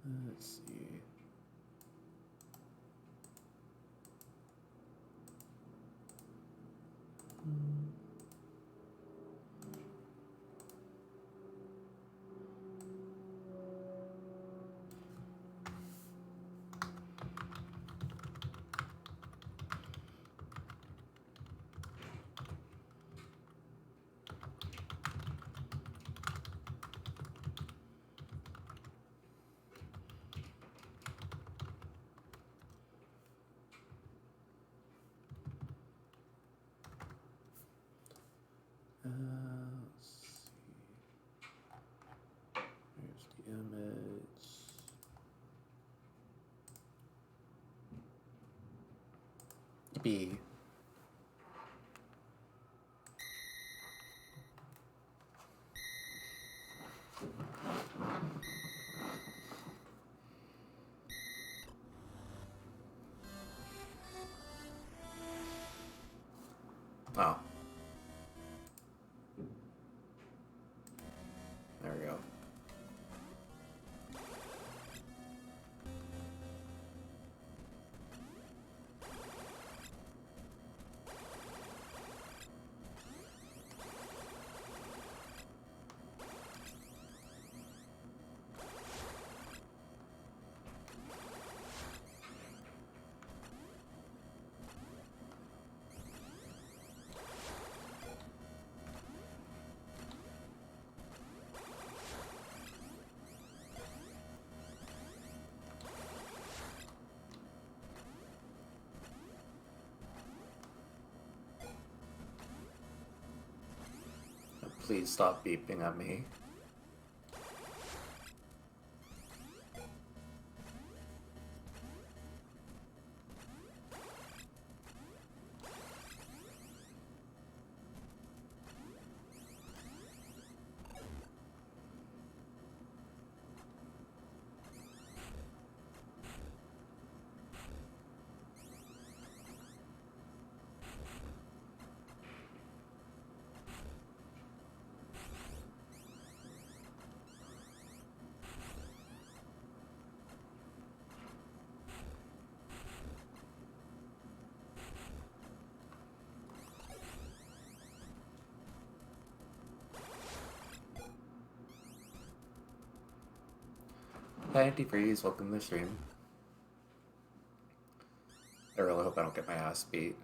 Let's see. Let's see. Here's the image. B. Oh. There we go. Please stop beeping at me. Hi, Antifreeze, welcome to the stream. I really hope I don't get my ass beat.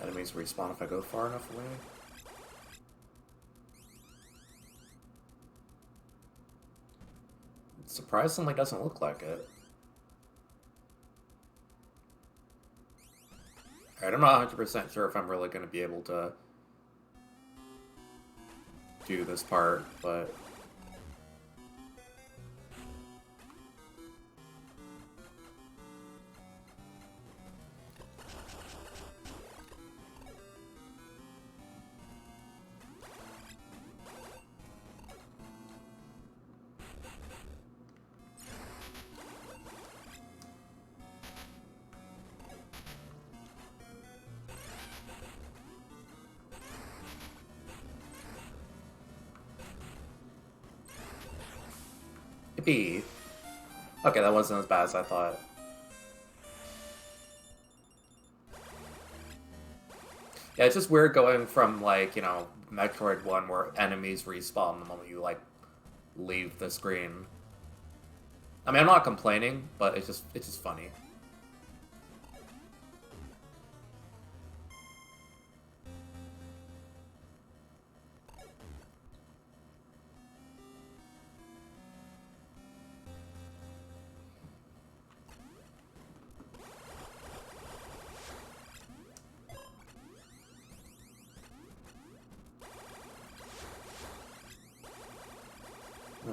Enemies respawn if I go far enough away. It surprisingly doesn't look like it. Alright, I'm not 100% sure if I'm really going to be able to do this part, but... Yippee. Okay, that wasn't as bad as I thought. Yeah, it's just weird going from, like, you know, Metroid 1 where enemies respawn the moment you, like, leave the screen. I mean, I'm not complaining, but it's just funny.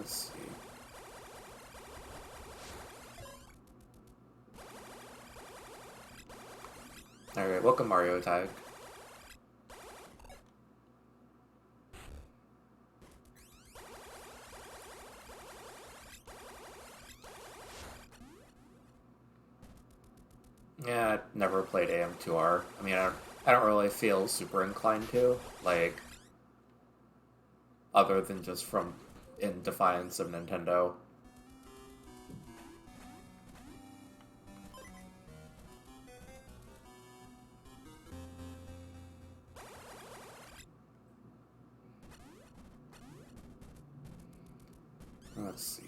Let's see. Alright, welcome Mario Tag. Yeah, I never played AM2R. I mean, I don't really feel super inclined to, like, other than just from in defiance of Nintendo. Let's see.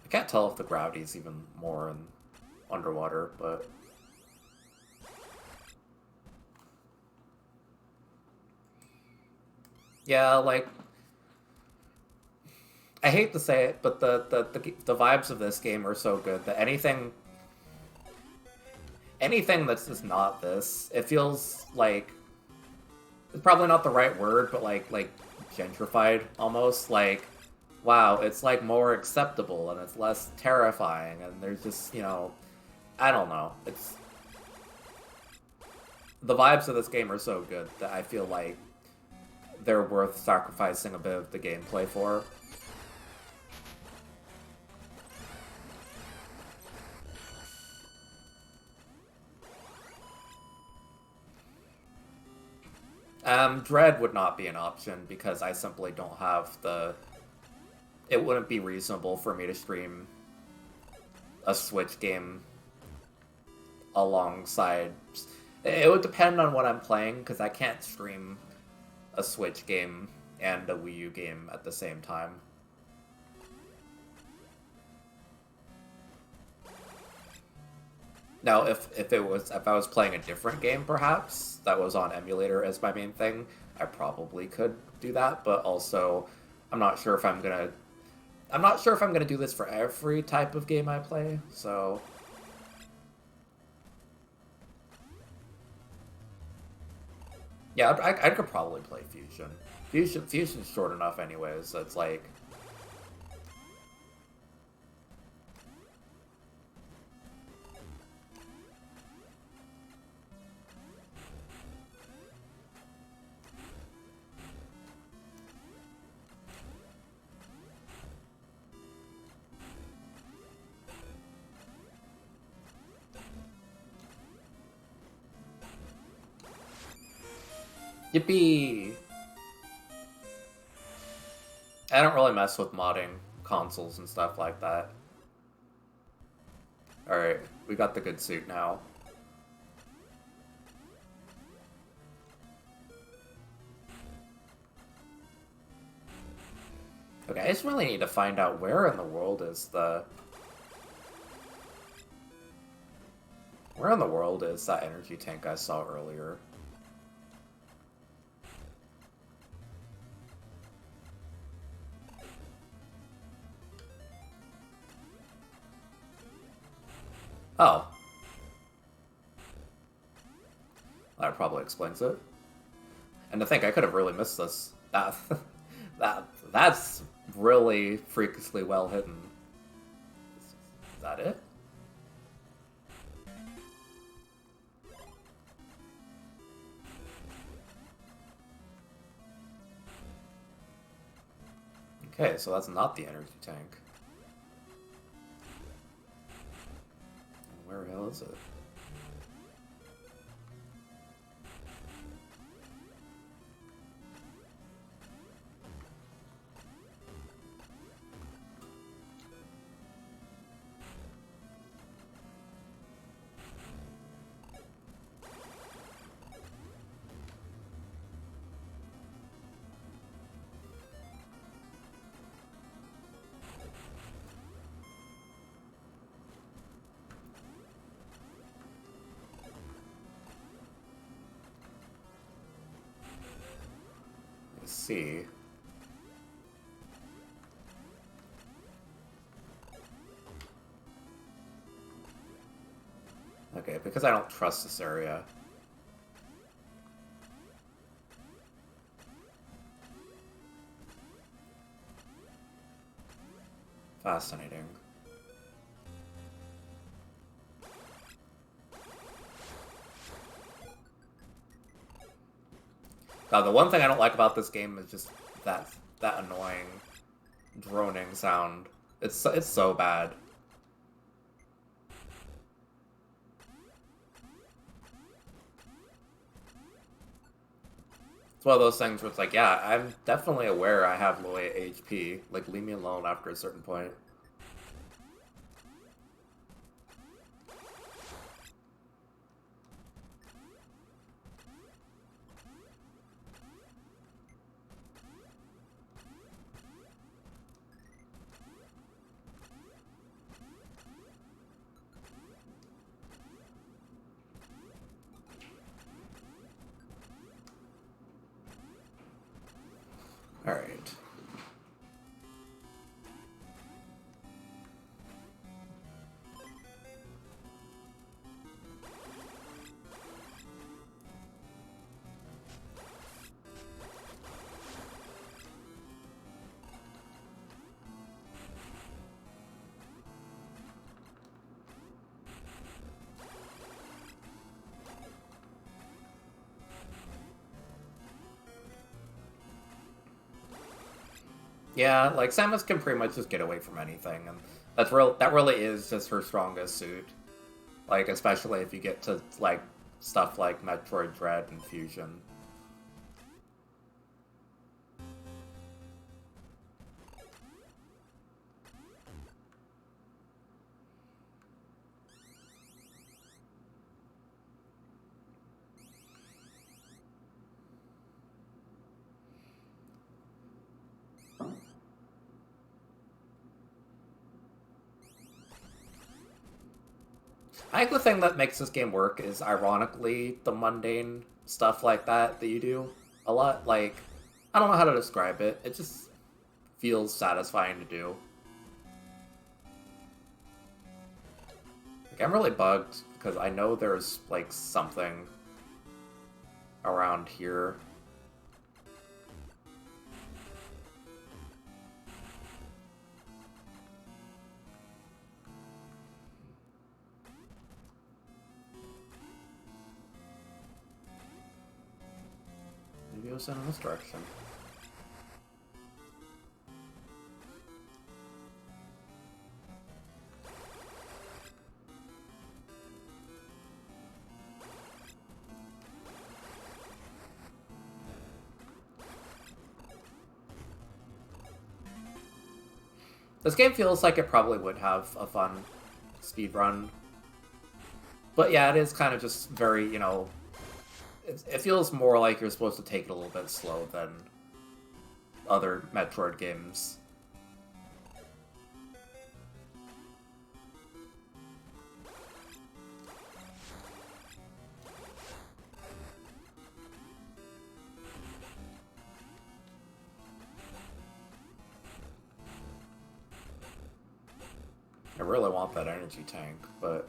I can't tell if the gravity's even more in underwater, but... Yeah, like... I hate to say it, but the vibes of this game are so good that anything that's just not this, it feels like... It's probably not the right word, but like gentrified, almost. Like, wow, it's like more acceptable and it's less terrifying, and there's just, you know... I don't know. It's... The vibes of this game are so good that I feel like they're worth sacrificing a bit of the gameplay for. Dread would not be an option because I simply don't have the... It wouldn't be reasonable for me to stream a Switch game alongside... It would depend on what I'm playing, because I can't stream a Switch game and a Wii U game at the same time. Now, if I was playing a different game, perhaps that was on emulator as my main thing, I probably could do that. But also, I'm not sure if I'm gonna do this for every type of game I play. So, yeah, I could probably play Fusion. Fusion's short enough, anyways. So it's like. Yippee! I don't really mess with modding consoles and stuff like that. Alright, we got the good suit now. Okay, I just really need to find out where in the world is the... Where in the world is that energy tank I saw earlier? Oh. That probably explains it. And to think, I could have really missed this. That's really freakishly well hidden. Is that it? Okay, so that's not the energy tank. Where the hell is it? see. Okay, because I don't trust this area. Fascinating. Now, the one thing I don't like about this game is just that annoying droning sound. It's so bad. It's one of those things where it's like, yeah, I'm definitely aware I have low HP. Like, leave me alone after a certain point. Alright. Yeah, like Samus can pretty much just get away from anything, and that really is just her strongest suit. Like, especially if you get to like stuff like Metroid Dread and Fusion. I think the thing that makes this game work is, ironically, the mundane stuff like that you do a lot. Like, I don't know how to describe it. It just feels satisfying to do. Like, I'm really bugged because I know there's, like, something around here. Maybe it was in this direction. This game feels like it probably would have a fun speedrun. But yeah, it is kind of just very, you know, it feels more like you're supposed to take it a little bit slow than other Metroid games. I really want that energy tank, but...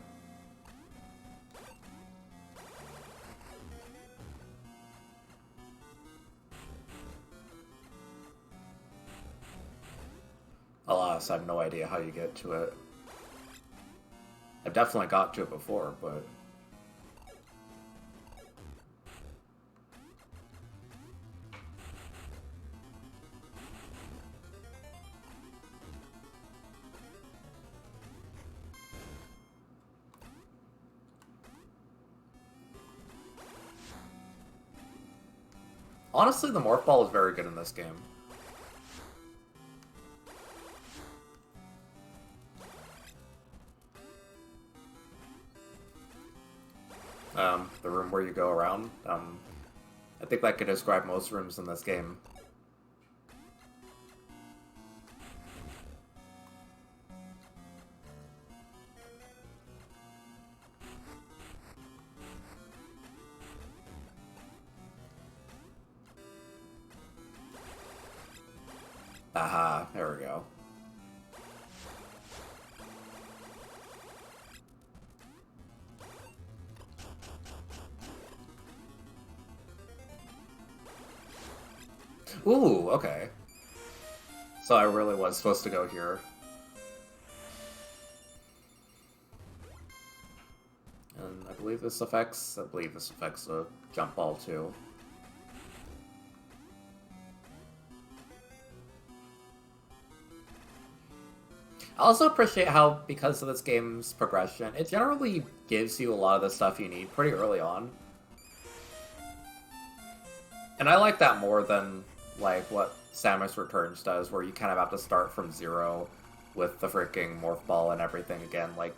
alas, I have no idea how you get to it. I've definitely got to it before, but... honestly, the Morph Ball is very good in this game. The room where you go around, I think that could describe most rooms in this game. Aha, there we go. Ooh, okay. So I really was supposed to go here. And I believe this affects a jump ball too. I also appreciate how, because of this game's progression, it generally gives you a lot of the stuff you need pretty early on. And I like that more than, like, what Samus Returns does, where you kind of have to start from zero with the freaking Morph Ball and everything again. Like,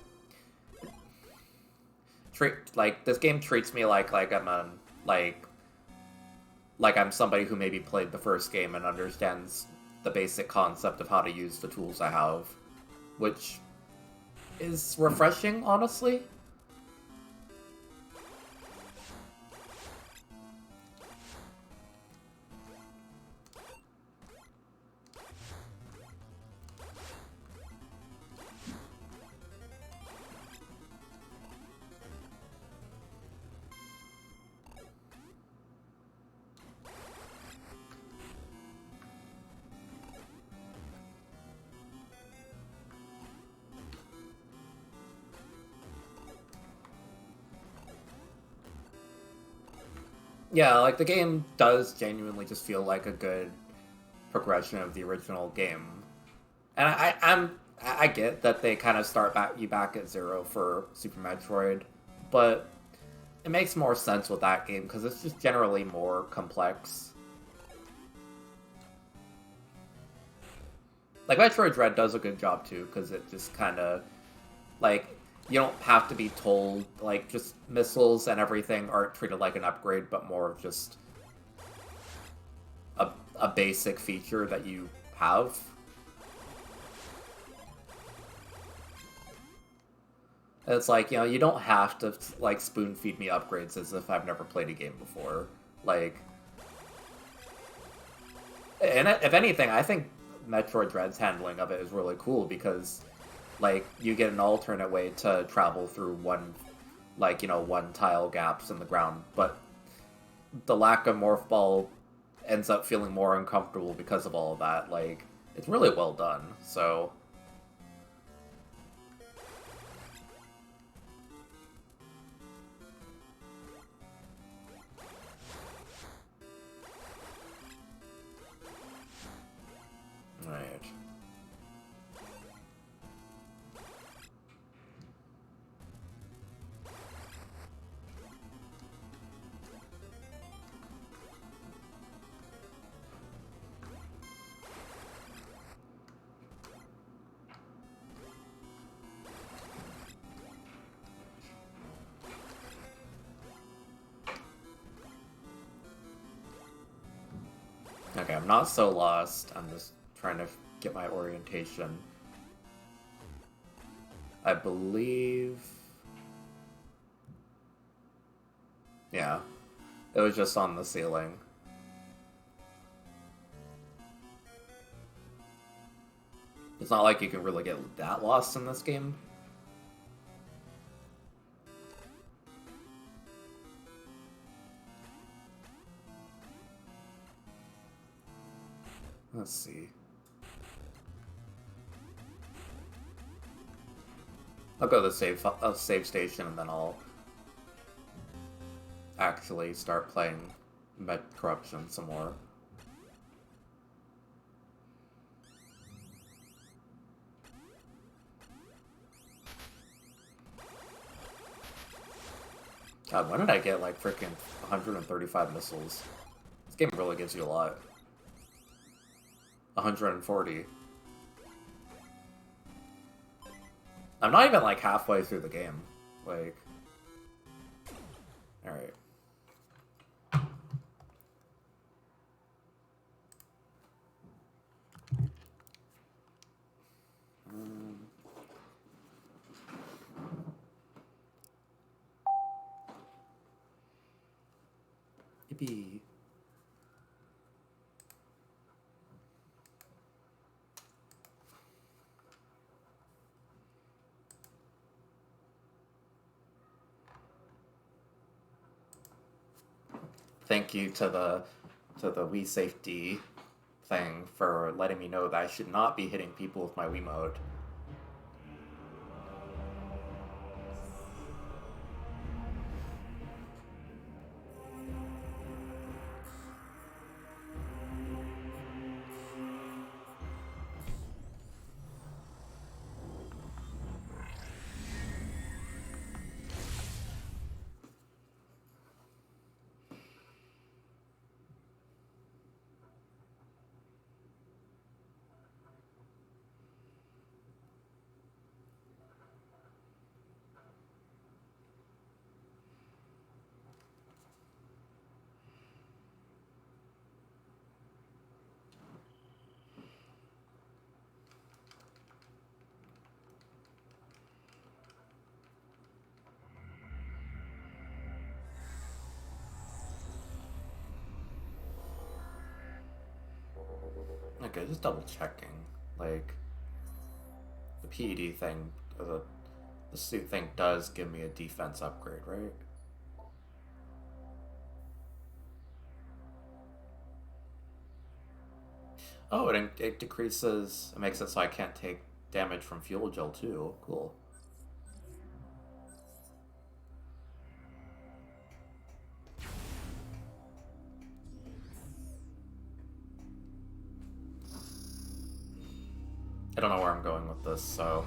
this game treats me like I'm somebody who maybe played the first game and understands the basic concept of how to use the tools I have, which is refreshing, honestly. Yeah, like, the game does genuinely just feel like a good progression of the original game. And I get that they kind of start you back at zero for Super Metroid, but it makes more sense with that game because it's just generally more complex. Like, Metroid Dread does a good job too, because it just kind of, like, you don't have to be told, like, just missiles and everything aren't treated like an upgrade, but more of just a basic feature that you have. It's like, you know, you don't have to, like, spoon feed me upgrades as if I've never played a game before. Like, and if anything, I think Metroid Dread's handling of it is really cool because, like, you get an alternate way to travel through one, like, you know, one tile gaps in the ground, but the lack of Morph Ball ends up feeling more uncomfortable because of all of that. Like, it's really well done, so... Right. Okay, I'm not so lost. I'm just trying to get my orientation. I believe... Yeah. It was just on the ceiling. It's not like you can really get that lost in this game. Let's see. I'll go to the save station and then I'll actually start playing Met Corruption some more. God, when did I get like freaking 135 missiles? This game really gives you a lot. 140. I'm not even like halfway through the game. Like, alright. Yippee. thank you to the Wii safety thing for letting me know that I should not be hitting people with my Wii mode. Okay, just double checking. Like, the PED thing, the suit thing does give me a defense upgrade, right? Oh, it decreases, it makes it so I can't take damage from fuel gel too. Cool. I don't know where I'm going with this, so...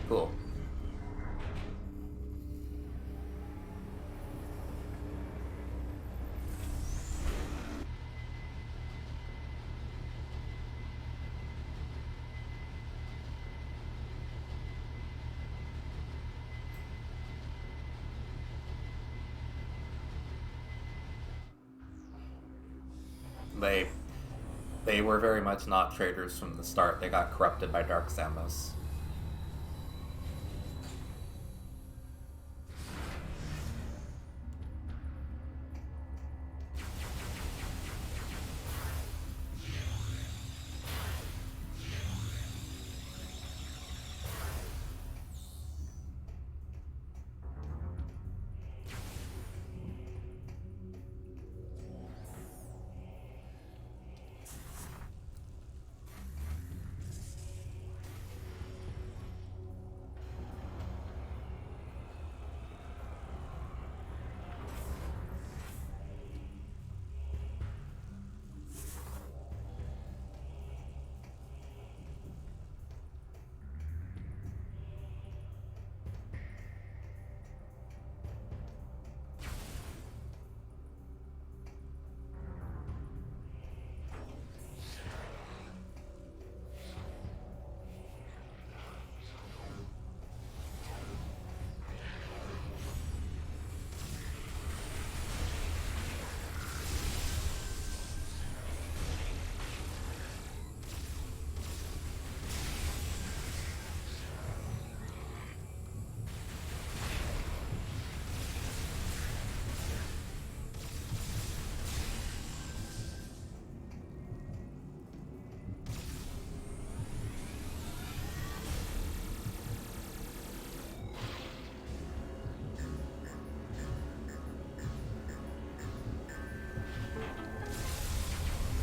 Cool. They they were very much not traders from the start. They got corrupted by Dark Samus.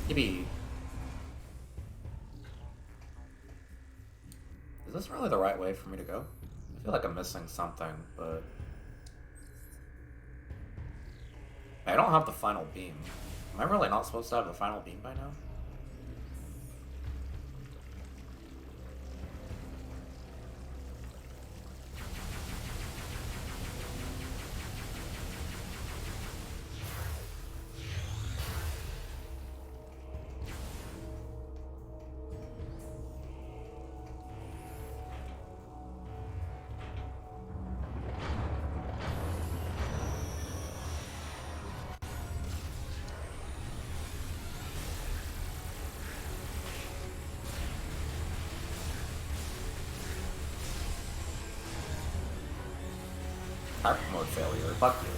Yippee. Is this really the right way for me to go? I feel like I'm missing something, but... I don't have the final beam. Am I really not supposed to have the final beam by now? attack mode failure. Fuck you.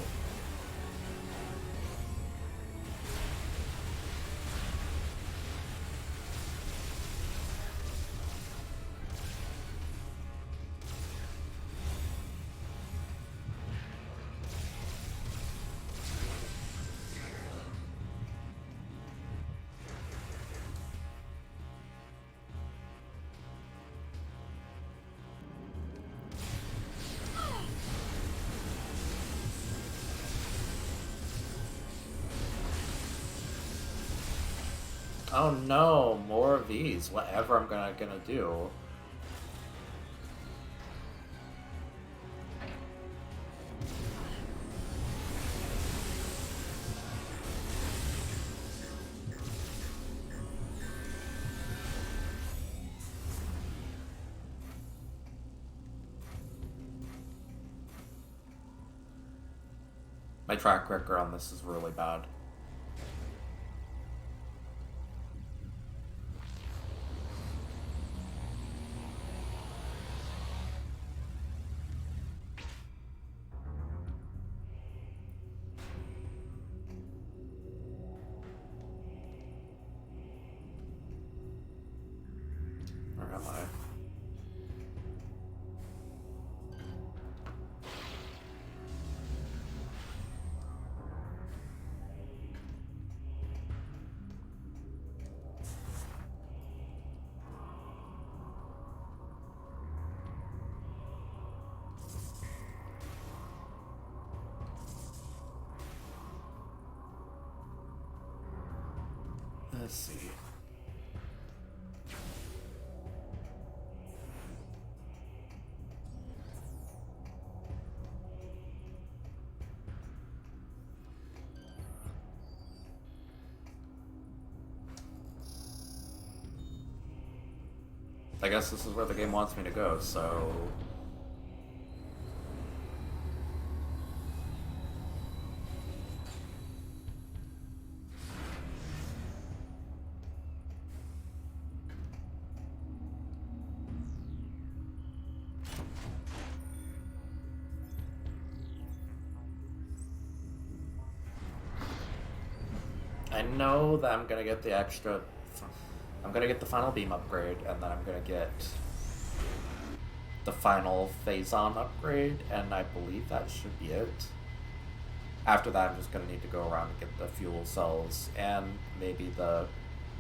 Oh no, more of these. Whatever I'm gonna do. My track record on this is really bad. Where am I? Let's see. I guess this is where the game wants me to go, so... I know that I'm gonna get the extra... I'm gonna get the final beam upgrade, and then I'm gonna get the final phazon upgrade, and I believe that should be it. After that, I'm just gonna need to go around and get the fuel cells, and maybe the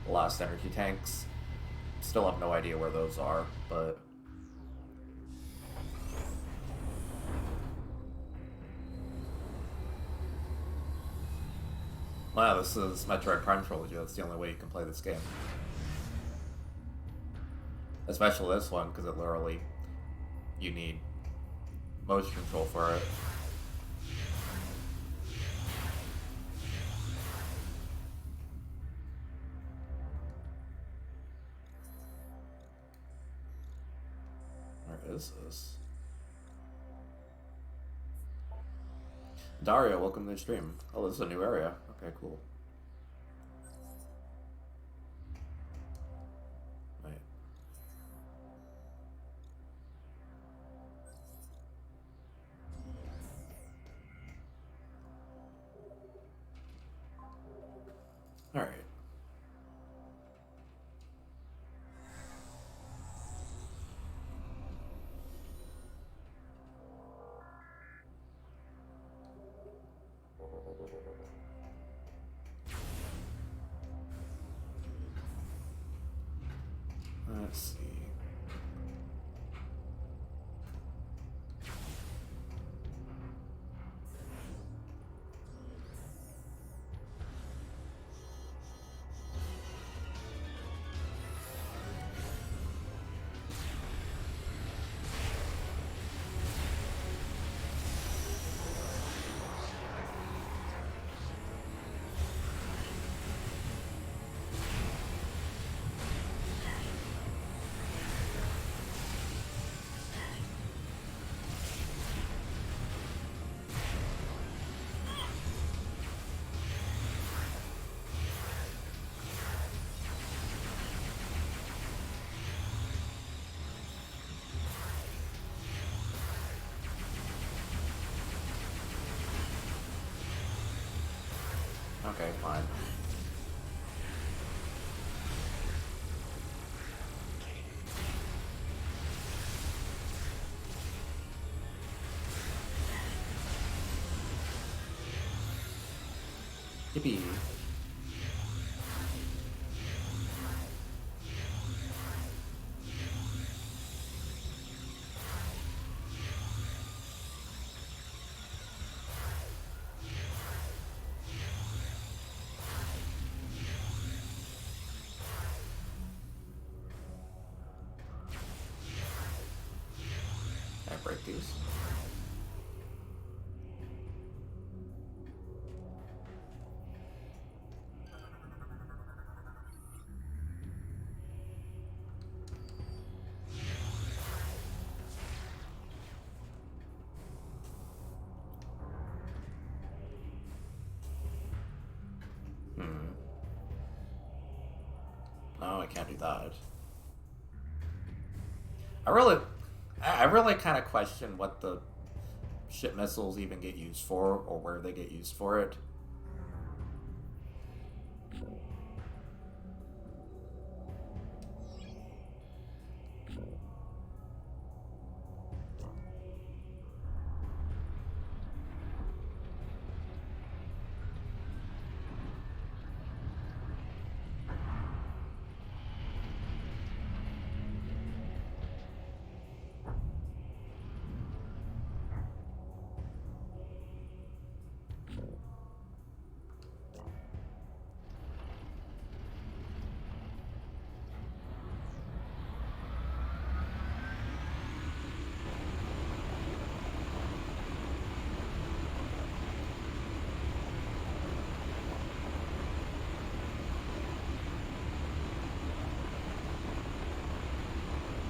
last energy tanks. Still have no idea where those are, but... Wow, this is Metroid Prime Trilogy. That's the only way you can play this game. Especially this one, because it literally... you need motion control for it. Where is this? Dario, welcome to the stream. Oh, this is a new area. Okay, cool. Wait. All right. Let's see. Okay, fine. Yippee. Can I break these? No, I can't do that. I really kind of question what the ship missiles even get used for, or where they get used for it.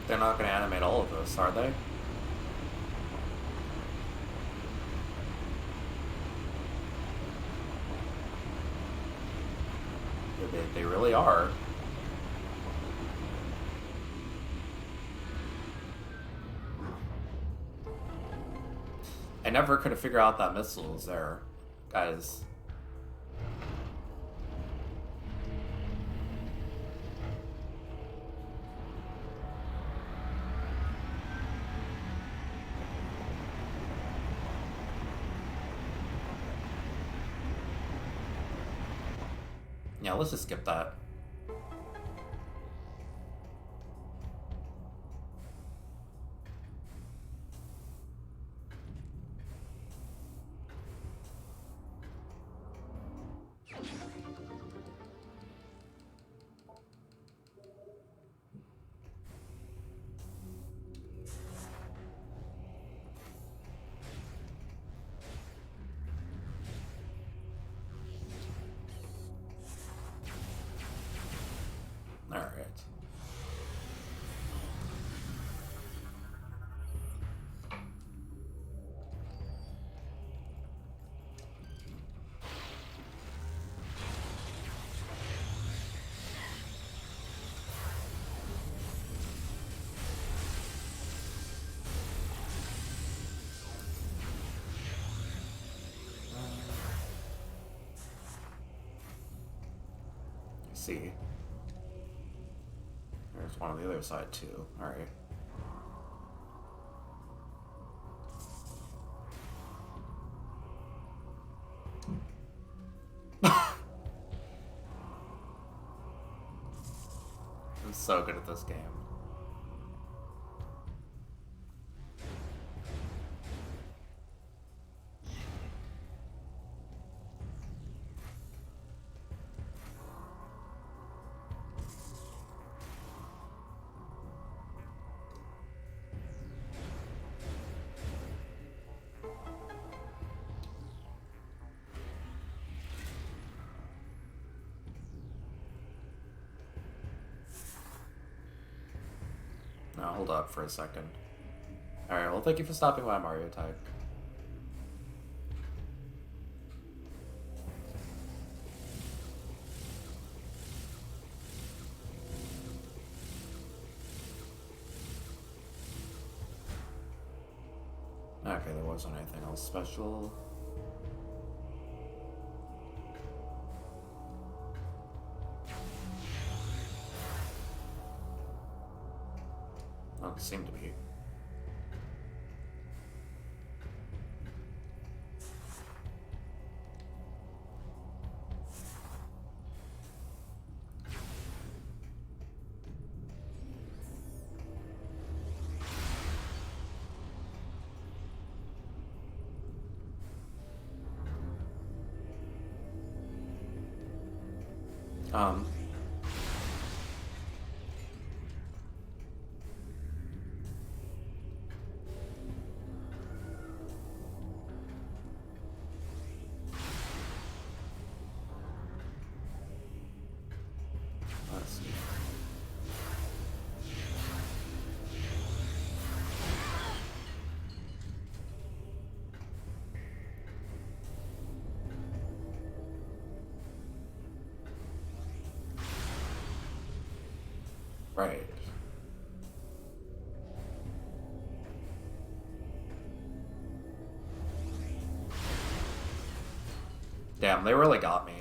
They're not going to animate all of this, are they? They really are. I never could have figured out that missile was there, guys. Yeah, let's just skip that. Alright. See. There's one on the other side too. Alright. I'm so good at this game. Now, hold up for a second. Alright, well, thank you for stopping by, Mario Type. Okay, there wasn't anything else special. Um, let's see. Right. Damn, they really got me.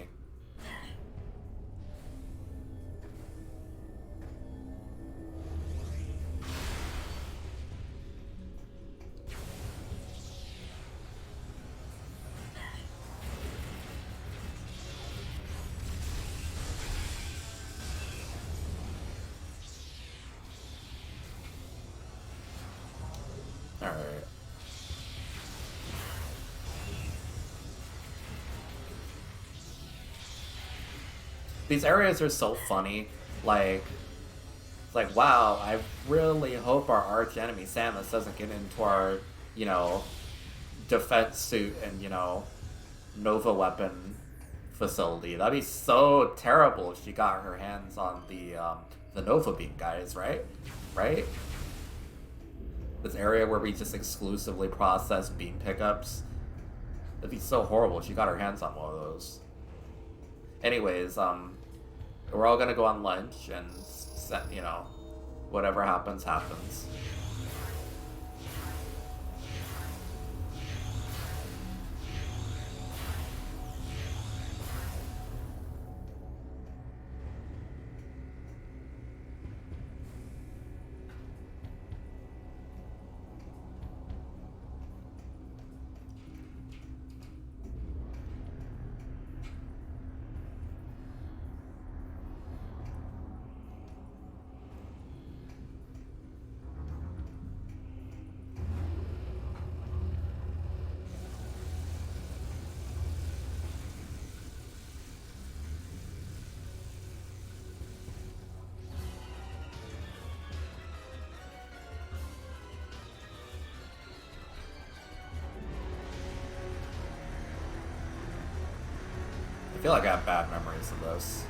Alright. These areas are so funny. Like, it's like, wow, I really hope our arch enemy Samus doesn't get into our, you know, defense suit and, you know, Nova weapon facility. That'd be so terrible if she got her hands on the Nova beam guys, right? Right? This area where we just exclusively process beam pickups. That'd be so horrible if she got her hands on one of those. Anyways, we're all gonna go on lunch and, you know, whatever happens, happens. I feel like I have bad memories of this.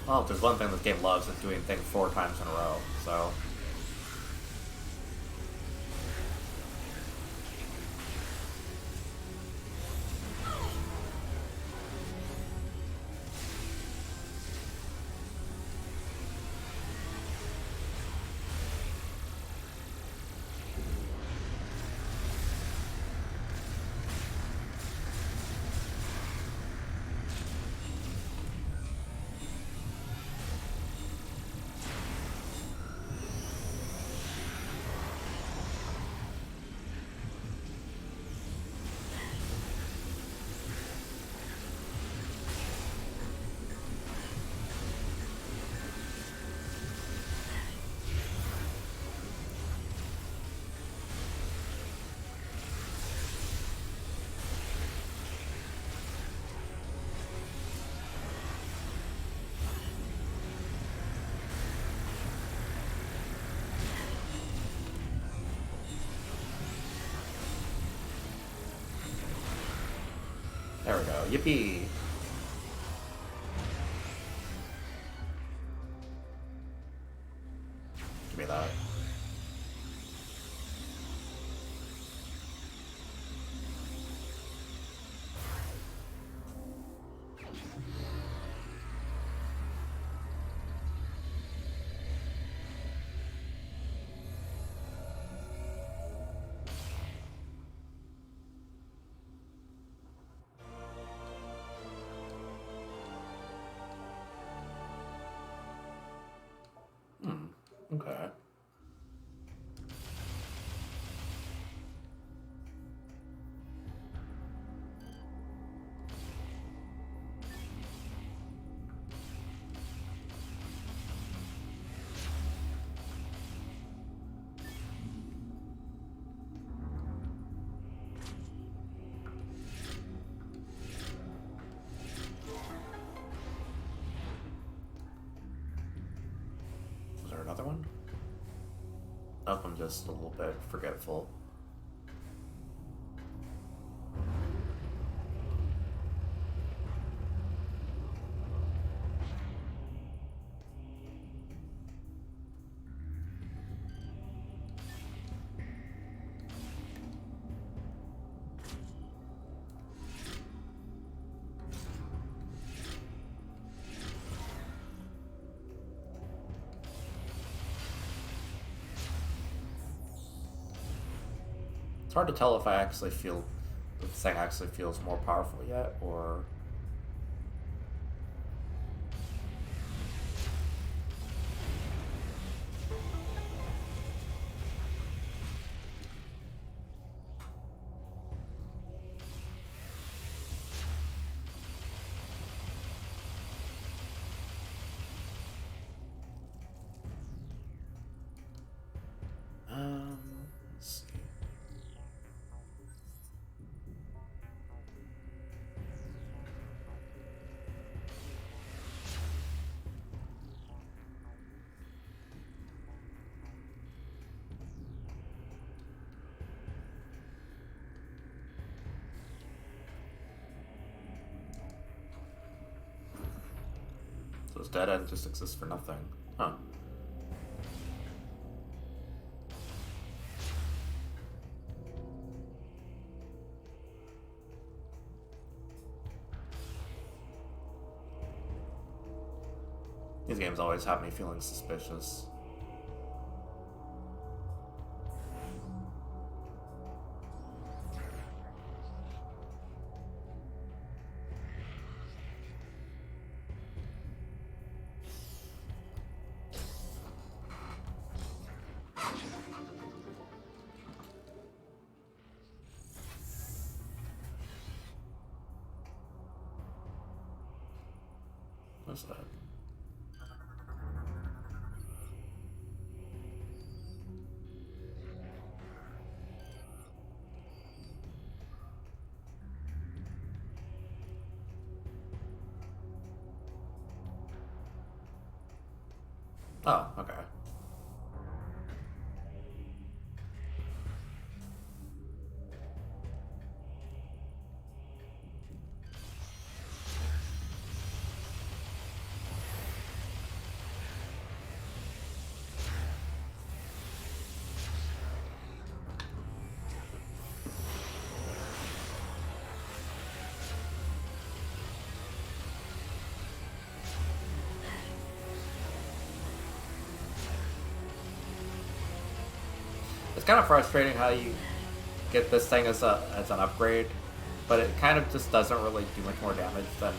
Well, if there's one thing this game loves, it's doing things 4 times in a row, so... There we go. Yippee! Give me that. Okay. Was there another one? Nope, I'm just a little bit forgetful. It's hard to tell if I actually feel if this thing actually feels more powerful yet, or let's see. So this dead end just exists for nothing. Huh. These games always have me feeling suspicious. What's that? Oh, okay. It's kind of frustrating how you get this thing as an upgrade, but it kind of just doesn't really do much more damage than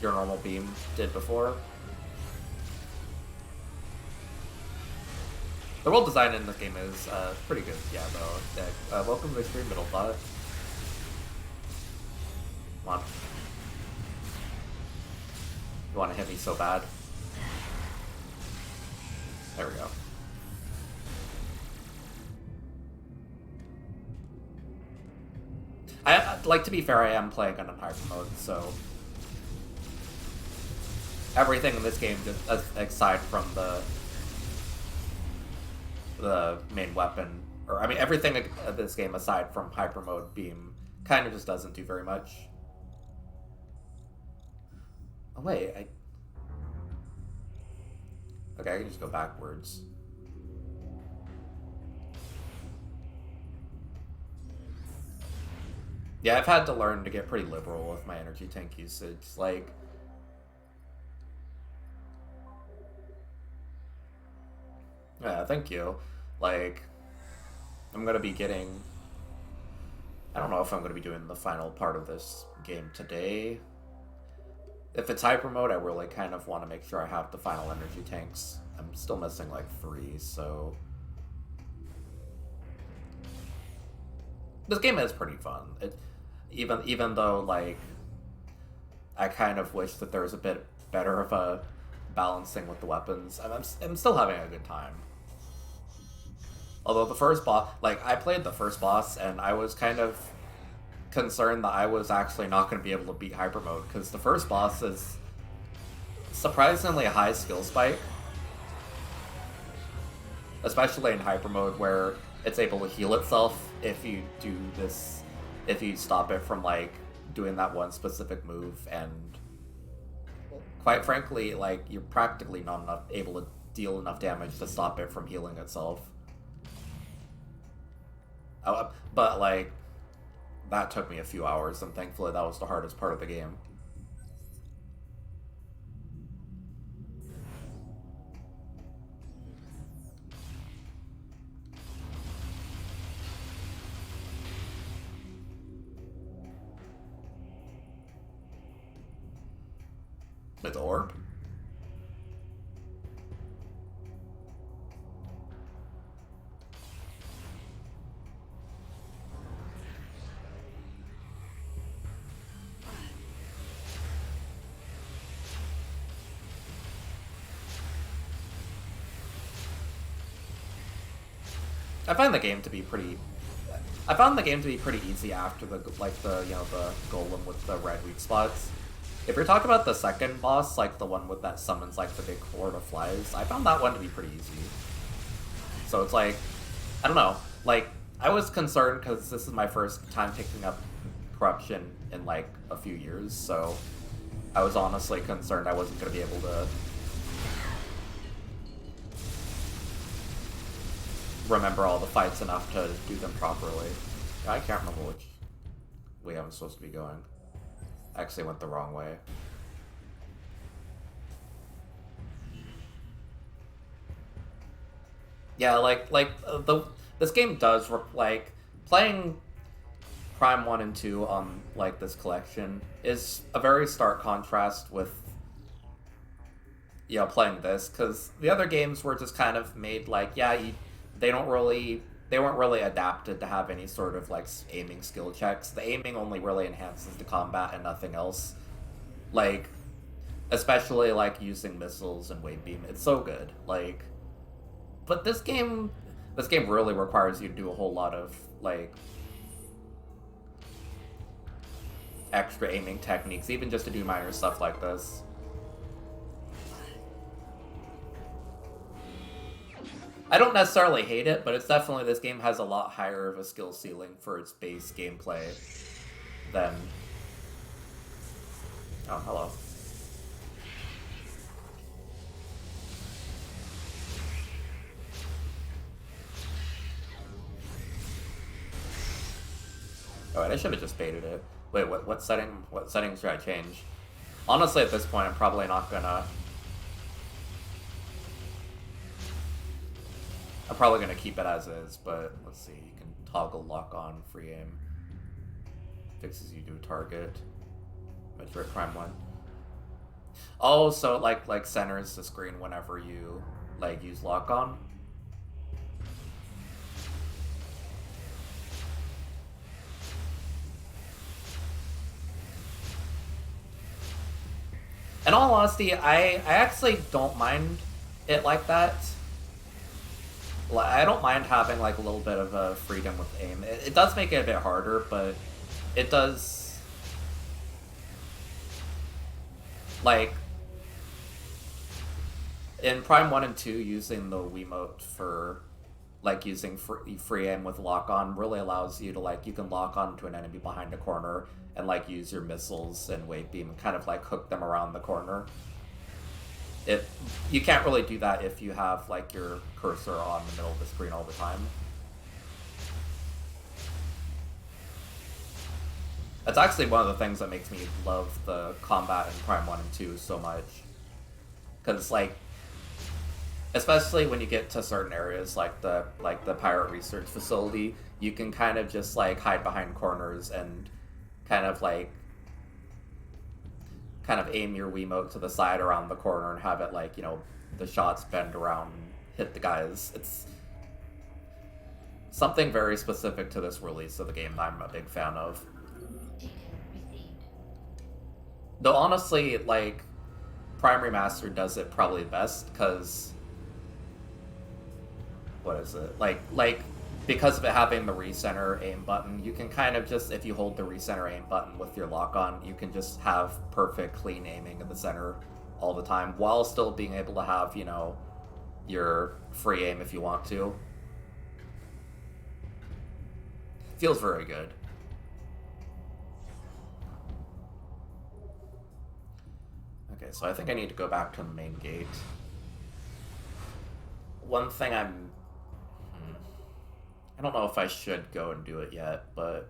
your normal beam did before. The world design in this game is pretty good, yeah, though. Yeah, welcome to Extreme Middle Thought. Come on. You want to hit me so bad? There we go. Like, to be fair, I am playing on hard mode, so everything in this game, aside from the main weapon, or I mean, everything in this game aside from hyper mode beam kind of just doesn't do very much. Oh wait, okay, I can just go backwards. Yeah, I've had to learn to get pretty liberal with my energy tank usage. Like, yeah, thank you. Like, I'm gonna be getting. I don't know if I'm gonna be doing the final part of this game today. If it's hyper mode, I really kind of want to make sure I have the final energy tanks. I'm still missing like 3, so this game is pretty fun. Even though like I kind of wish that there was a bit better of a balancing with the weapons. I'm still having a good time. Although the first boss, like I played the first boss and I was kind of concerned that I was actually not going to be able to beat hyper mode because the first boss is surprisingly a high skill spike, especially in hyper mode where it's able to heal itself if you do this, if you stop it from like doing that one specific move, and quite frankly, like you're practically not able to deal enough damage to stop it from healing itself. But like that took me a few hours, and thankfully that was the hardest part of the game. With orb? I find the game to be pretty. I found the game to be pretty easy after the the golem with the red weak spots. If you're talking about the second boss, like the one with that summons like the big horde of flies, I found that one to be pretty easy. So it's like, I don't know, like I was concerned because this is my first time picking up corruption in like a few years, so I was honestly concerned I wasn't going to be able to remember all the fights enough to do them properly. I can't remember which way I'm supposed to be going. I actually went the wrong way. Yeah, this game does like playing Prime 1 and 2 on like this collection is a very stark contrast with playing this, because the other games were just kind of made like they weren't really adapted to have any sort of like aiming skill checks. The aiming only really enhances the combat and nothing else. Like, especially like using missiles and wave beam, it's so good. Like, but this game really requires you to do a whole lot of like extra aiming techniques, even just to do minor stuff like this. I don't necessarily hate it, but it's definitely, this game has a lot higher of a skill ceiling for its base gameplay than... Oh, hello. Oh, wait, I should have just baited it. Wait, what settings should I change? Honestly, at this point, I'm probably not gonna... I'm probably going to keep it as is, but let's see. You can toggle lock on free aim. Fixes you to a target. Metroid Prime 1. Oh, so it like centers the screen whenever you like use lock on. In all honesty, I actually don't mind it like that. I don't mind having like a little bit of a freedom with aim. It does make it a bit harder, but it does, like, in Prime 1 and 2, using the Wiimote for like using free aim with lock on really allows you to like you can lock on to an enemy behind a corner and like use your missiles and wave beam and kind of like hook them around the corner. It you can't really do that if you have like your cursor on the middle of the screen all the time. That's actually one of the things that makes me love the combat in Prime 1 and 2 so much. Because, like, especially when you get to certain areas like the pirate research facility, you can kind of just, like, hide behind corners and kind of aim your Wiimote to the side around the corner and have it, like, you know, the shots bend around and hit the guys. It's something very specific to this release of the game that I'm a big fan of. Though honestly, like, Prime Remastered does it probably best, because... What is it? Like, because of it having the recenter aim button, you can kind of just, if you hold the recenter aim button with your lock-on, you can just have perfect, clean aiming in the center all the time, while still being able to have, you know, your free aim if you want to. Feels very good. Okay, so I think I need to go back to the main gate. One thing I don't know if I should go and do it yet, but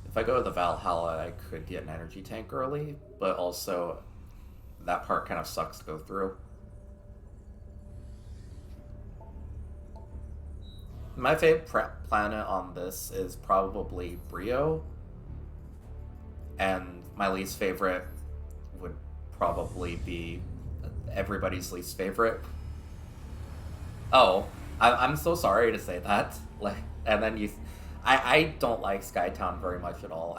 if I go to the Valhalla, I could get an energy tank early, but also that part kind of sucks to go through. My favorite planet on this is probably Brio, and my least favorite would probably be everybody's least favorite. Oh, I'm so sorry to say that. Like, and then I don't like Skytown very much at all.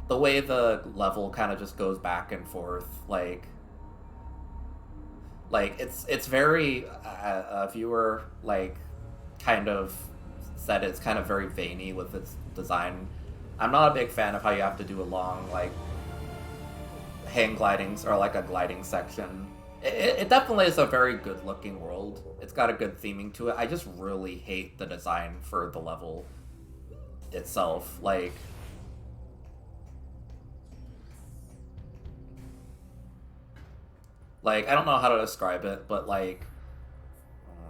The way the level kind of just goes back and forth, like it's very a viewer like kind of said it's kind of very veiny with its design. I'm not a big fan of how you have to do a long like hang glidings or like a gliding section. It definitely is a very good looking world. It's got a good theming to it. I just really hate the design for the level itself. Like I don't know how to describe it, but like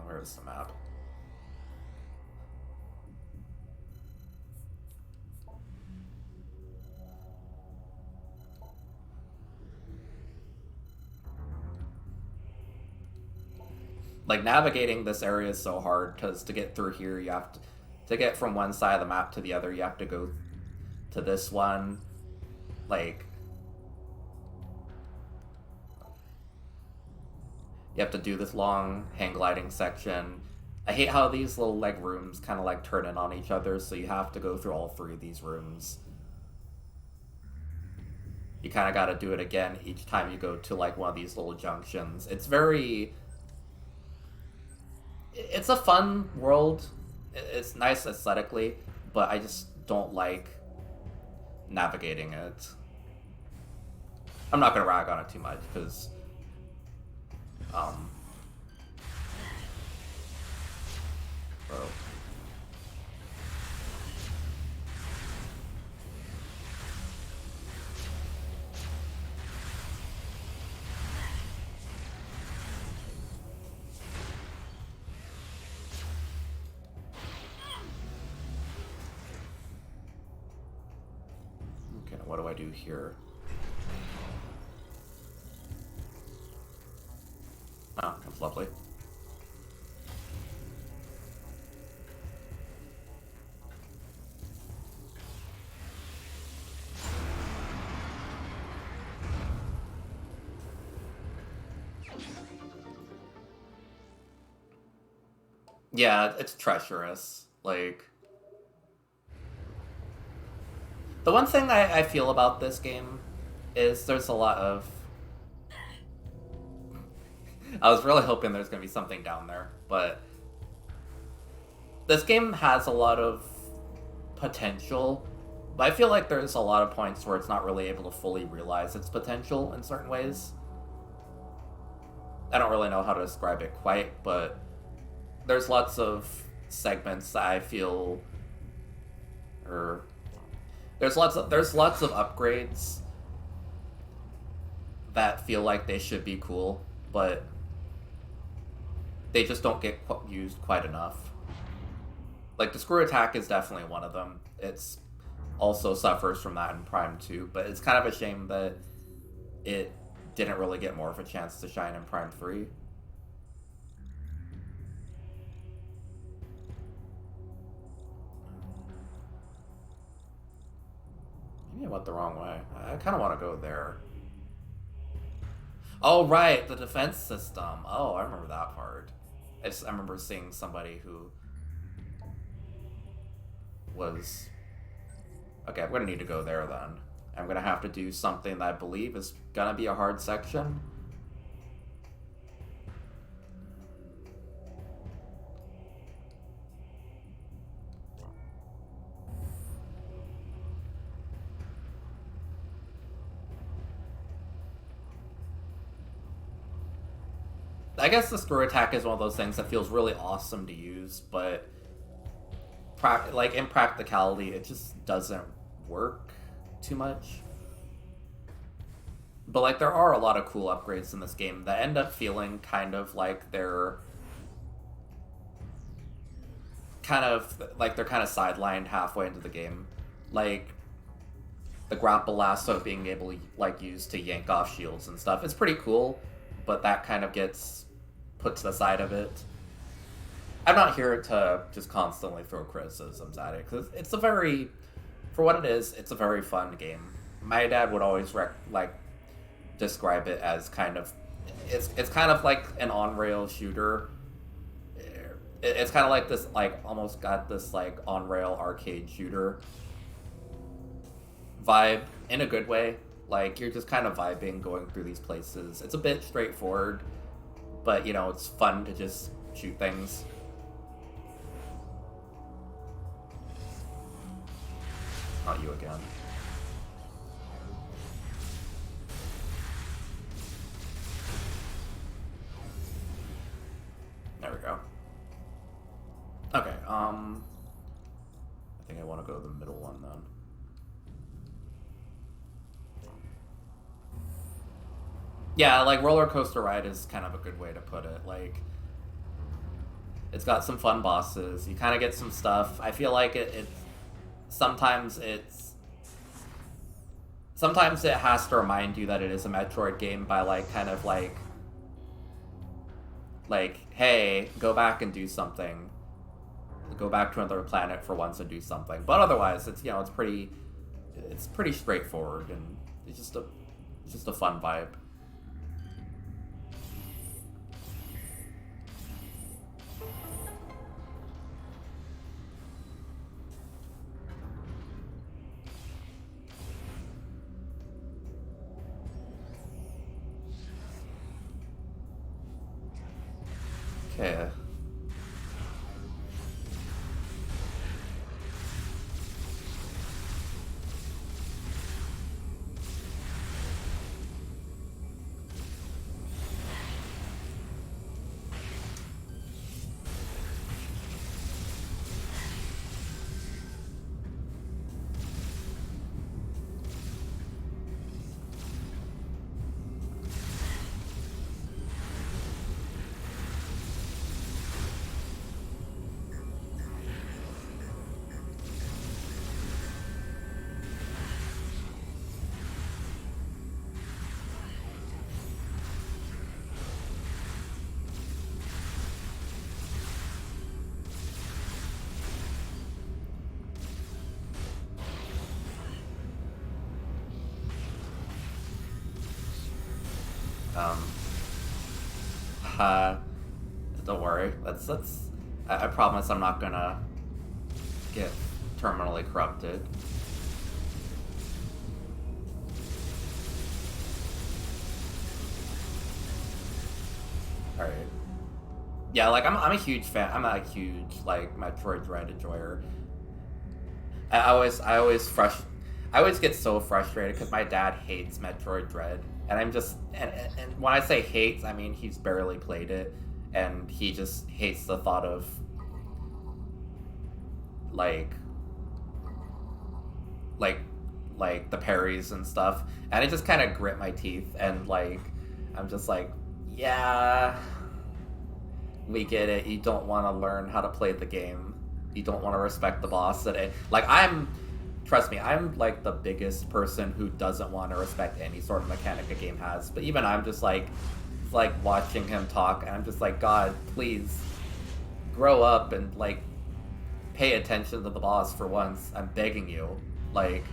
where's the map? Like, navigating this area is so hard, because to get through here, you have to get from one side of the map to the other, you have to go to this one. Like, you have to do this long hang gliding section. I hate how these little, like, rooms kind of, like, turn in on each other, so you have to go through all three of these rooms. You kind of got to do it again each time you go to, like, one of these little junctions. It's very... It's a fun world. It's nice aesthetically, but I just don't like navigating it. I'm not gonna rag on it too much, because bro. Okay, what do I do here? Oh, that's lovely. Yeah, it's treacherous. Like, the one thing I feel about this game is there's a lot of... I was really hoping there's going to be something down there, but this game has a lot of potential, but I feel like there's a lot of points where it's not really able to fully realize its potential in certain ways. I don't really know how to describe it quite, but there's lots of segments that I feel, or there's lots of upgrades that feel like they should be cool, but they just don't get used quite enough. Like, the screw attack is definitely one of them. It's also suffers from that in Prime 2, but it's kind of a shame that it didn't really get more of a chance to shine in Prime 3. Maybe I went the wrong way. I kind of want to go there. Oh, right, the defense system. Oh, I remember that part. I remember seeing somebody who was... Okay, I'm going to need to go there then. I'm going to have to do something that I believe is going to be a hard section. I guess the screw attack is one of those things that feels really awesome to use, but like in practicality, it just doesn't work too much. But like there are a lot of cool upgrades in this game that end up feeling kind of like they're kind of sidelined halfway into the game. Like the grapple lasso being able to like use to yank off shields and stuff. It's pretty cool, but that kind of gets put to the side of it. I'm not here to just constantly throw criticisms at it, because it's a very, for what it is, it's a very fun game. My dad would always describe it as kind of, it's kind of like an on-rail shooter. It's kind of like this, like, almost got this, like, on-rail arcade shooter vibe, in a good way. Like, you're just kind of vibing, going through these places. It's a bit straightforward, but, you know, it's fun to just shoot things. Not you again. There we go. Okay, I think I want to go to the middle one then. Yeah, like roller coaster ride is kind of a good way to put it. Like, it's got some fun bosses. You kind of get some stuff. I feel like sometimes it has to remind you that it is a Metroid game by like kind of like, hey, go back and do something. Go back to another planet for once and do something. But otherwise, it's, you know, it's pretty straightforward, and it's just a fun vibe. Okay. Don't worry. I promise I'm not gonna get terminally corrupted. Alright. Yeah, like, I'm a huge fan. I'm a huge, like, Metroid Dread enjoyer. I always get so frustrated because my dad hates Metroid Dread. And I'm just, and when I say hates, I mean he's barely played it. and he just hates the thought of like like like the parries and stuff, and it just kind of grit my teeth, and like I'm just like, yeah, we get it. You don't want to learn how to play the game. You don't want to respect the boss. Trust me, I'm like the biggest person who doesn't want to respect any sort of mechanic a game has. But even I'm just like, it's like watching him talk, and I'm just like, God, please grow up and like pay attention to the boss for once. I'm begging you. Like,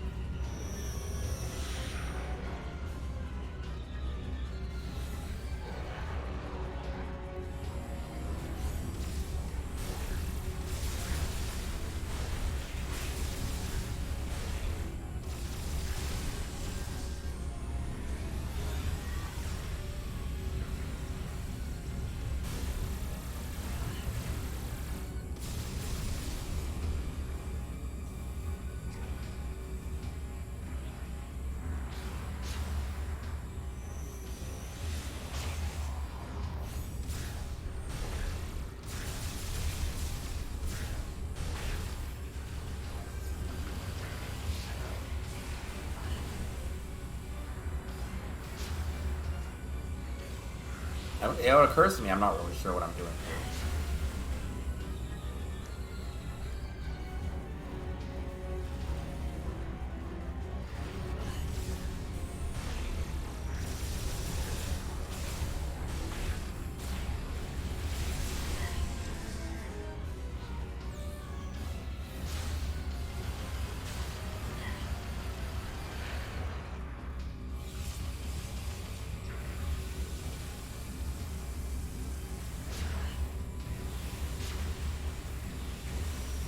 it occurs to me I'm not really sure what I'm doing here.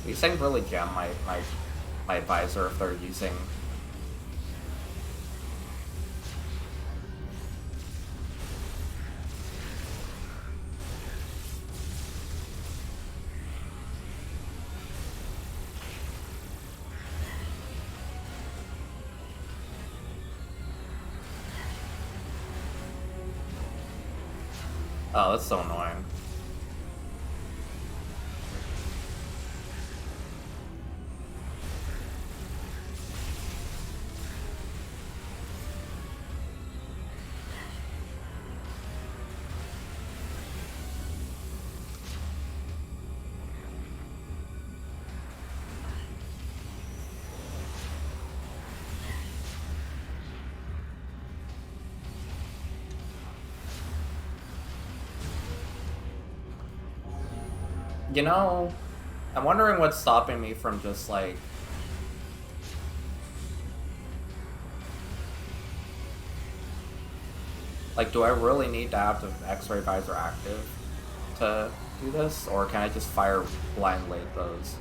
These things really jam my advisor if they're using. Oh, that's so annoying. You know, I'm wondering what's stopping me from just like do I really need to have the X-ray visor active to do this, or can I just fire blindly at those?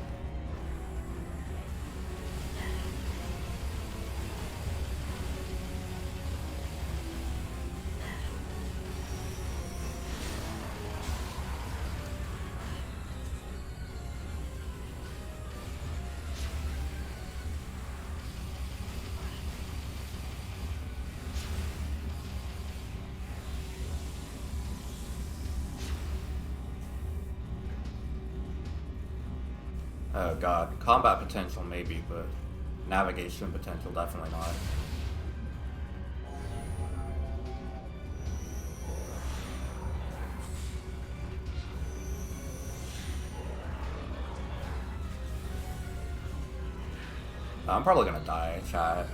Oh god, combat potential maybe, but navigation potential definitely not. I'm probably gonna die, chat.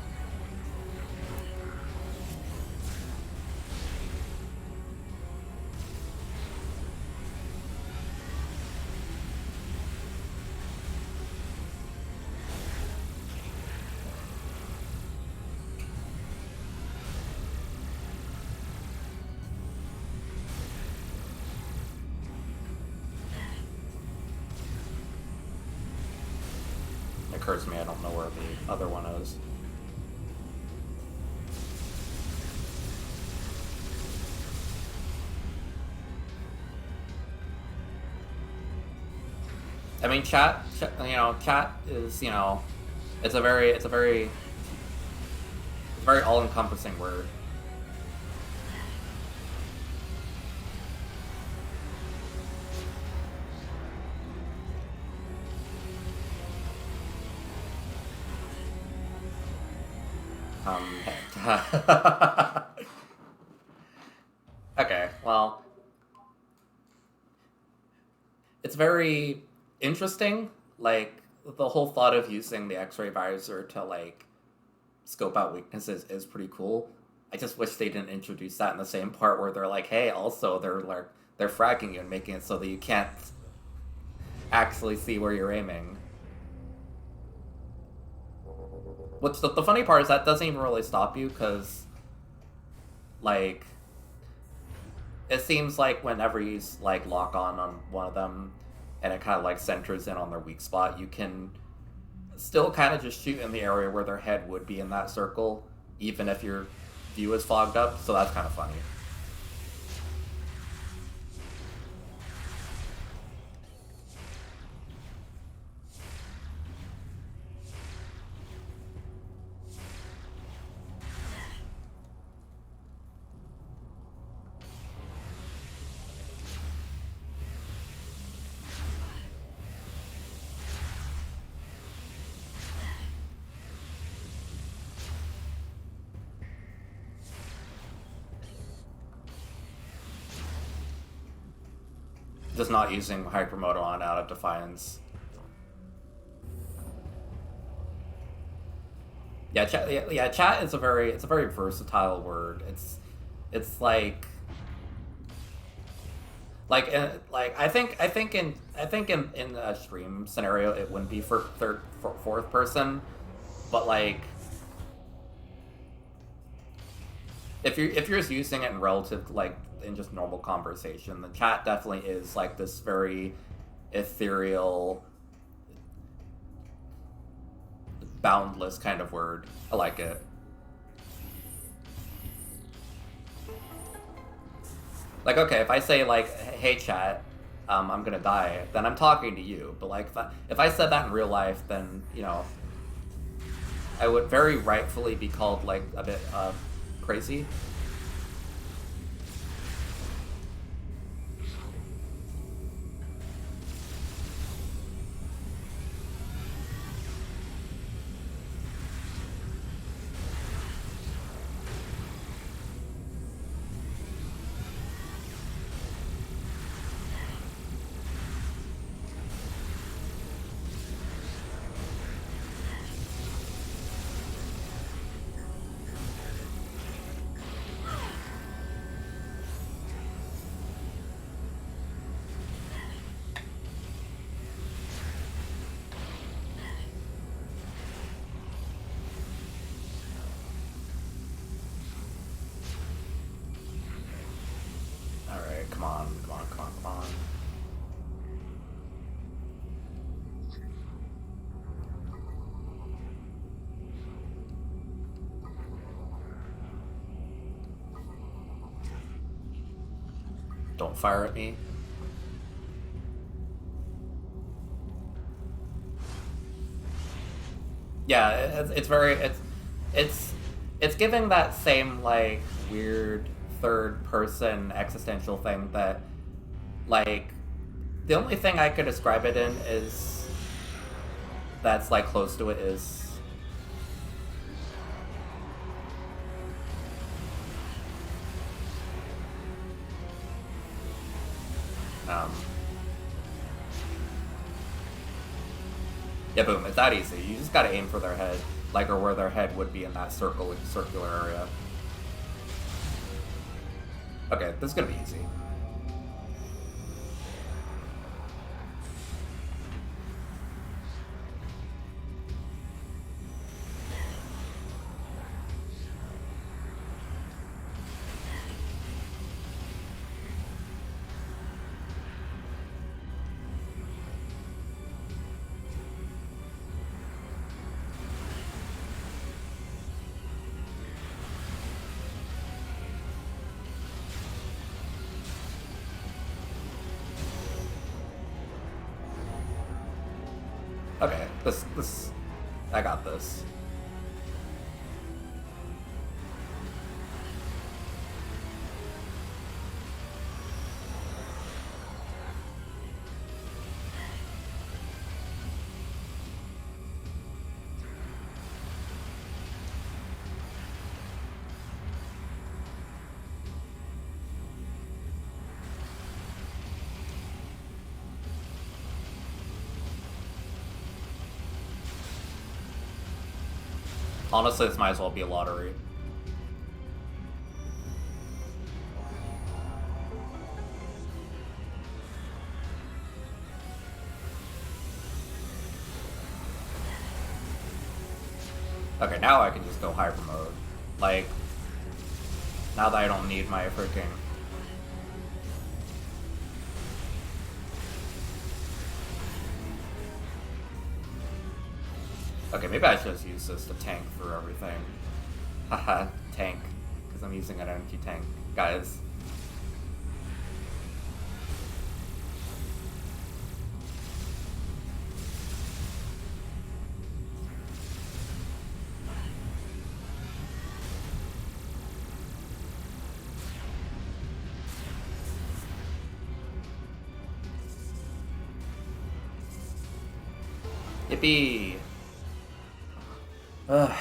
It occurs to me I don't know where the other one is. I mean, chat is, it's a very all-encompassing word. Um, okay, well, it's very interesting. Like, the whole thought of using the X-ray visor to, like, scope out weaknesses is pretty cool. I just wish they didn't introduce that in the same part where they're like, hey, also, they're fragging you and making it so that you can't actually see where you're aiming. Which, the funny part is that doesn't even really stop you, because, like, it seems like whenever you, like, lock on one of them, and it kind of, like, centers in on their weak spot, you can still kind of just shoot in the area where their head would be in that circle, even if your view is fogged up, so that's kind of funny. Just not using hypermode on out of Defiance. Yeah, chat is it's a very versatile word. It's like I think in a stream scenario it wouldn't be for fourth person, but like if you're just using it in relative, like, in just normal conversation, the chat definitely is like this very ethereal, boundless kind of word. I like it. Like, okay, if I say, like, hey chat, I'm gonna die, then I'm talking to you. But like, if I said that in real life, then, you know, I would very rightfully be called, like, a bit crazy. Alright, come on. Don't fire at me. Yeah, it's giving that same, like, weird third person existential thing that, like, the only thing I could describe it in is that's, like, close to it is yeah, boom, it's that easy. You just gotta aim for their head, like, or where their head would be in that circular area. Okay, this is gonna be easy. Okay, this, I got this. Honestly, this might as well be a lottery. Okay, now I can just go hyper mode. Like, now that I don't need my freaking... Okay, maybe I should just use this to tank through everything. Haha, tank. Because I'm using an energy tank. Guys. Yippee! I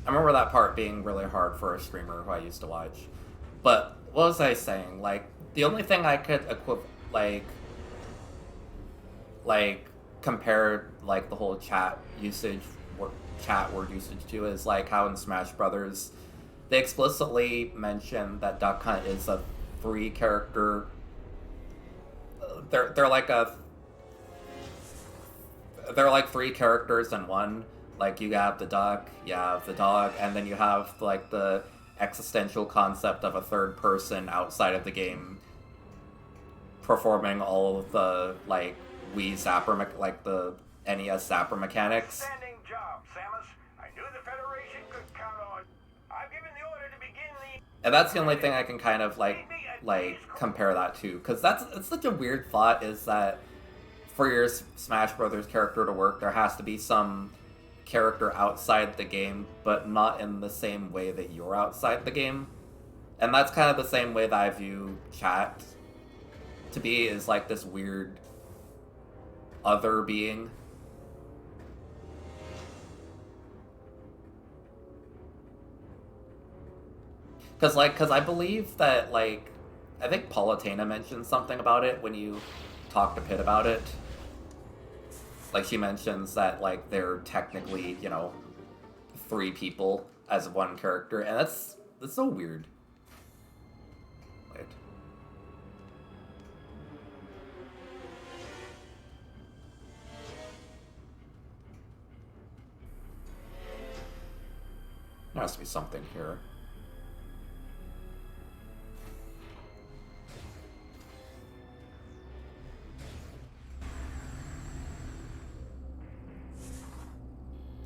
remember that part being really hard for a streamer who I used to watch. But what was I saying? Like, the only thing I could compare like the whole chat word usage to is like how in Smash Brothers they explicitly mention that Duck Hunt is a 3-character. They're like 3 characters in one. Like, you have the duck, you have the dog, and then you have like the existential concept of a third person outside of the game performing all of the like Wii Zapper, like the NES Zapper mechanics. Outstanding job, Samus. I knew the Federation could count on. I've given the order to begin the... And that's the only thing I can kind of like compare that to, because it's such a weird thought, is that for your Smash Brothers character to work, there has to be some character outside the game, but not in the same way that you're outside the game. And that's kind of the same way that I view chat to be, is like this weird other being. Because I believe that, like, I think Palutena mentioned something about it when you talked to Pit about it. Like, she mentions that, like, they're technically, 3 people as one character, and that's so weird. Wait. There has to be something here.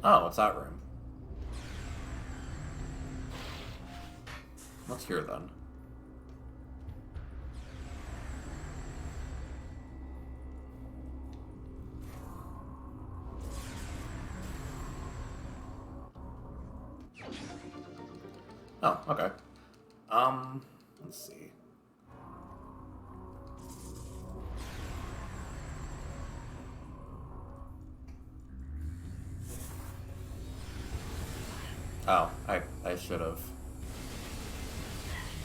Oh, what's that room? What's here then? Oh, okay. Let's see. Oh, I should have.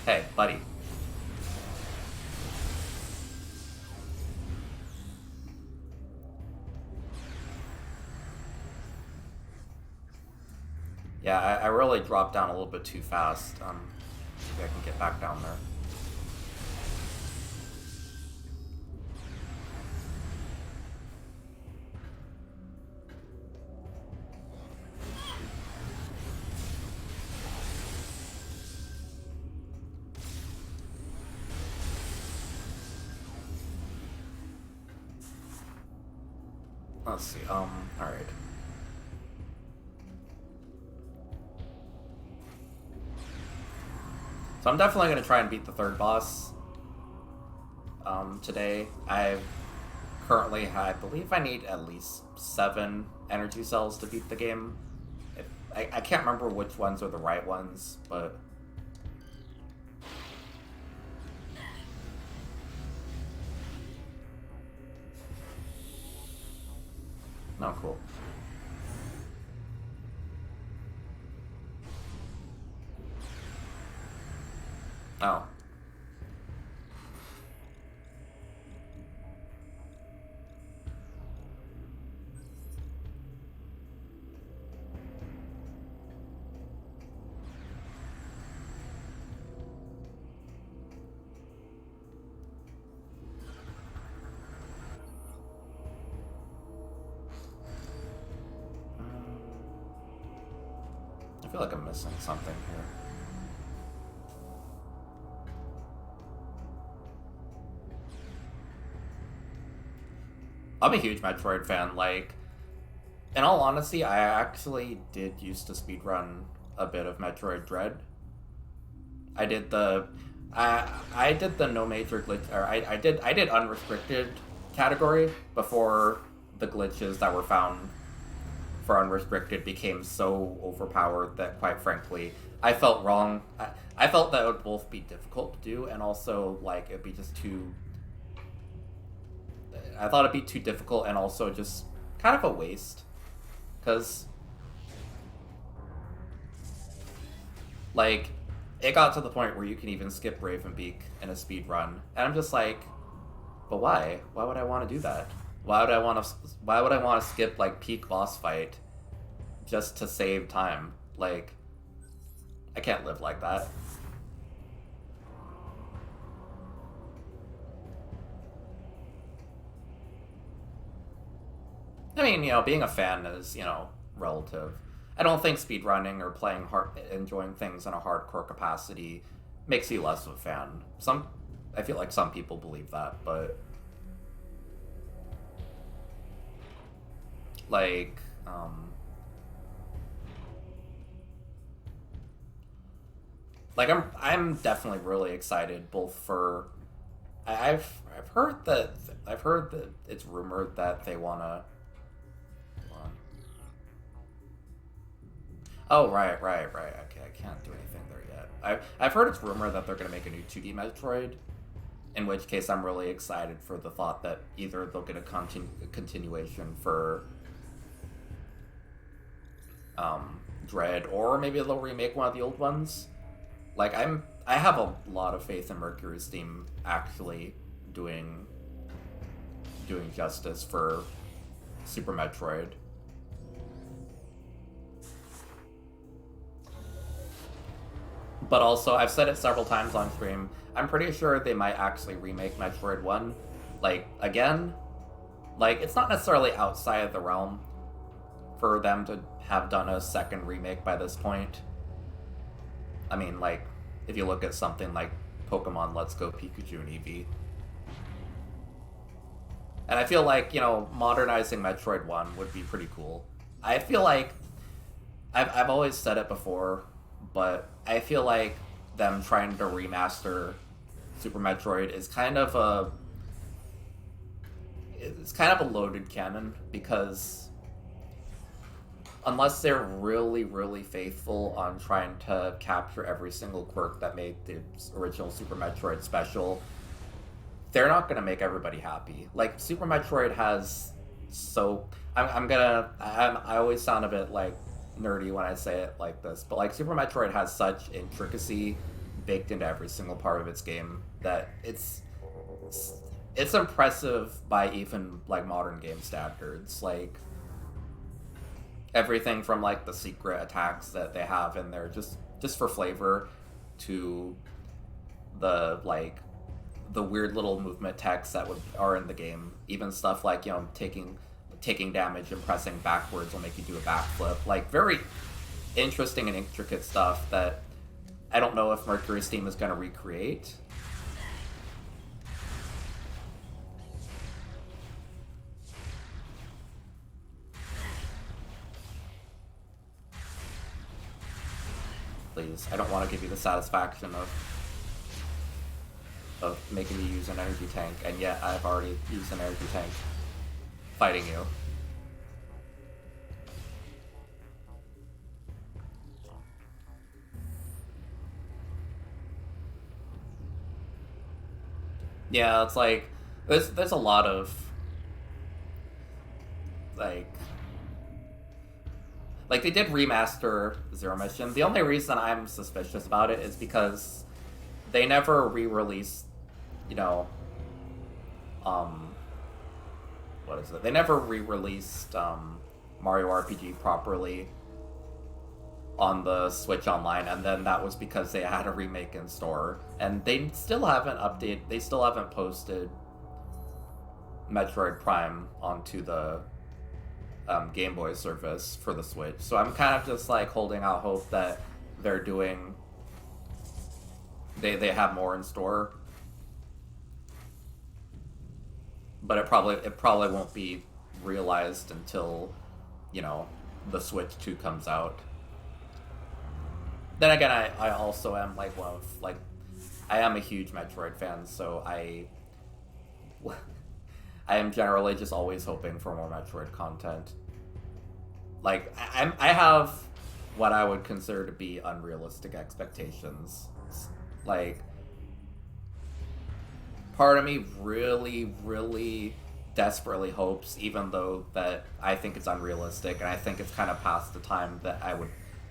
Hey, buddy. Yeah, I really dropped down a little bit too fast. Maybe I can get back down there. Let's see, alright. So I'm definitely going to try and beat the 3rd boss today. I believe I need at least 7 energy cells to beat the game. I can't remember which ones are the right ones, but... No, cool. Oh. I feel like I'm missing something here. I'm a huge Metroid fan. Like, in all honesty, I actually did used to speedrun a bit of Metroid Dread. I did the I did the no major glitch, or I did unrestricted category before the glitches that were found for unrestricted became so overpowered that, quite frankly, I felt wrong. I felt that it would both be difficult to do and also like it'd be just too. I thought it'd be too difficult and also just kind of a waste, because like it got to the point where you can even skip Ravenbeak in a speed run, and I'm just like, but why? Why would I want to do that? Why would I want to? Why would I want to skip like peak boss fight just to save time? Like, I can't live like that. I mean, being a fan is, relative. I don't think speedrunning or playing enjoying things in a hardcore capacity makes you less of a fan. I feel like some people believe that, but like, I'm definitely really excited both for. I've heard that it's rumored that they wanna. Oh, right. Okay, I can't do anything there yet. I've heard it's rumored that they're going to make a new 2D Metroid, in which case I'm really excited for the thought that either they'll get a continuation for Dread, or maybe they'll remake one of the old ones. Like, I have a lot of faith in Mercury's team actually doing justice for Super Metroid. But also, I've said it several times on stream, I'm pretty sure they might actually remake Metroid 1, like, again. Like, it's not necessarily outside of the realm for them to have done a second remake by this point. I mean, like, if you look at something like Pokemon Let's Go Pikachu and Eevee. And I feel like, modernizing Metroid 1 would be pretty cool. I feel like, I've always said it before, but I feel like them trying to remaster Super Metroid is kind of a loaded cannon, because unless they're really, really faithful on trying to capture every single quirk that made the original Super Metroid special, they're not going to make everybody happy. Like, Super Metroid has I always sound a bit like nerdy when I say it like this, but like Super Metroid has such intricacy baked into every single part of its game that it's impressive by even like modern game standards. Like, everything from like the secret attacks that they have in there just for flavor, to the weird little movement techs that are in the game. Even stuff like, taking damage and pressing backwards will make you do a backflip. Like, very interesting and intricate stuff that I don't know if Mercury's team is going to recreate. Please, I don't want to give you the satisfaction of making me use an energy tank, and yet I've already used an energy tank fighting you. Yeah, it's like there's a lot of like they did remaster Zero Mission. The only reason I'm suspicious about it is because they never re-released, what is it? They never re-released Mario RPG properly on the Switch Online, and then that was because they had a remake in store, and they still haven't posted Metroid Prime onto the Game Boy service for the Switch. So I'm kind of just like holding out hope that they're doing. They have more in store, but it probably won't be realized until, you know, the Switch 2 comes out. Then again, I also am like one of like I am a huge Metroid fan, so I am generally just always hoping for more Metroid content. Like I have what I would consider to be unrealistic expectations. Like, part of me really, really desperately hopes, even though that I think it's unrealistic and I think it's kind of past the time that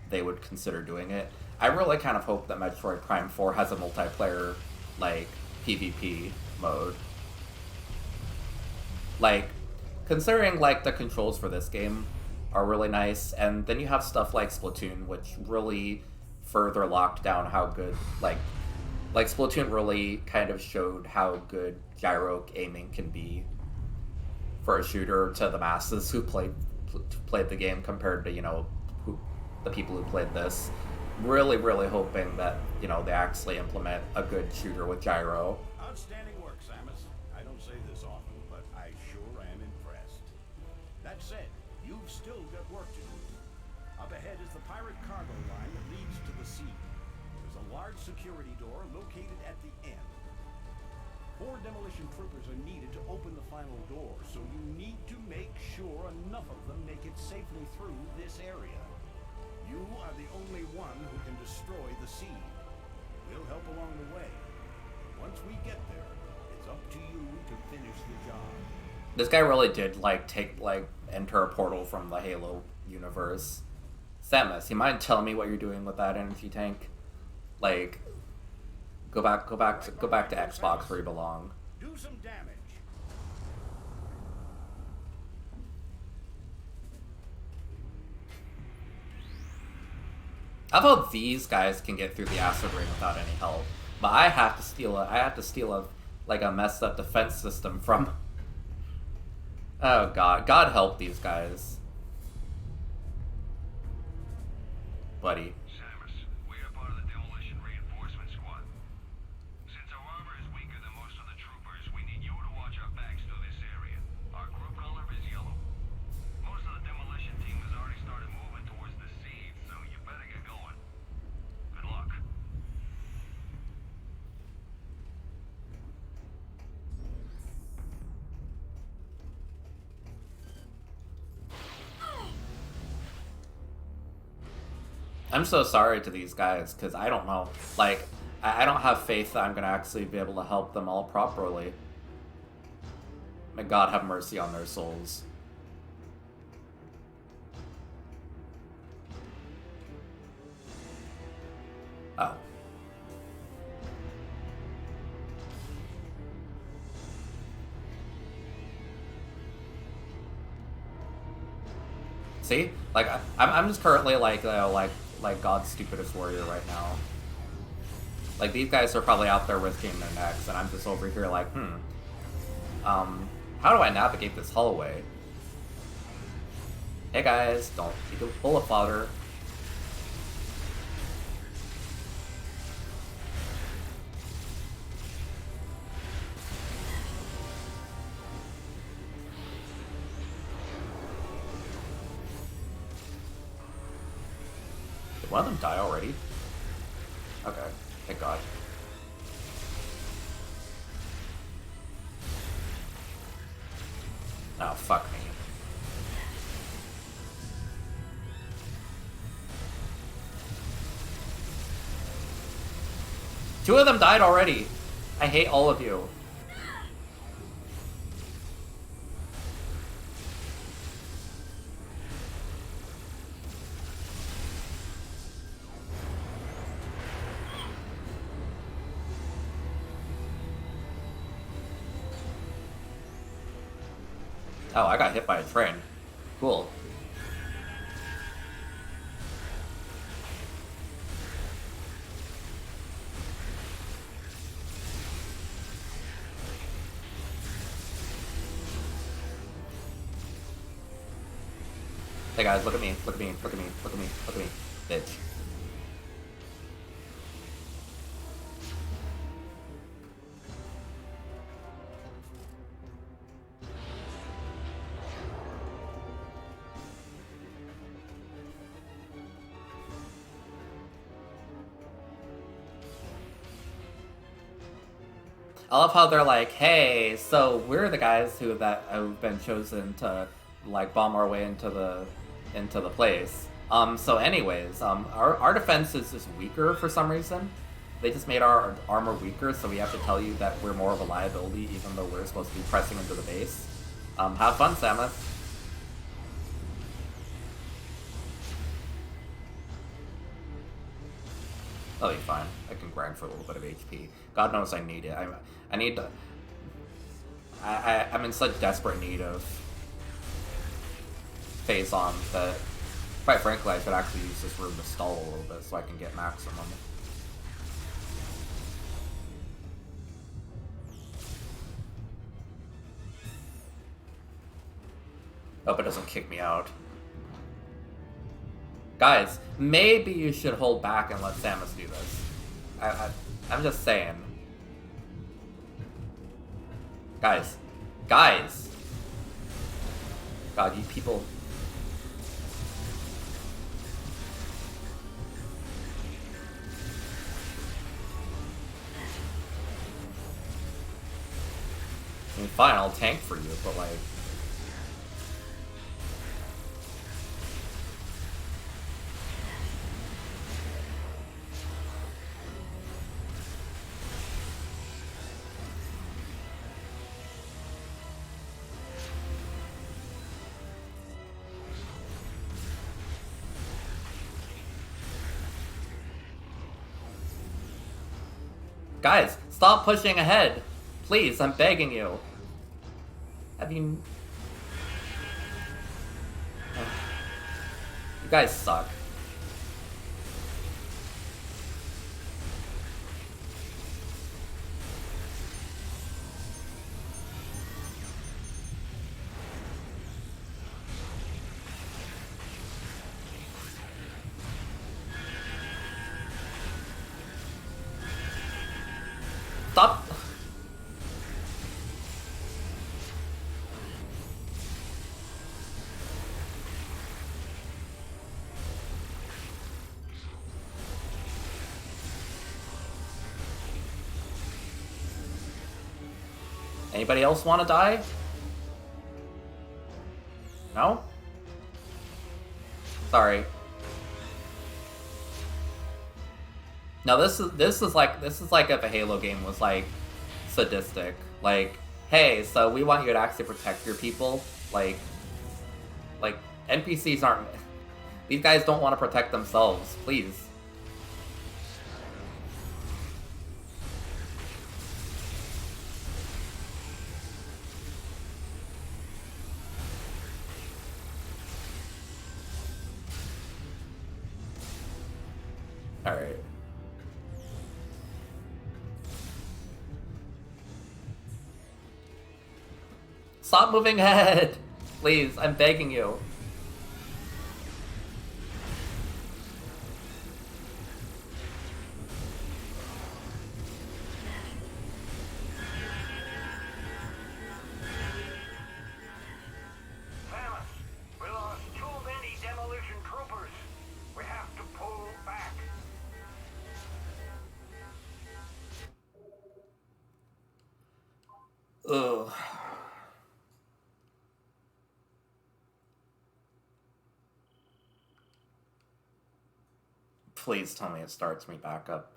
they would consider doing it. I really kind of hope that Metroid Prime 4 has a multiplayer, like, PvP mode. Like, considering, like, the controls for this game are really nice, and then you have stuff like Splatoon, which really further locked down how good, like Splatoon really kind of showed how good gyro aiming can be for a shooter to the masses who played the game compared to, you know, the people who played this. Really, really hoping that, you know, they actually implement a good shooter with gyro. Outstanding work, Samus. I don't say this often, but I sure am impressed. That said, you've still got work to do. Up ahead is the pirate cargo line that leads to the sea. There's a large security door located at the end. 4 demolition troopers are needed to open the final door, so you need to make sure enough of them make it safely through this area. You are the only one who can destroy the seed. We'll help along the way. Once we get there, it's up to you to finish the job. This guy really did, like, enter a portal from the Halo universe. Samus, you mind telling me what you're doing with that energy tank? Like, go back to Xbox where you belong. Do some damage. How about these guys can get through the acid rain without any help, but I have to steal a like a messed up defense system from. Oh God help these guys, buddy. Samus, we are part of the demolition reinforcement squad. Since our armor is weaker than most of the troopers, we need you to watch our backs through this area. Our group color is yellow. Most of the demolition team has already started moving towards the seed, so you better get going. Good luck. I'm so sorry to these guys, because I don't know. Like, I don't have faith that I'm going to actually be able to help them all properly. May God have mercy on their souls. Oh. See? Like, I'm just currently, like, like God's stupidest warrior right now. Like, these guys are probably out there risking their necks, and I'm just over here like, how do I navigate this hallway? Hey guys, don't be full of fodder. Did one of them die already? Okay, thank God. Oh, fuck me. Two of them died already. I hate all of you. Oh, I got hit by a train. Cool. Hey guys, look at me, look at me, look at me, look at me, look at me, bitch. I love how they're like, hey, so we're the guys who've been chosen to like bomb our way into the place. So anyways, our defense is just weaker for some reason. They just made our armor weaker, so we have to tell you that we're more of a liability, even though we're supposed to be pressing into the base. Have fun, Samus. That'll be fine. I can grind for a little bit of HP. God knows I need it. I need to... I'm in such desperate need of phazon that, quite frankly, I should actually use this room to stall a little bit so I can get maximum. Hope it doesn't kick me out. Guys, maybe you should hold back and let Samus do this. I'm just saying. Guys. Guys! God, you people... I mean, fine, I'll tank for you, but like... Guys, stop pushing ahead! Please, I'm begging you. Have you... You guys suck. Stop! Anybody else want to die? No? Sorry. No, this is like if a Halo game was like sadistic. Like, hey, so we want you to actually protect your people. Like NPCs aren't. These guys don't want to protect themselves. Please. All right. Stop moving ahead! Please, I'm begging you. Samus, we lost too many demolition troopers. We have to pull back. Ugh. Please tell me it starts me back up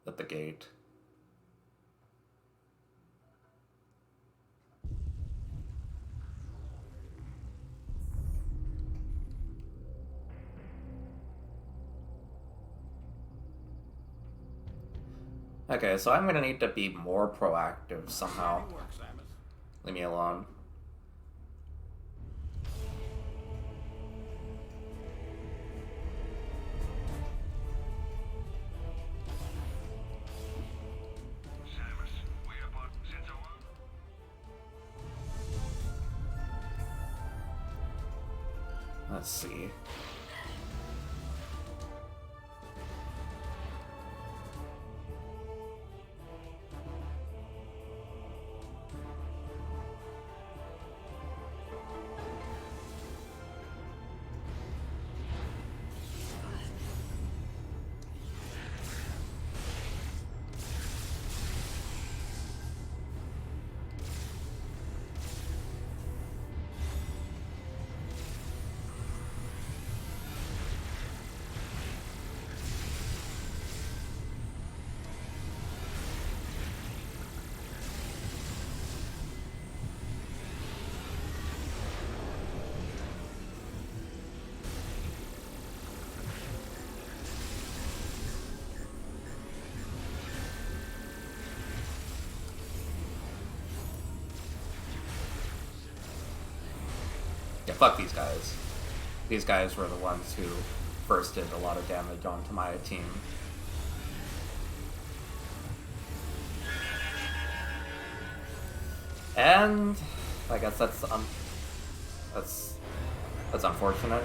at the gate. Okay, so I'm gonna need to be more proactive somehow. Good work, Samus. Leave me alone. Samus, we about since a while. Let's see. Yeah, fuck these guys. These guys were the ones who first did a lot of damage onto my team. And I guess that's unfortunate.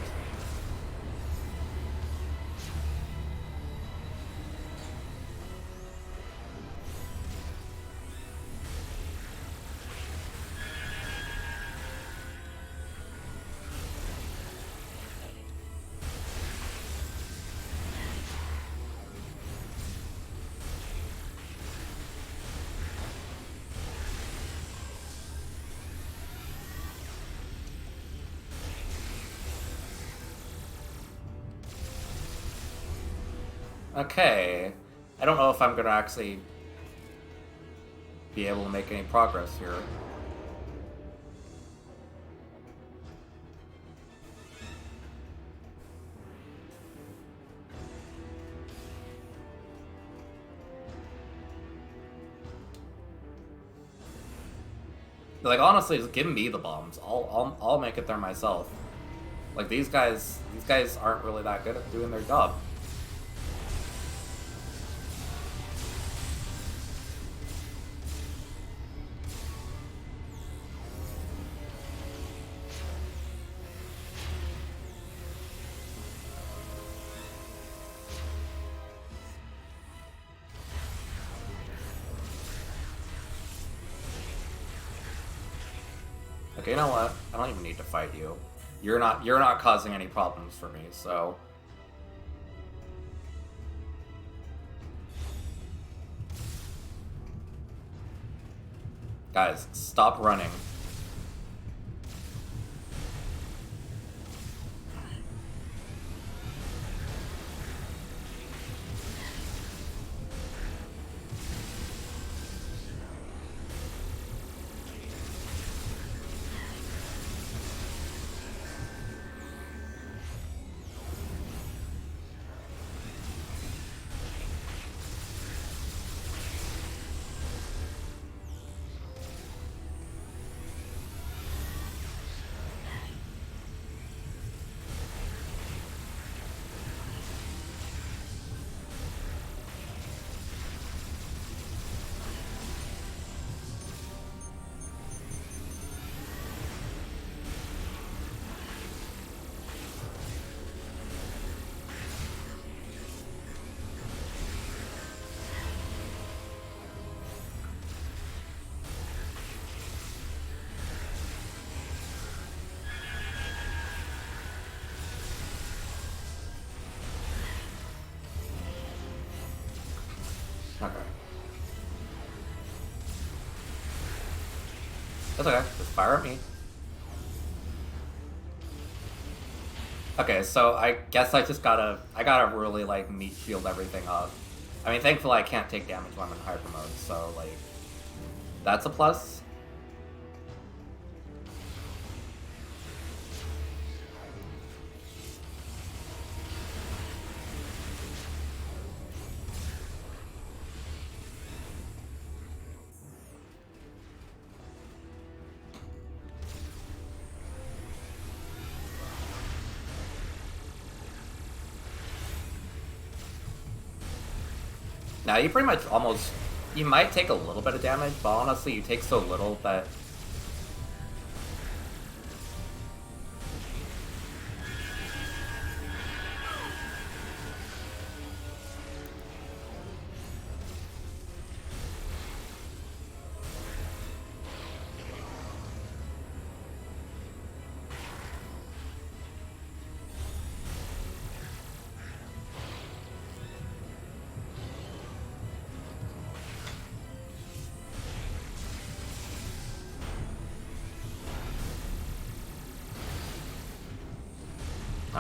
Okay, I don't know if I'm gonna actually be able to make any progress here. Like, honestly, just give me the bombs. I'll make it there myself. Like, these guys aren't really that good at doing their job. Okay, you know what? I don't even need to fight you. You're not causing any problems for me, so. Guys, stop running. Okay. That's okay. Just fire at me. Okay, so I guess I gotta really, like, meat shield everything up. I mean, thankfully I can't take damage when I'm in hyper mode, so, like, that's a plus. Now, you pretty much almost... You might take a little bit of damage, but honestly, you take so little that...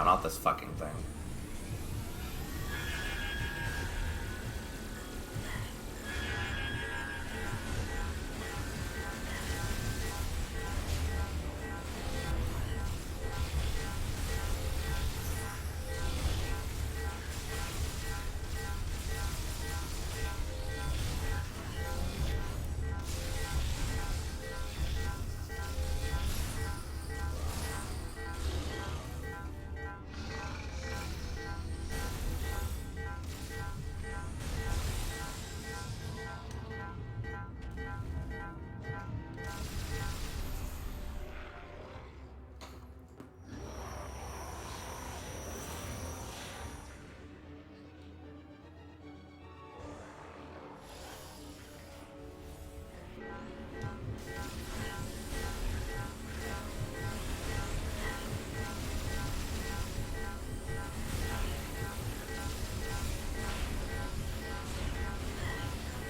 No, not this fucking thing.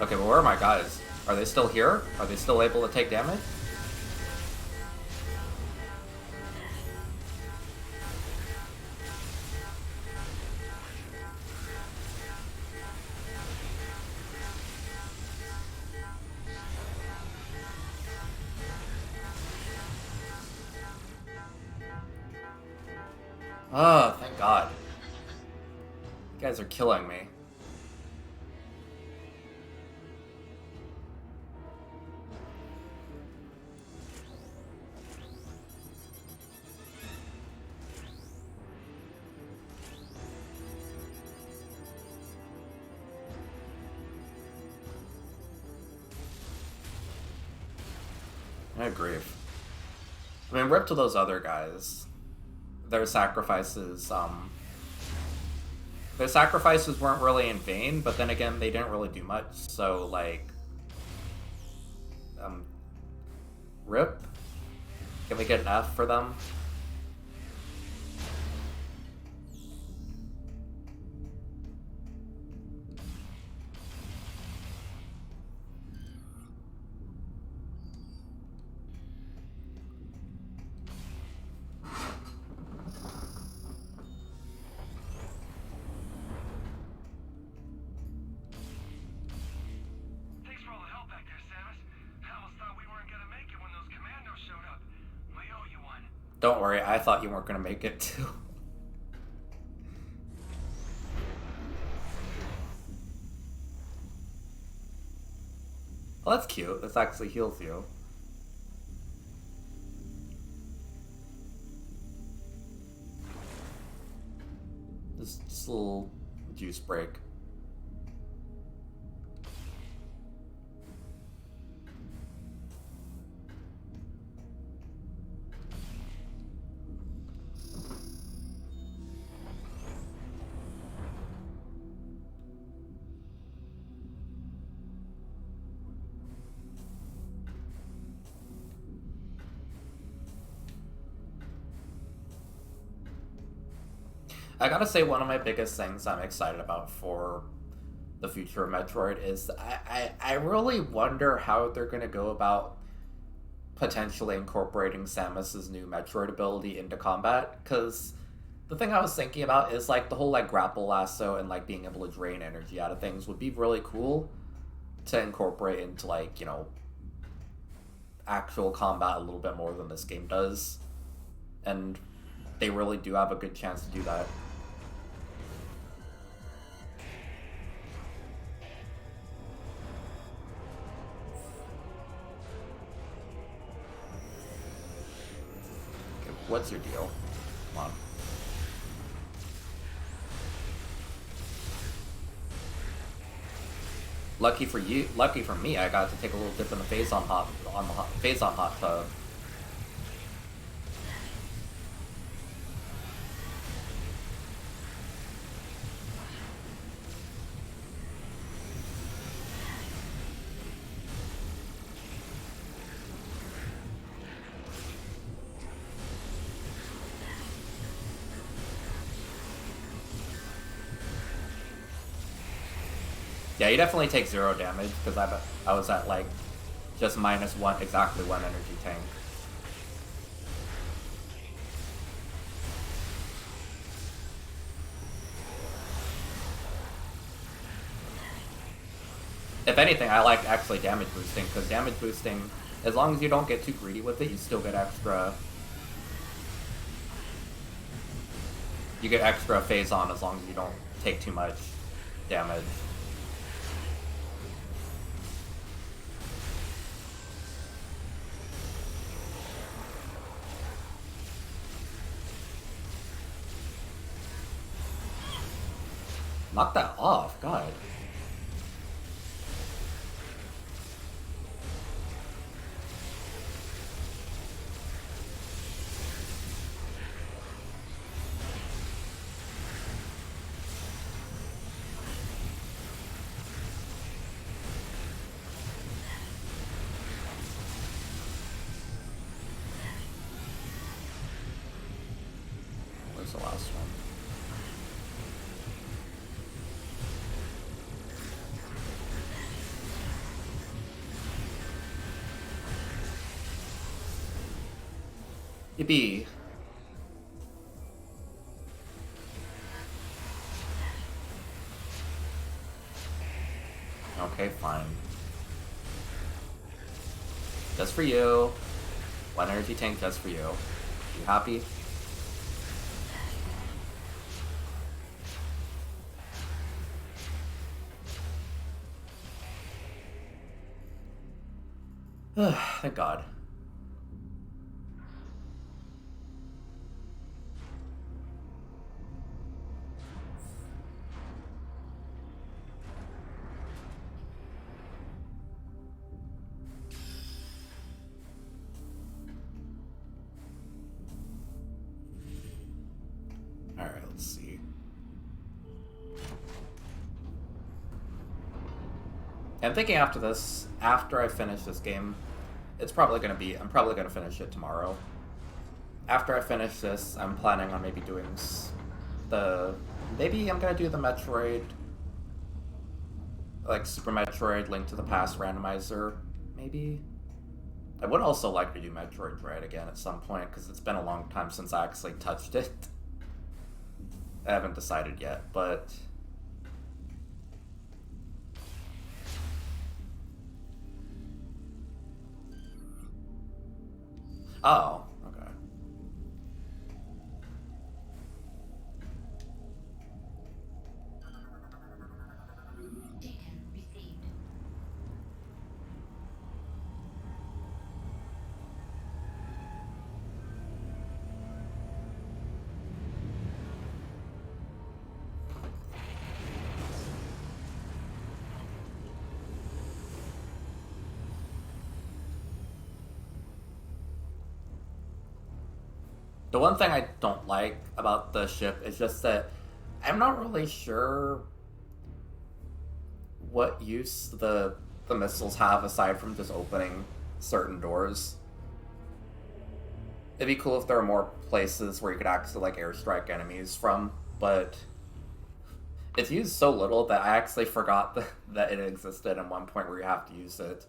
Okay, but where are my guys? Are they still here? Are they still able to take damage? Oh, thank God. You guys are killing me. I agree. I mean, rip to those other guys. Their sacrifices weren't really in vain, but then again, they didn't really do much, so, like, rip? Can we get an F for them? Thanks for all the help back there, Samus. I almost thought we weren't gonna make it when those commandos showed up. We owe you one. Don't worry, I thought you weren't gonna make it too. Well, that's cute. This actually heals you. Just a little juice break. I gotta say, one of my biggest things I'm excited about for the future of Metroid is I really wonder how they're gonna go about potentially incorporating Samus's new Metroid ability into combat, because the thing I was thinking about is, like, the whole, like, grapple lasso and, like, being able to drain energy out of things would be really cool to incorporate into, like, you know, actual combat a little bit more than this game does. And they really do have a good chance to do that. Okay, what's your deal? Come on. Lucky for you, lucky for me, I got to take a little dip in the phazon hot tub. Yeah, you definitely take 0 damage, because I was at, like, just -1, exactly 1 energy tank. If anything, I like actually damage boosting, because damage boosting, as long as you don't get too greedy with it, you still get extra... You get extra phazon as long as you don't take too much damage. Knock that off, God. Where's the last one? Yippee. Okay, fine. Just for you. One energy tank just for you. You happy? Thank God. Alright, let's see. I'm thinking after this, after I finish this game, it's probably gonna be, I'm probably gonna finish it tomorrow. After I finish this, I'm planning on maybe doing maybe I'm gonna do the Metroid, like Super Metroid Link to the Past randomizer, maybe? I would also like to do Metroid Dread again at some point, because it's been a long time since I actually touched it. I haven't decided yet, but... Oh, okay. Data received. The one thing I don't like about the ship is just that I'm not really sure what use the missiles have aside from just opening certain doors. It'd be cool if there were more places where you could actually like airstrike enemies from, but it's used so little that I actually forgot that it existed at one point where you have to use it.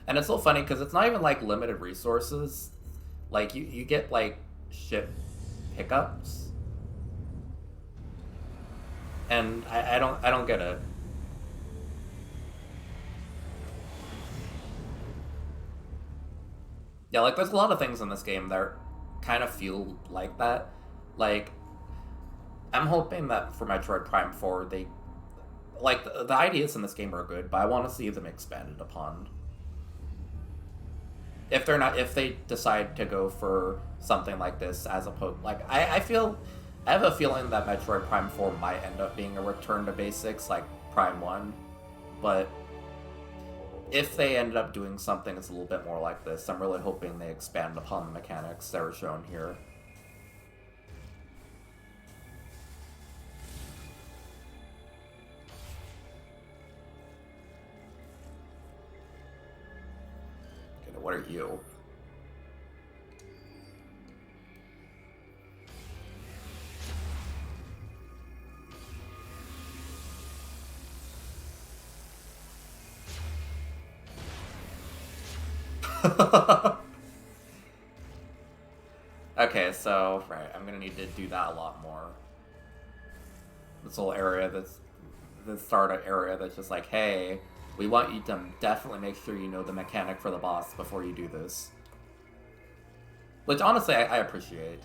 And it's so funny because it's not even like limited resources. Like you get like ship pickups. And I don't get it. Yeah, like there's a lot of things in this game that kind of feel like that. Like I'm hoping that for Metroid Prime 4 they like the ideas in this game are good, but I want to see them expanded upon. If they decide to go for something like this as opposed, like I have a feeling that Metroid Prime 4 might end up being a return to basics like Prime 1, but if they ended up doing something that's a little bit more like this, I'm really hoping they expand upon the mechanics that are shown here. Okay, what are you? Okay, so, right, I'm gonna need to do that a lot more. this little area that's the startup area that's just like, hey, we want you to definitely make sure you know the mechanic for the boss before you do this. Which honestly I appreciate.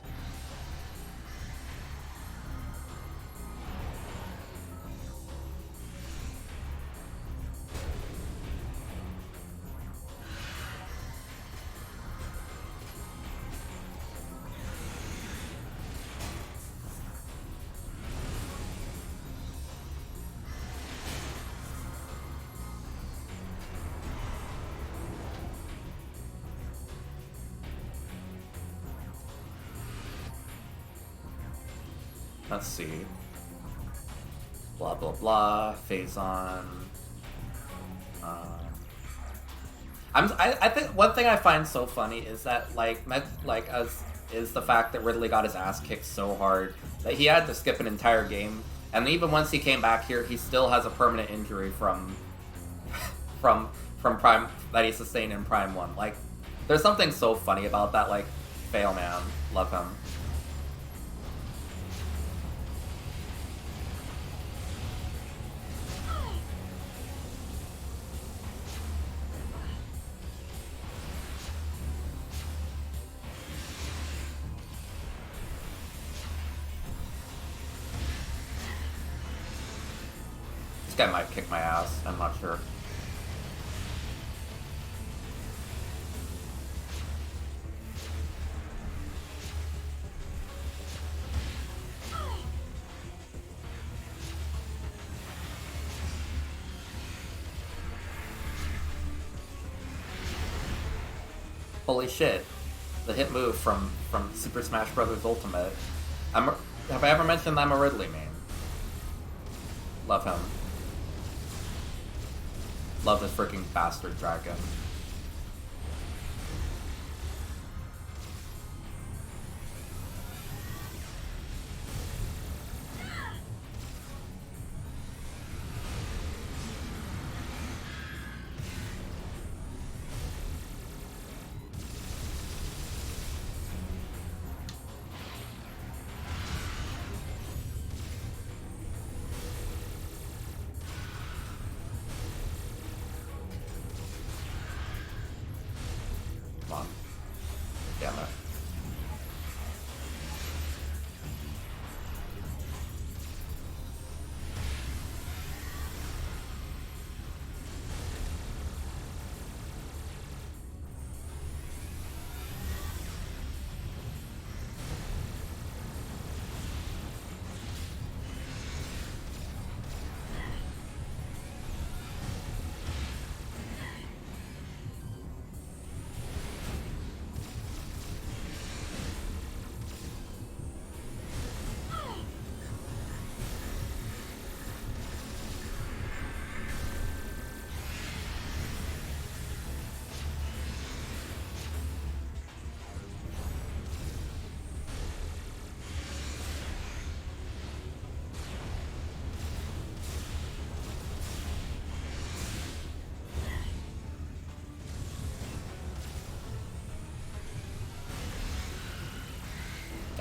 Let's see. Blah blah blah. Phazon. I think one thing I find so funny is that is the fact that Ridley got his ass kicked so hard that he had to skip an entire game, and even once he came back here, he still has a permanent injury from Prime that he sustained in Prime 1. Like, there's something so funny about that. Like, fail man, love him. This guy might kick my ass, I'm not sure. Holy shit. The hit move from Super Smash Bros. Ultimate. Have I ever mentioned I'm a Ridley main? Love him. Love this freaking bastard dragon. Come on. Damn it.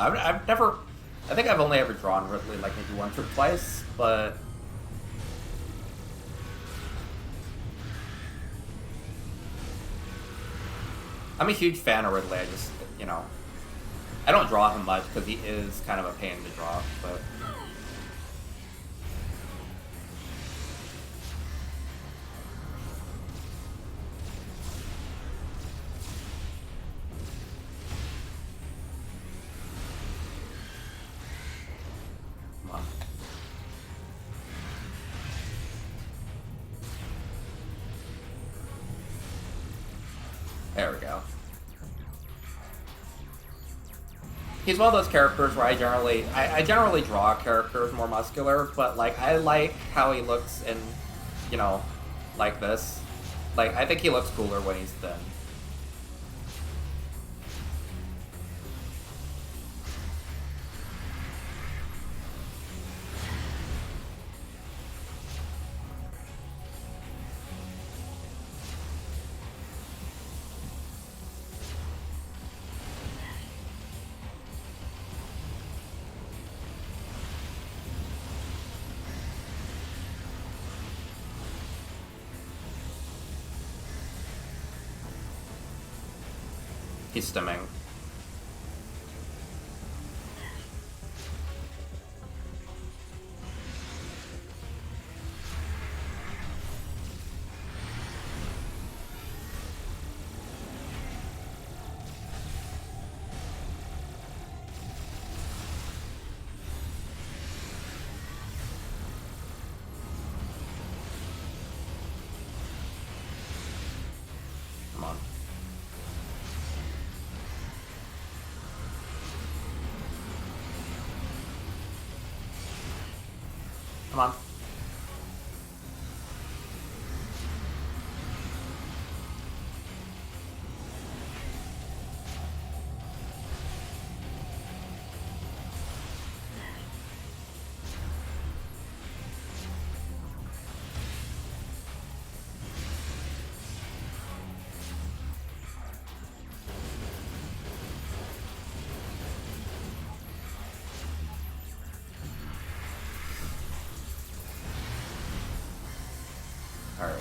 I've never... I think I've only ever drawn Ridley like maybe once or twice, but... I'm a huge fan of Ridley, I just, you know... I don't draw him much because he is kind of a pain to draw, but... There we go. He's one of those characters where I generally draw characters more muscular, but like I like how he looks in, you know, like this. Like I think he looks cooler when he's thin. He's stimming. Come on. Come on. Alright.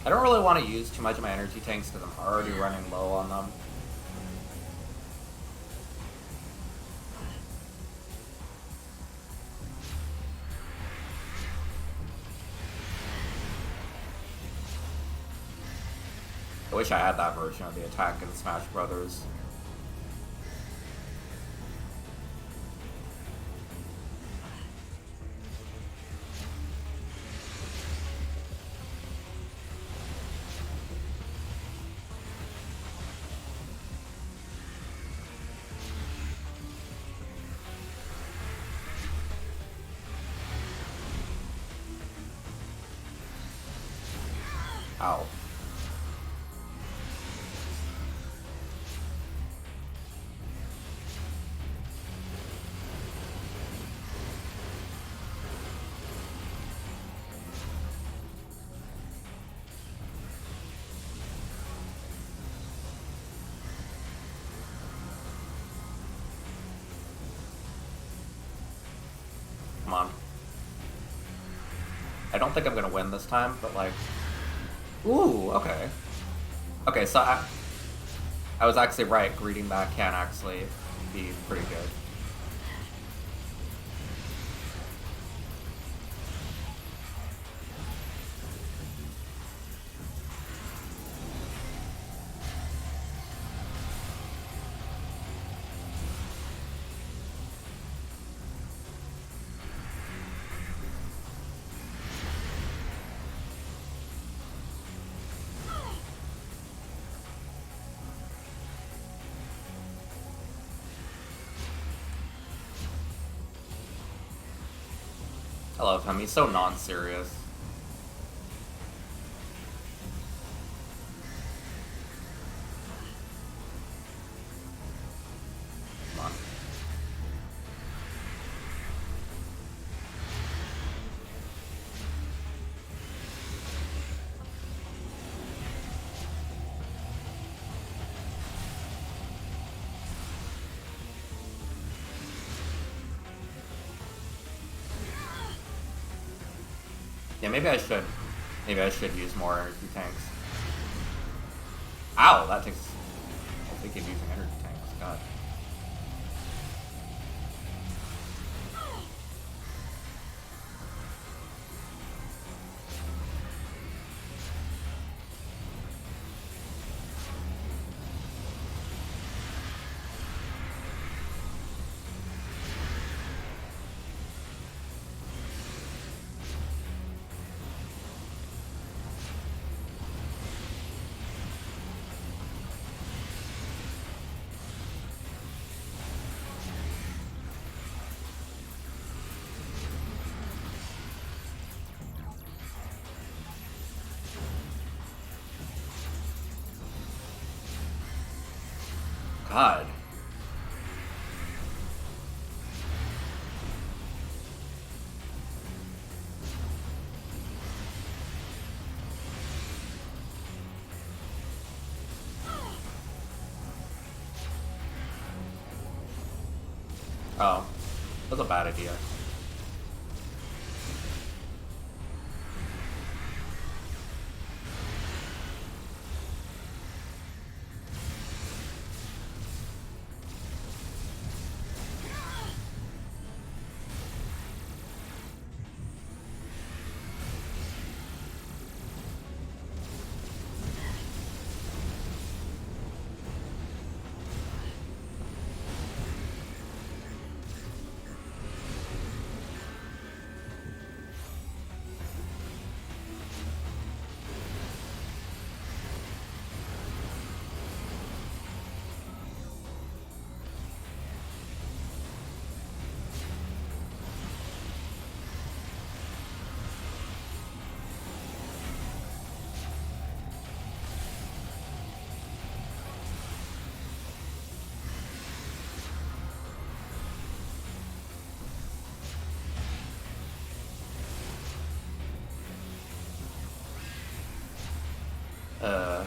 I don't really want to use too much of my energy tanks because I'm already running low on them. I wish I had that version of the attack in Smash Brothers. Ow. Come on. I don't think I'm gonna win this time, but like... Ooh, okay. Okay, so I was actually right. Greeting back can actually be pretty good. I love him. He's so non-serious. Come on. Yeah, maybe I should. Maybe I should use more energy tanks. Ow, that takes... I think he's using energy tanks. God. God. Oh. That's a bad idea. Uh...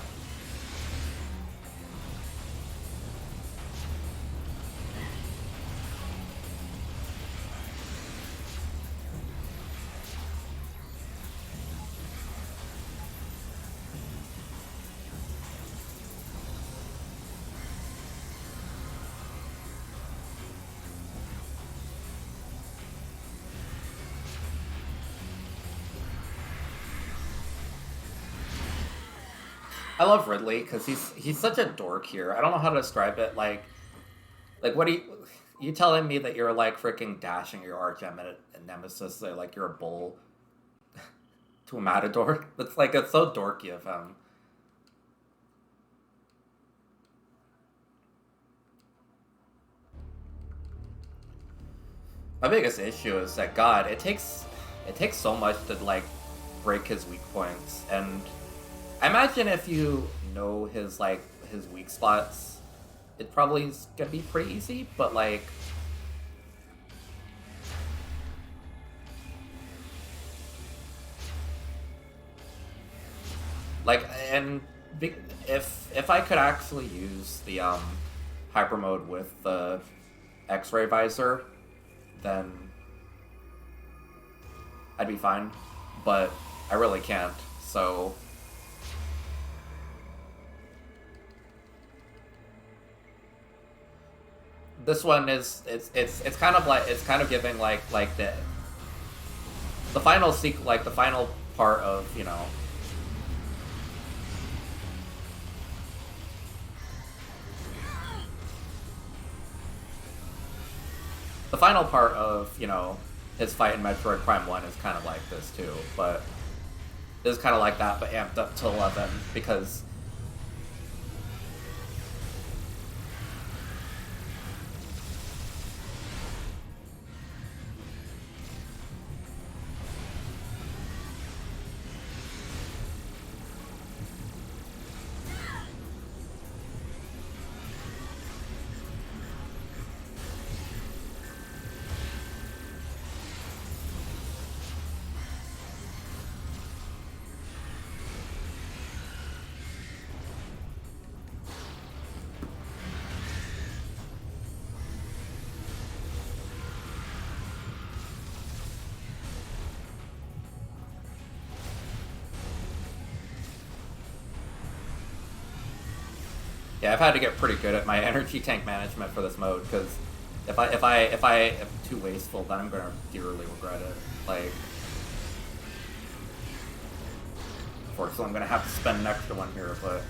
I love Ridley because he's such a dork here. I don't know how to describe it. Like what do you telling me that you're like freaking dashing your arch nemesis like you're a bull to a matador? It's so dorky of him. My biggest issue is that God, it takes so much to like break his weak points, and I imagine if you know his weak spots, it probably is gonna be pretty easy. But and if I could actually use the hyper mode with the X-ray visor, then I'd be fine. But I really can't. So this one is it's kind of giving like the final the final part of, you know, the final part of, you know, his fight in Metroid Prime 1 is kind of like this too, but it's kind of like that but amped up to 11 because yeah, I've had to get pretty good at my energy tank management for this mode, because if I am too wasteful, then I'm gonna dearly regret it. Like, unfortunately, I'm gonna have to spend an extra one here, but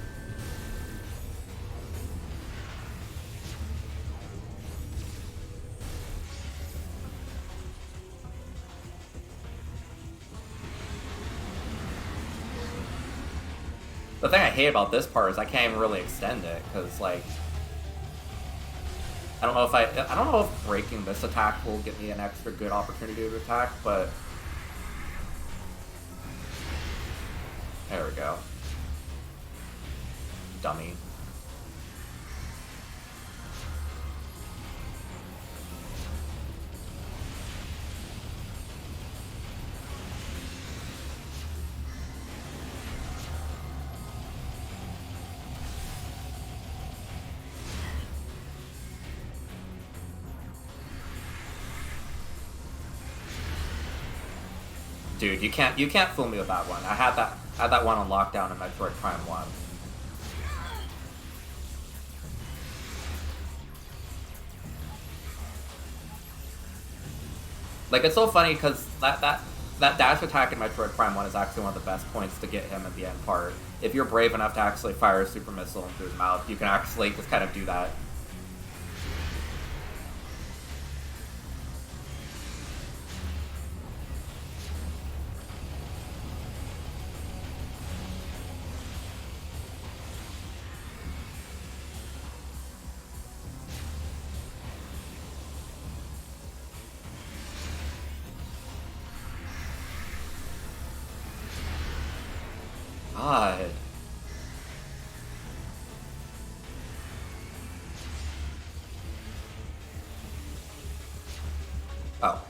the thing I hate about this part is I can't even really extend it, because, like, I don't know if breaking this attack will give me an extra good opportunity to attack, but there we go. Dummy. Dude, you can't fool me with that one. I had that one on lockdown in Metroid Prime 1. Like, it's so funny because that dash attack in Metroid Prime 1 is actually one of the best points to get him at the end part. If you're brave enough to actually fire a super missile into his mouth, you can actually just kind of do that. God. Oh.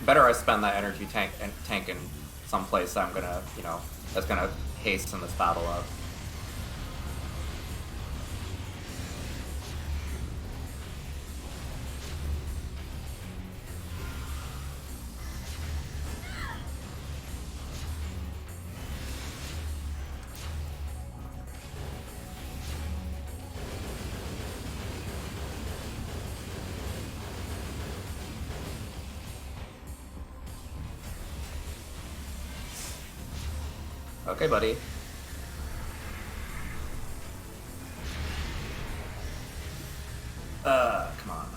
Better I spend that energy tank in someplace I'm gonna, that's gonna hasten this battle up. Okay, buddy. Come on.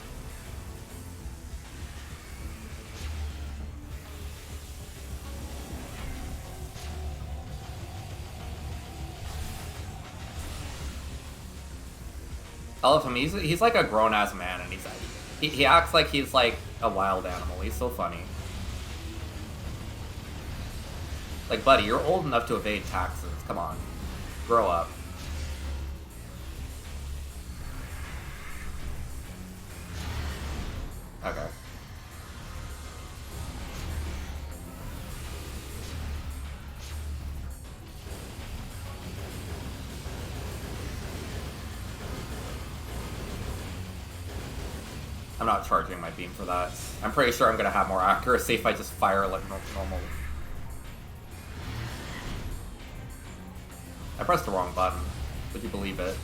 I love him. He's like a grown-ass man, and he acts like he's like a wild animal. He's so funny. Like, buddy, you're old enough to evade taxes. Come on. Grow up. Okay. I'm not charging my beam for that. I'm pretty sure I'm gonna have more accuracy if I just fire like normal. I pressed the wrong button. Would you believe it?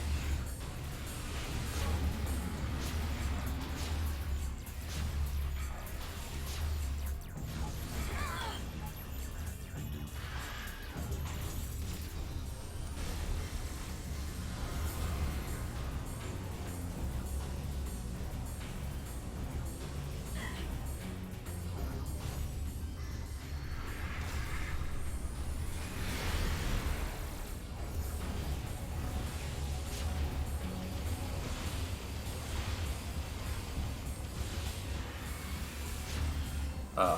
Uh.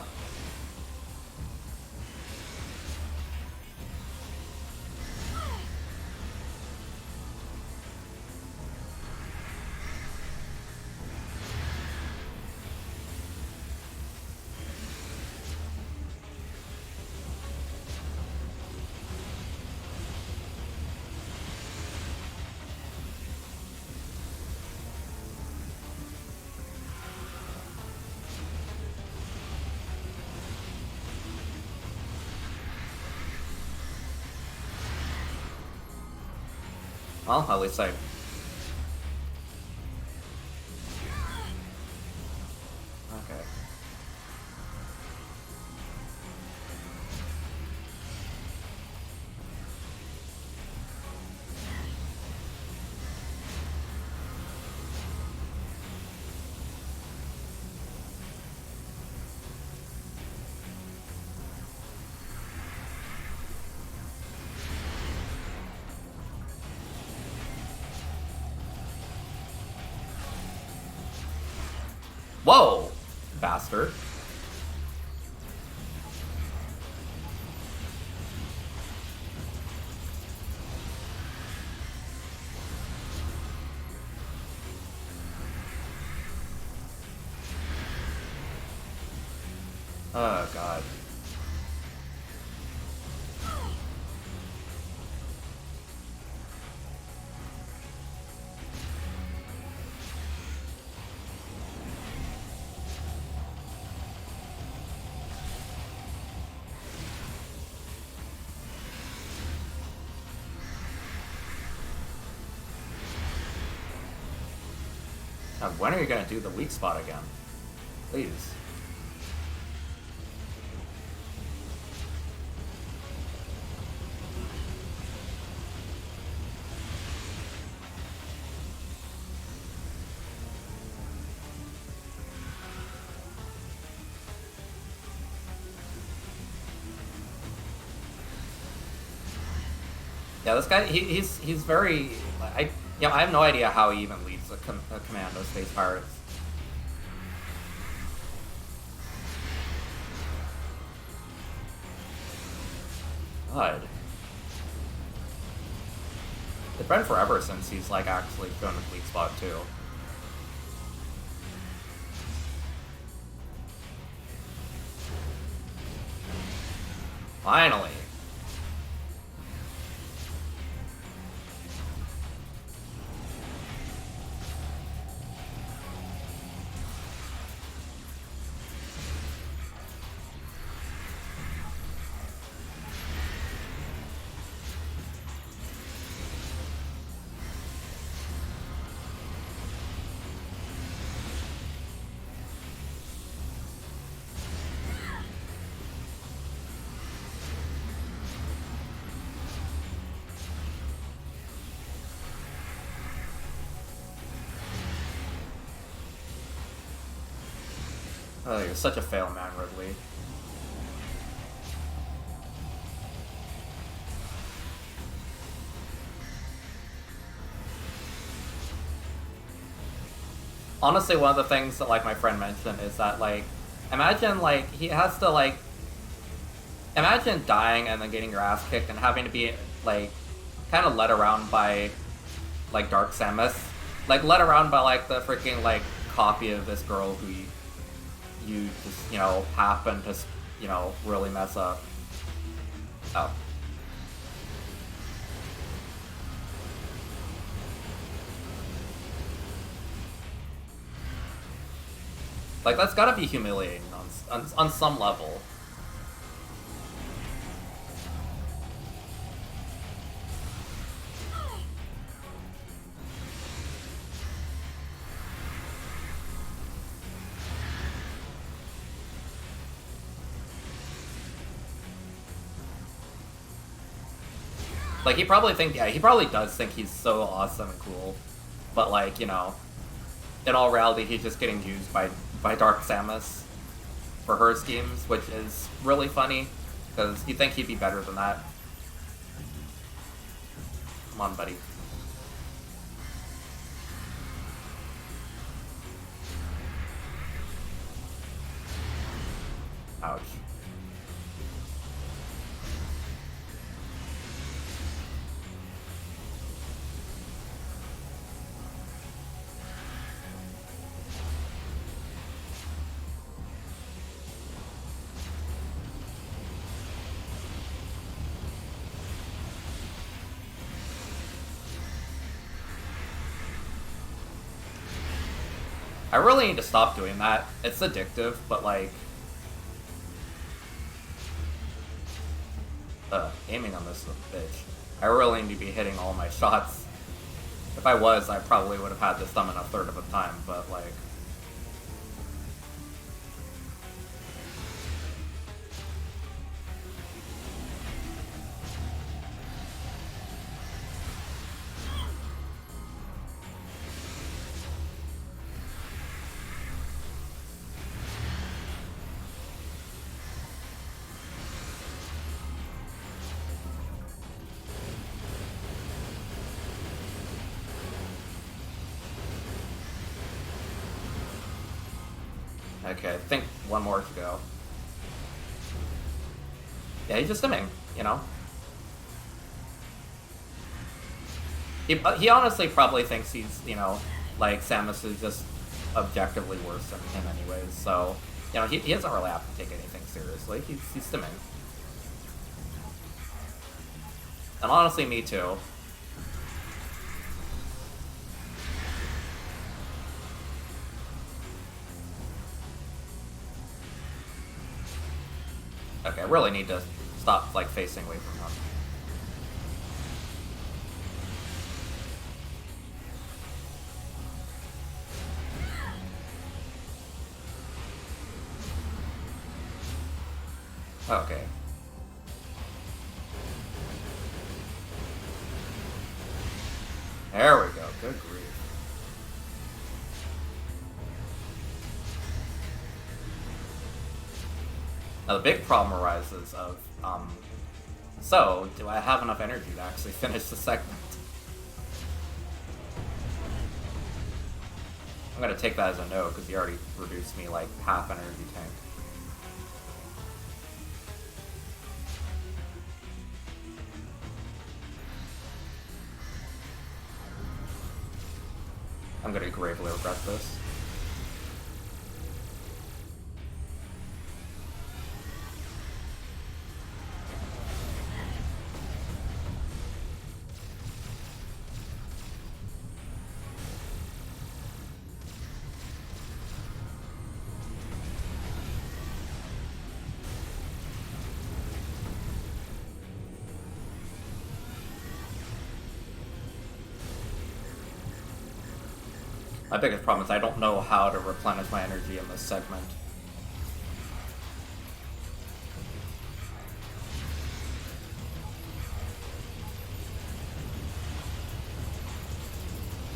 Well, at least I... Okay. Whoa! Bastard. Oh, God. Now, when are you gonna do the weak spot again? Please. Yeah, this guy, he's very, I have no idea how he even leads a commando space pirates. God. It's been forever since he's like actually shown his weak spot too. Finally. Oh, you're such a fail man, Ridley. Honestly, one of the things that, like, my friend mentioned is that, like, imagine, like, he has to, like, imagine dying and then getting your ass kicked and having to be, like, kind of led around by, like, Dark Samus. Like, led around by, like, the freaking, like, copy of this girl who you just, you know, happen to, you know, really mess up. Oh. Like, that's gotta be humiliating on some level. Like, he probably does think he's so awesome and cool. But, like, you know, in all reality, he's just getting used by Dark Samus for her schemes, which is really funny, because you'd think he'd be better than that. Come on, buddy. Ouch. I really need to stop doing that. It's addictive, but like... aiming on this bitch. I really need to be hitting all my shots. If I was, I probably would have had this done in a third of a time, but like... Okay, I think one more to go. Yeah, he's just stimming, you know? He honestly probably thinks he's, you know, like, Samus is just objectively worse than him anyways, so, you know, he doesn't really have to take anything seriously. He's stimming. And honestly, me too. Okay, I really need to stop, like, facing away from him. Okay. There we go. Good grief. Now the big problem arises of, so, do I have enough energy to actually finish the segment? I'm gonna take that as a no, because he already reduced me, like, half an energy tank. I'm gonna gravely regret this. My biggest problem is I don't know how to replenish my energy in this segment.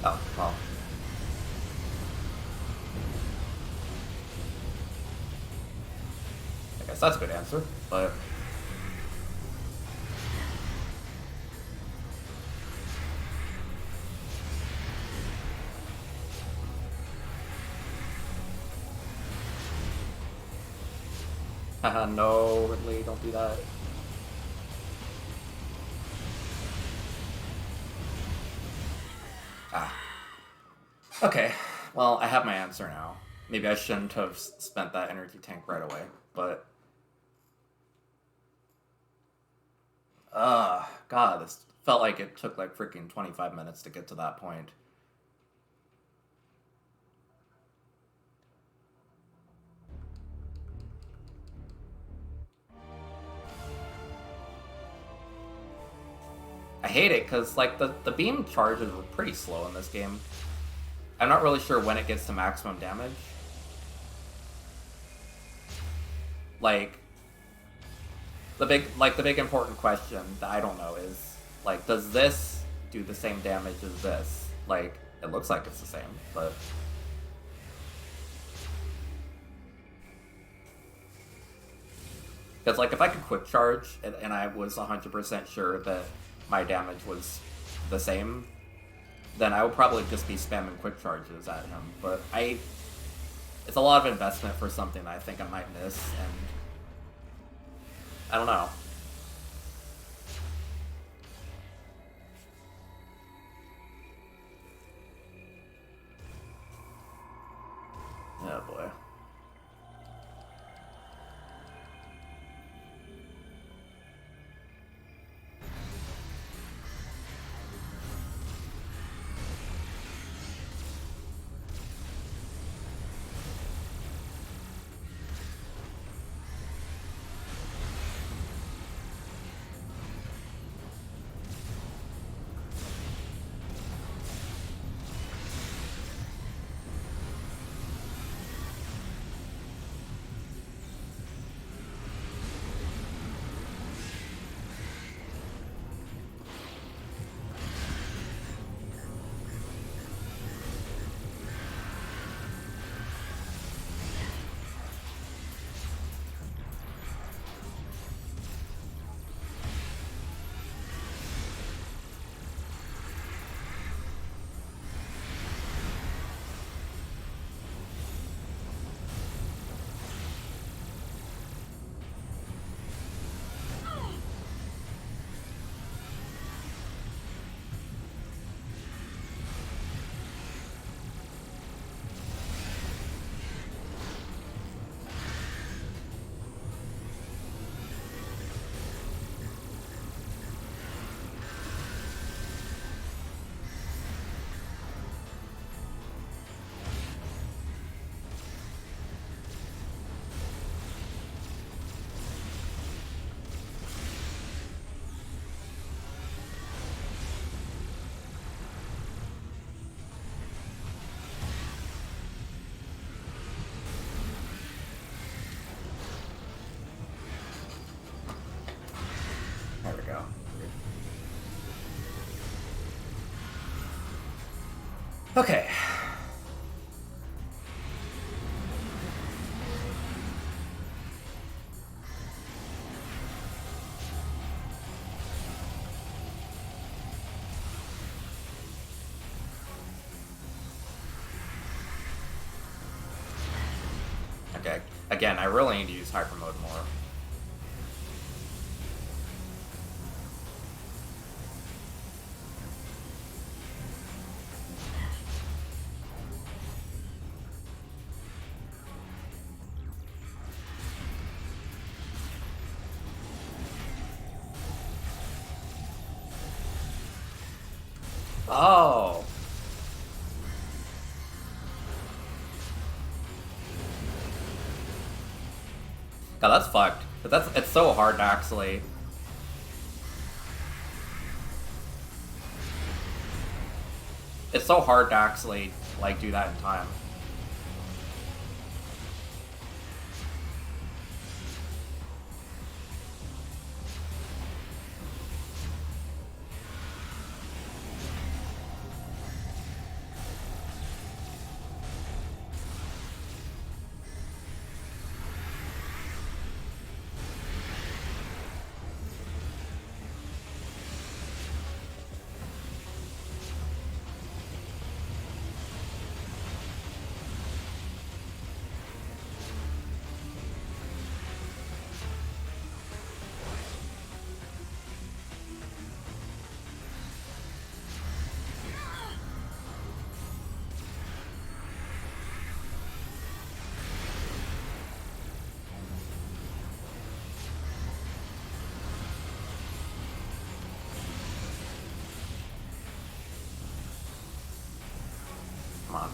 Oh, well. I guess that's a good answer, but... Haha, no, Ridley, don't do that. Ah. Okay, well, I have my answer now. Maybe I shouldn't have spent that energy tank right away, but... God, this felt like it took like freaking 25 minutes to get to that point. I hate it, because, like, the beam charges were pretty slow in this game. I'm not really sure when it gets to maximum damage. Like, the big important question that I don't know is, like, does this do the same damage as this? Like, it looks like it's the same, but... Because, like, if I could quick charge, and I was 100% sure that my damage was the same, then I would probably just be spamming quick charges at him. But it's a lot of investment for something that I think I might miss, and I don't know. Oh boy. Okay. Okay. Again, I really need to use hyper mode more. Oh. God, that's fucked. But it's so hard to actually. It's so hard to actually like do that in time. Come on.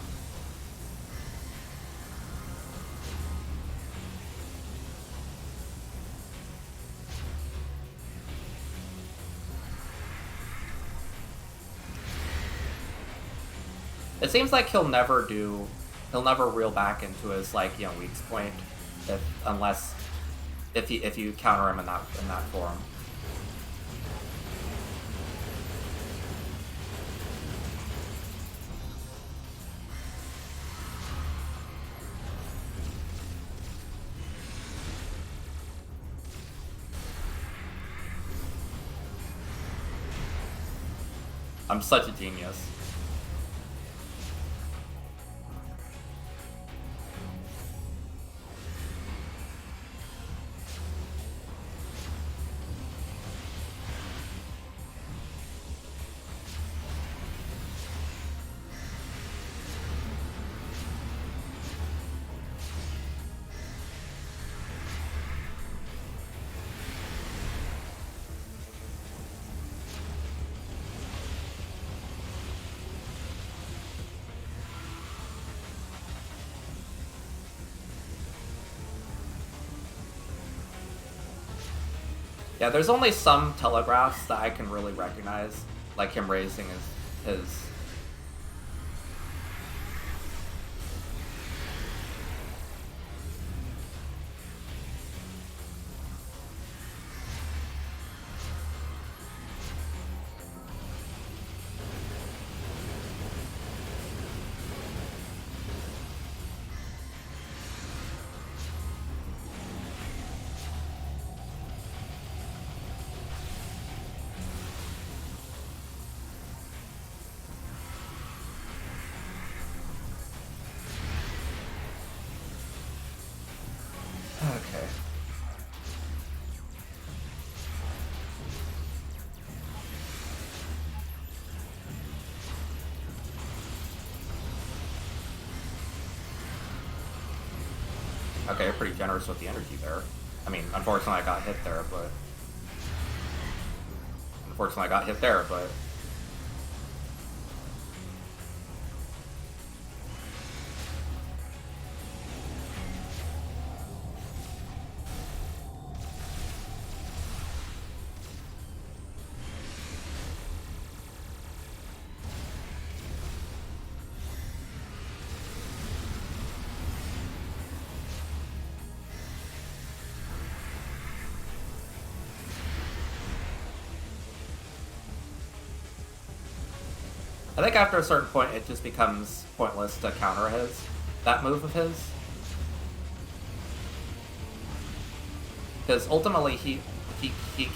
It seems like he'll never reel back into his like, you know, weak point if you counter him in that form. I'm such a genius. Yeah, there's only some telegraphs that I can really recognize, like him raising his Okay. Okay, pretty generous with the energy there. I mean, unfortunately I got hit there, but I think after a certain point, it just becomes pointless to counter that move of his. Because ultimately, he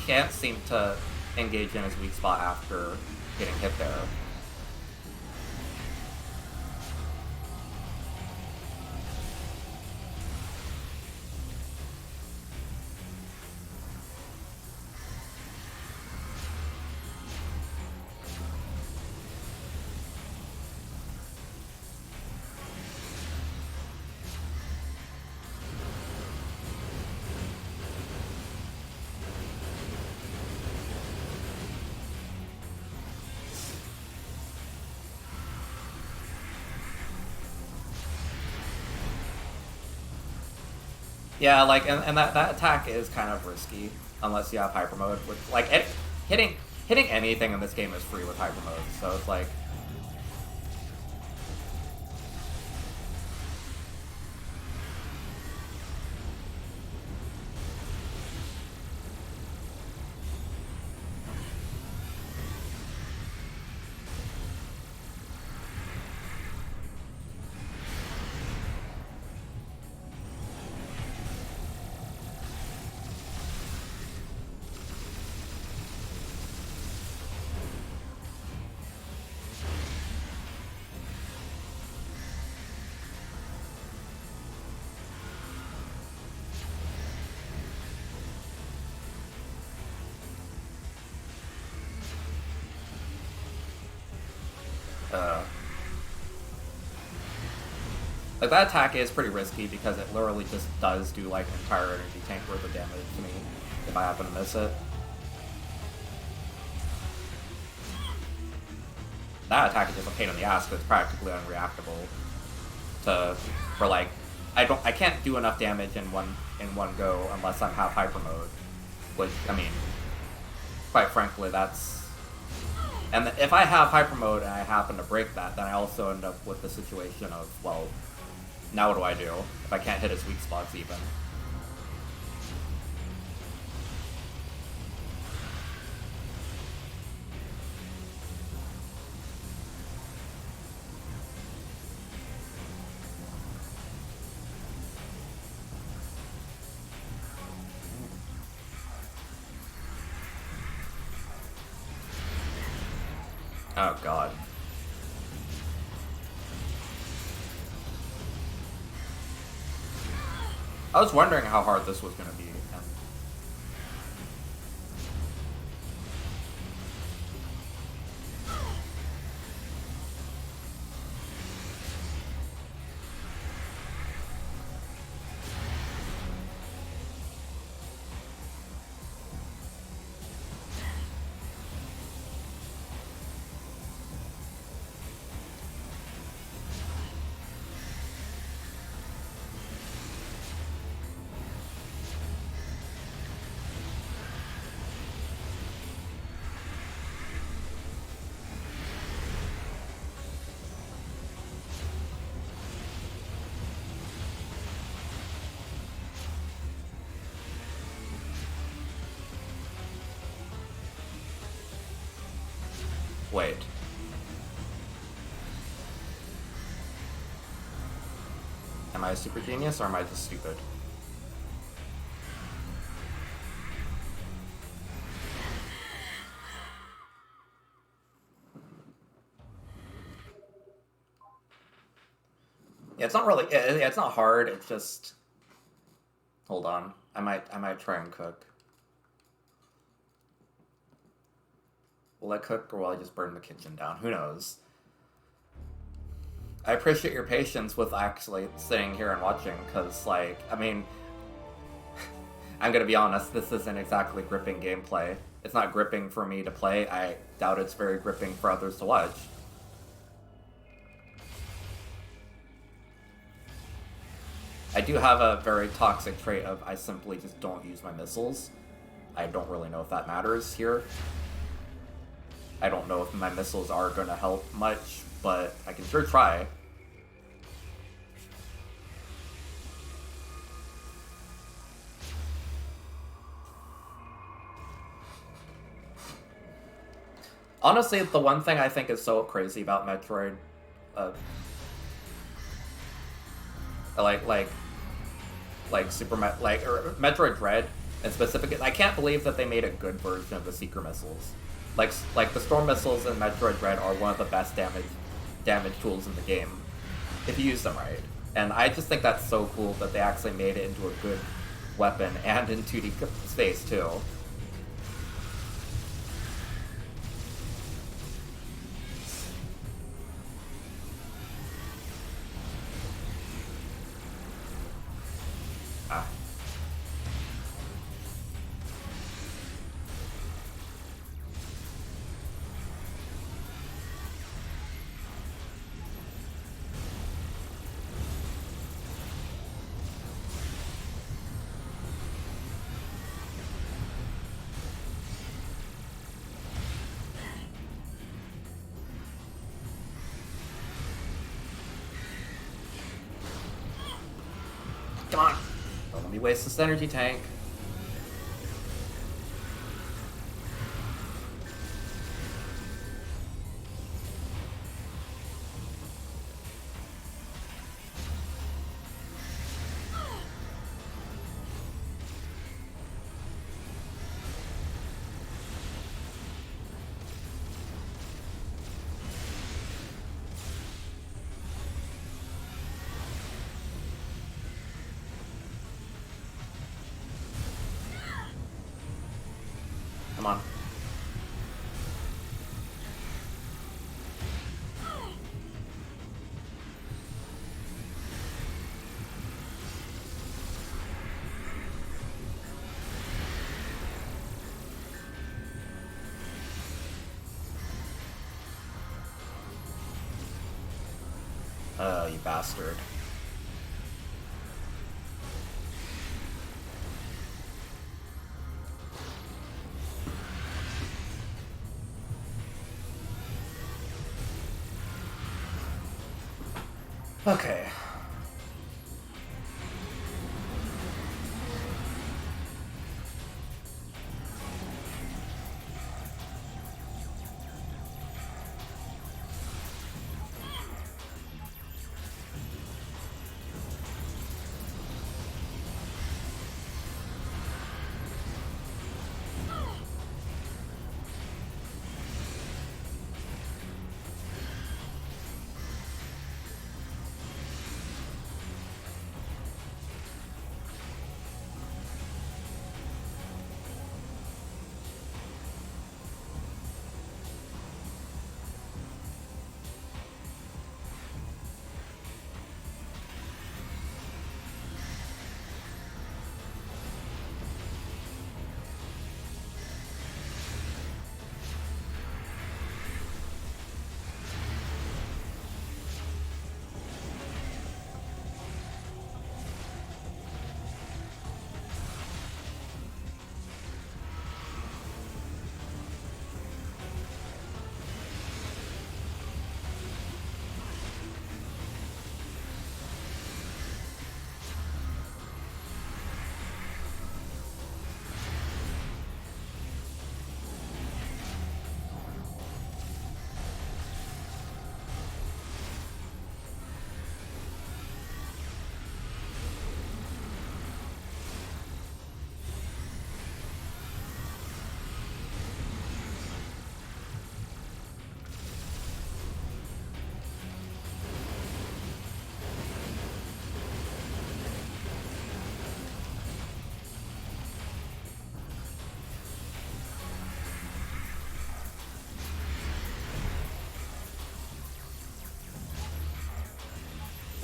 can't seem to engage in his weak spot after getting hit there. Yeah, like, and that attack is kind of risky unless you have hyper mode. Which, like, hitting anything in this game is free with hyper mode, so it's like. Like, that attack is pretty risky because it literally just does do, like, an entire energy tank worth of damage to me if I happen to miss it. That attack is just a pain in the ass because it's practically unreactable for like, I can't do enough damage in one go unless I have hyper mode, which, I mean, quite frankly, that's. And if I have hyper mode and I happen to break that, then I also end up with the situation of, well, now what do I do if I can't hit his weak spots even? Oh god. I was wondering how hard this was going to be. And wait. Am I a super genius or am I just stupid? Yeah, it's not really. It's not hard. It's just. Hold on. I might try and cook. Will I cook or will I just burn the kitchen down? Who knows? I appreciate your patience with actually sitting here and watching, because, like, I mean, I'm gonna be honest, this isn't exactly gripping gameplay. It's not gripping for me to play. I doubt it's very gripping for others to watch. I do have a very toxic trait of I simply just don't use my missiles. I don't really know if that matters here. I don't know if my missiles are going to help much, but I can sure try. Honestly, the one thing I think is so crazy about Metroid, uh, like like or Metroid Dread, and specifically, I can't believe that they made a good version of the Seeker missiles. Like the Storm missiles in Metroid Dread are one of the best damage tools in the game, if you use them right. And I just think that's so cool that they actually made it into a good weapon and in 2D space too. Ah. Come on! Don't let me waste this energy tank. Come on. Oh, you bastard. Okay.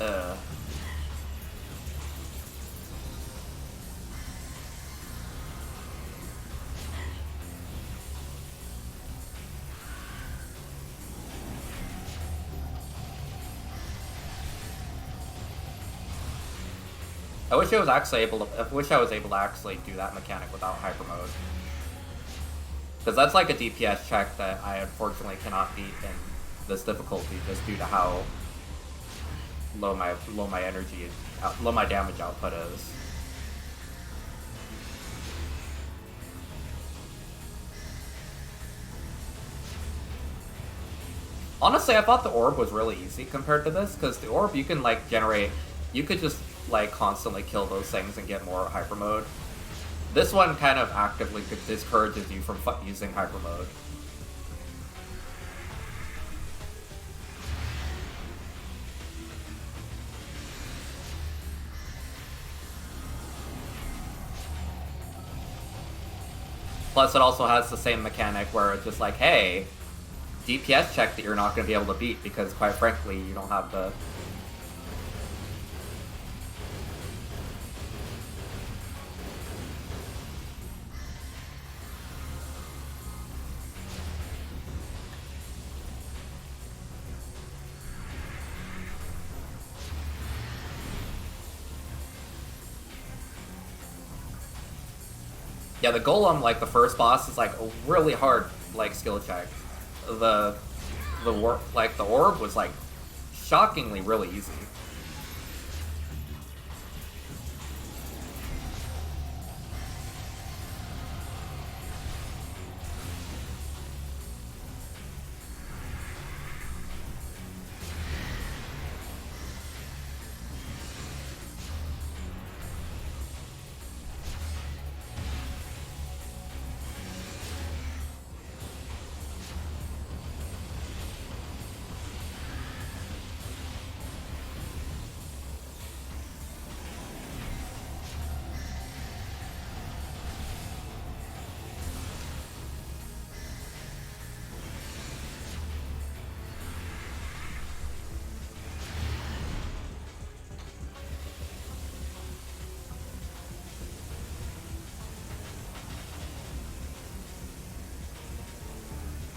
Uh. I wish I was actually able to. I wish I was able to actually do that mechanic without hyper mode, because that's like a DPS check that I unfortunately cannot beat in this difficulty, just due to how low my energy, low my damage output is. Honestly, I thought the orb was really easy compared to this, because the orb you can like generate, you could just like constantly kill those things and get more hyper mode. This one kind of actively discourages you from using hyper mode. Plus, it also has the same mechanic where it's just like, hey, DPS check that you're not going to be able to beat because, quite frankly, you don't have the... Yeah, the Golem, like the first boss, is like a really hard like skill check. The orb was like shockingly really easy.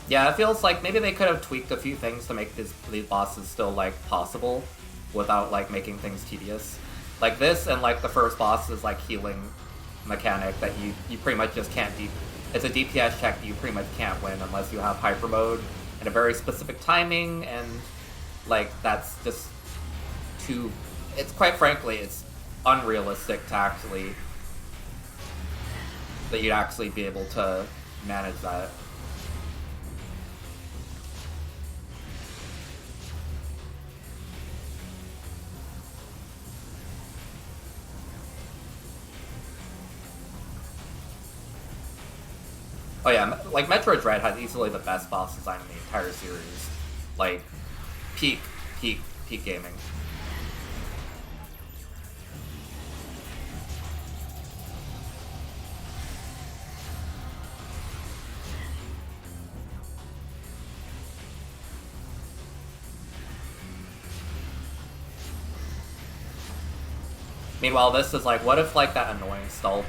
Yeah, it feels like maybe they could have tweaked a few things to make these bosses still, like, possible without, like, making things tedious. Like this and, like, the first boss is, like, healing mechanic that you pretty much just can't it's a DPS check that you pretty much can't win unless you have hyper mode and a very specific timing, and, like, that's just too... It's, quite frankly, it's unrealistic to actually... that you'd actually be able to manage that. Oh yeah, like Metroid Dread has easily the best boss design in the entire series. Like, peak gaming. Meanwhile, this is like, what if like that annoying stall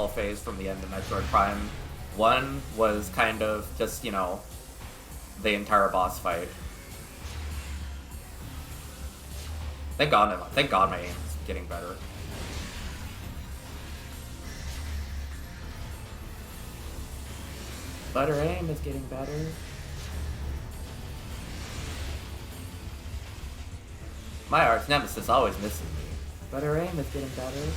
phase from the end of Metroid Prime 1 was kind of just, you know, the entire boss fight. Thank God my aim is getting better. But her aim is getting better. My arch nemesis always misses me. But her aim is getting better.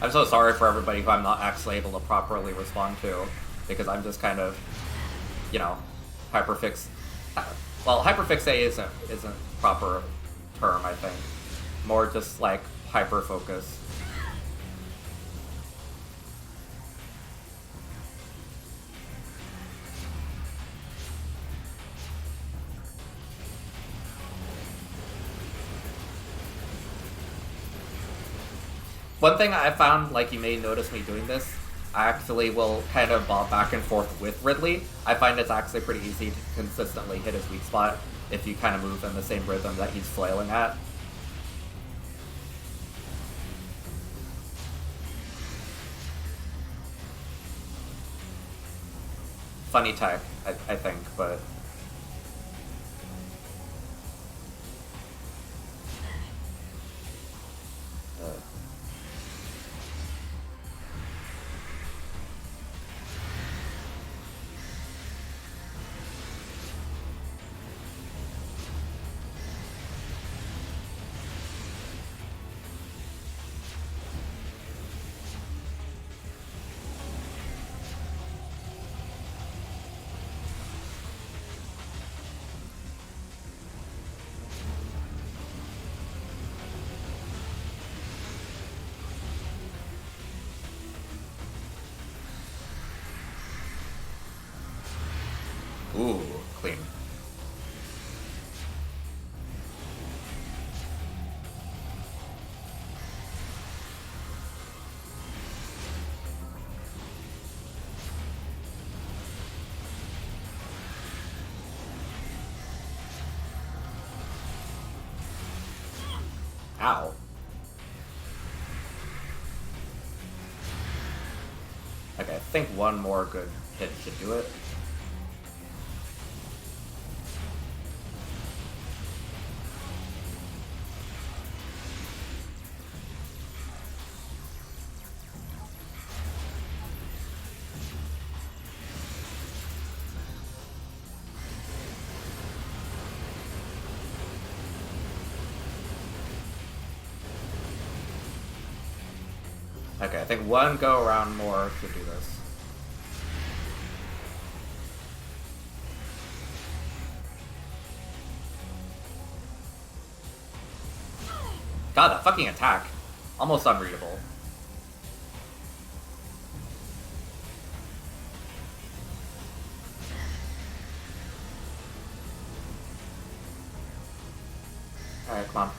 I'm so sorry for everybody who I'm not actually able to properly respond to, because I'm just kind of, you know, hyperfix. Well, hyperfixate isn't proper term, I think. More just like hyper focus. One thing I found, like, you may notice me doing this, I actually will kind of bob back and forth with Ridley. I find it's actually pretty easy to consistently hit his weak spot if you kind of move in the same rhythm that he's flailing at. Funny tech, I think, but... Ooh, clean. Ow. Okay, I think one more good hit should do it. Okay, I think one go around more should do this. God, that fucking attack. Almost unreadable. Alright, come on.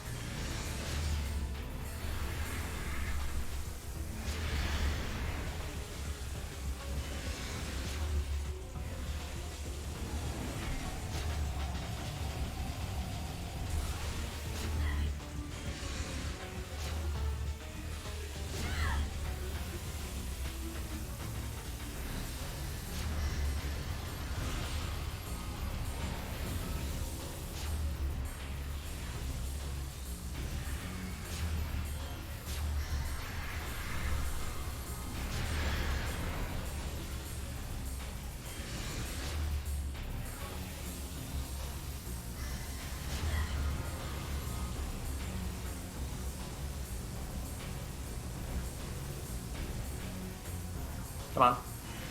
Come on.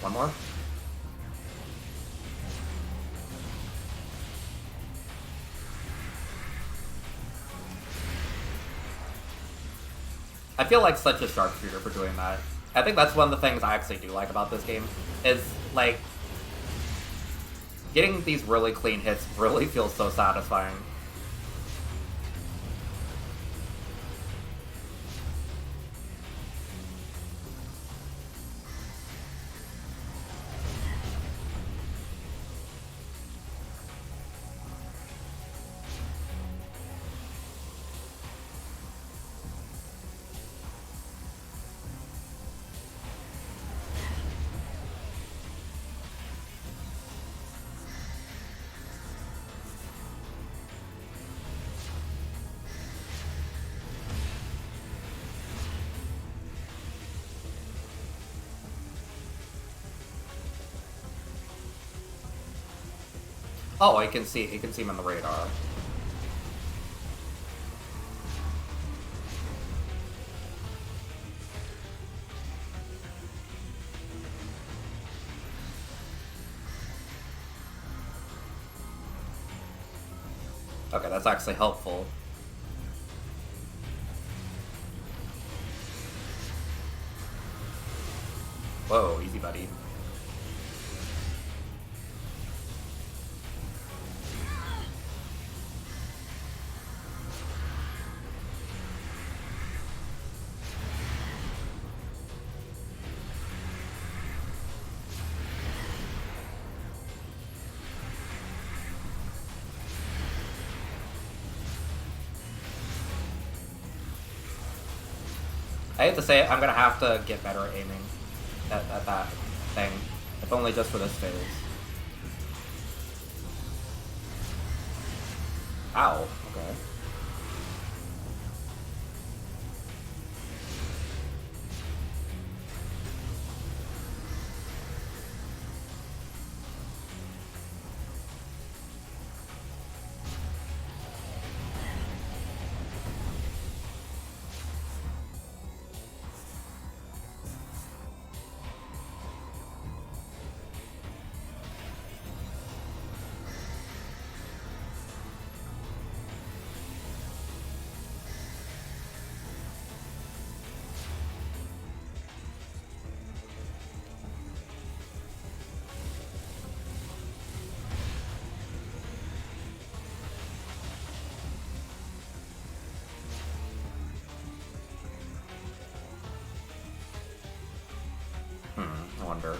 One more. I feel like such a sharpshooter for doing that. I think that's one of the things I actually do like about this game, is, like, getting these really clean hits really feels so satisfying. Oh, you can see him on the radar. Okay, that's actually helpful. Whoa, easy buddy. I hate to say it, I'm gonna have to get better at aiming at that thing. If only just for this phase. Ow, okay. wonder.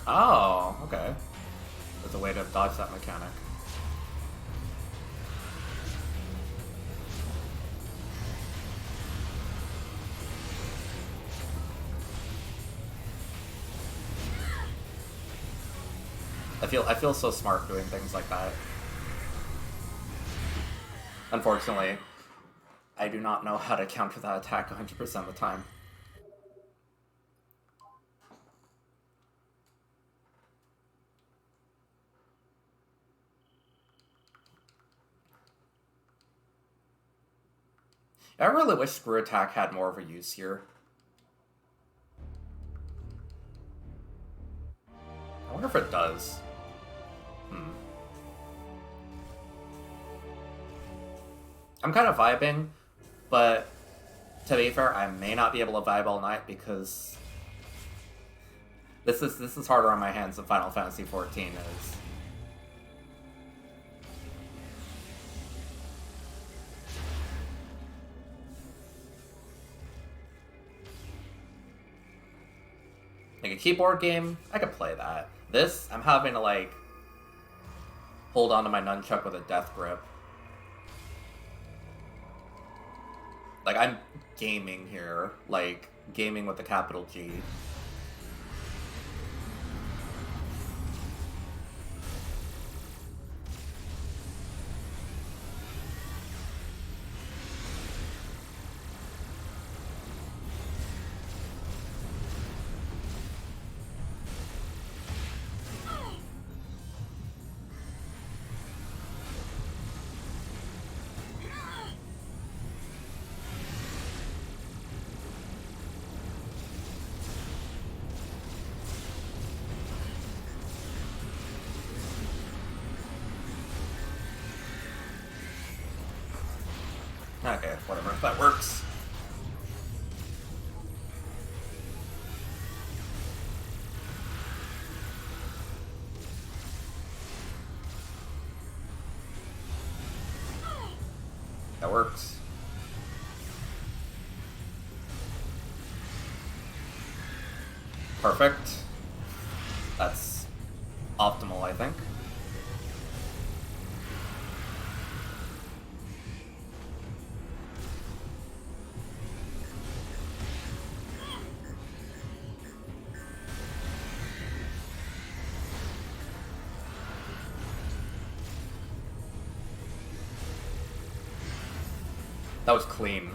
Oh, okay. There's a way to dodge that mechanic. I feel so smart doing things like that. Unfortunately, I do not know how to counter that attack 100% of the time. I really wish Screw Attack had more of a use here. I wonder if it does. I'm kind of vibing, but to be fair, I may not be able to vibe all night because this is harder on my hands than Final Fantasy XIV is. Like a keyboard game, I could play that. This, I'm having to like hold on to my nunchuck with a death grip. Like, I'm gaming here. Like, gaming with a capital G. Okay, whatever, if that works. That works. Perfect. That's optimal, I think. That was clean.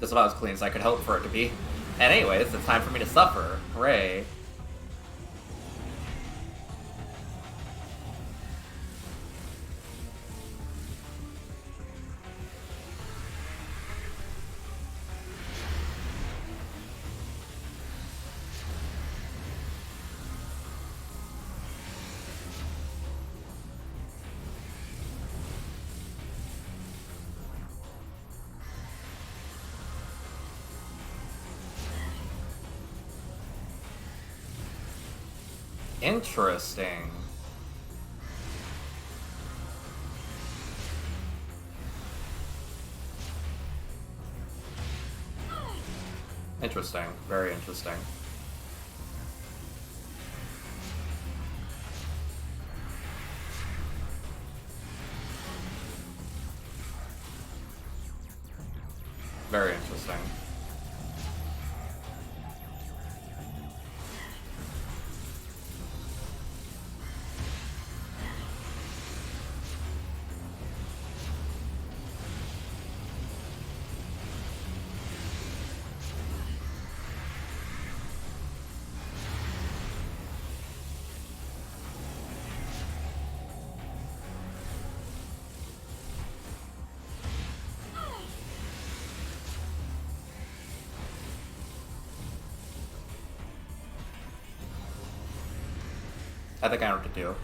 Just about as clean as I could hope for it to be. And anyways, it's time for me to suffer. Hooray. Interesting. Interesting. Very interesting. Very interesting. I think I know what to do.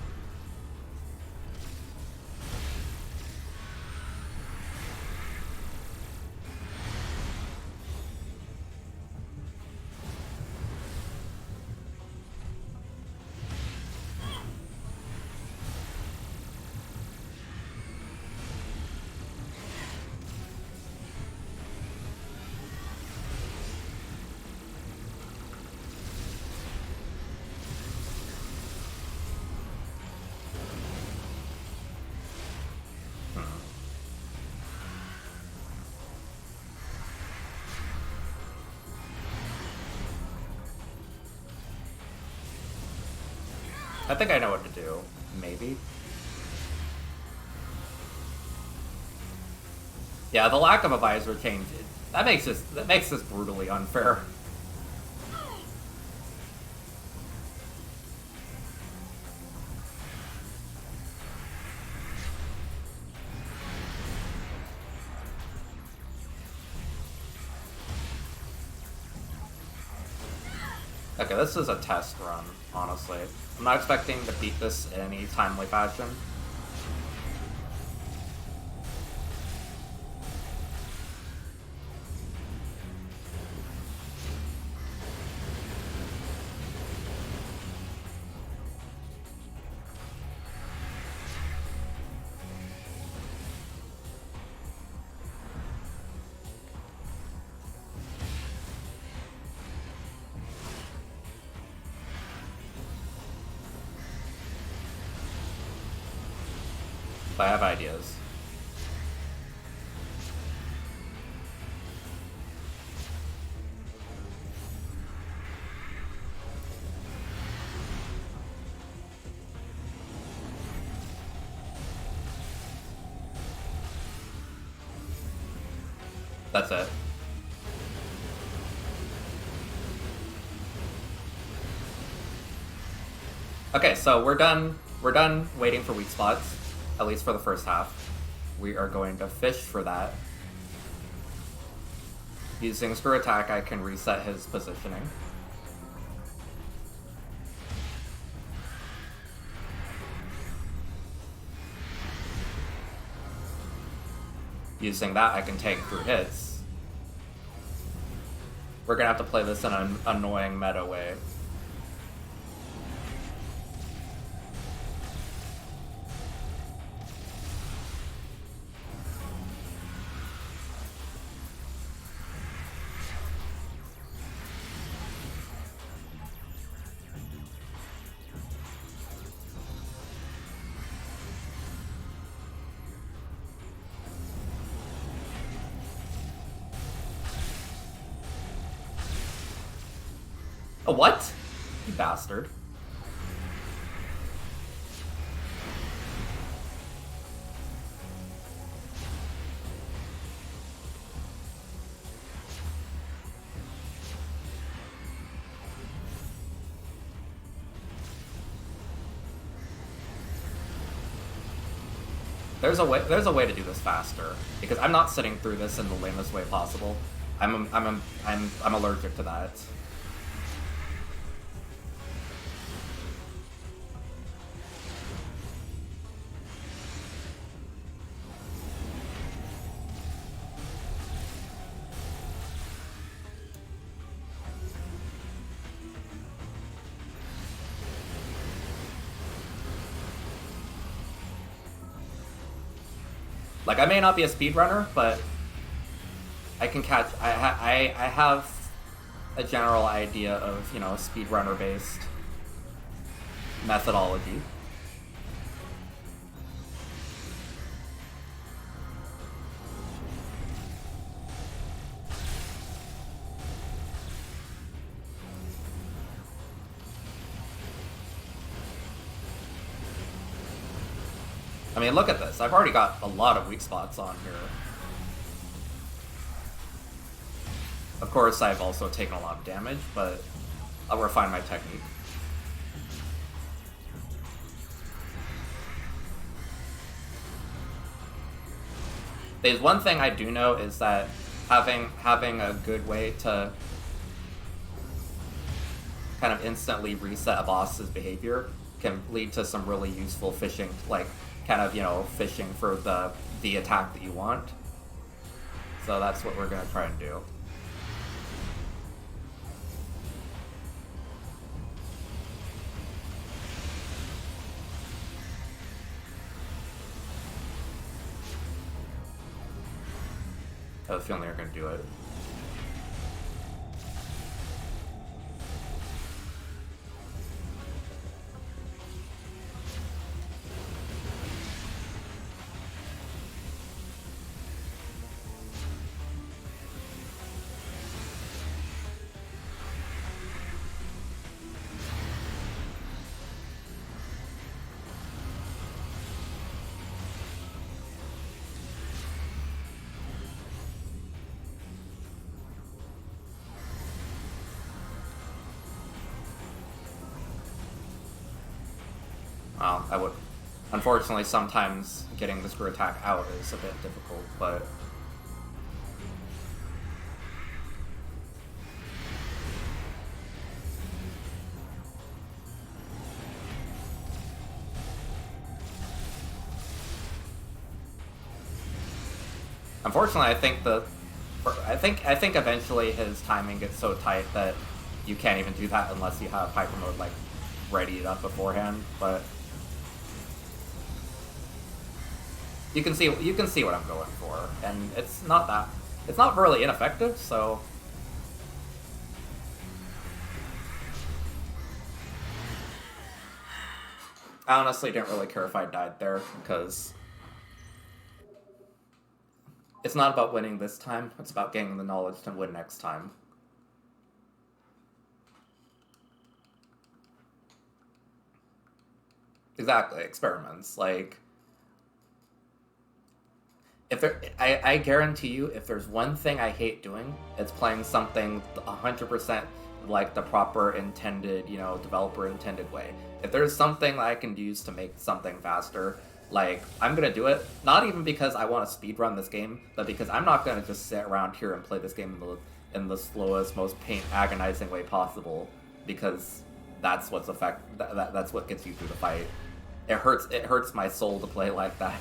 I think I know what to do. Maybe. Yeah, the lack of a visor change, that makes this brutally unfair. Okay, this is a test run, honestly. I'm not expecting to beat this in any timely fashion. But I have ideas. That's it. Okay, so we're done. We're done waiting for weak spots, at least for the first half. We are going to fish for that. Using Screw Attack, I can reset his positioning. Using that, I can tank through hits. We're gonna have to play this in an annoying meta way. A what? You bastard. There's a way to do this faster, because I'm not sitting through this in the lamest way possible. I'm allergic to that. Like, I may not be a speedrunner, but I can catch. I have a general idea of, you know, speedrunner-based methodology. I mean, look at this. I've already got a lot of weak spots on here. Of course, I've also taken a lot of damage, but I'll refine my technique. There's one thing I do know is that having a good way to kind of instantly reset a boss's behavior can lead to some really useful fishing, like, kind of, you know, fishing for the attack that you want. So that's what we're gonna try and do. I have a feeling they're gonna do it. Well, I would. Unfortunately, sometimes getting the screw attack out is a bit difficult, but. Unfortunately, I think eventually his timing gets so tight that you can't even do that unless you have hyper mode like readied up beforehand. But you can see what I'm going for, and it's not really ineffective. So I honestly didn't really care if I died there because it's not about winning this time. It's about gaining the knowledge to win next time. Exactly, experiments. Like, if there, I guarantee you, if there's one thing I hate doing, it's playing something 100% like the proper intended, developer intended way. If there's something I can use to make something faster, like, I'm gonna do it, not even because I want to speedrun this game, but because I'm not gonna just sit around here and play this game in the slowest, most agonizing way possible, because that's that's what gets you through the fight. It hurts my soul to play like that.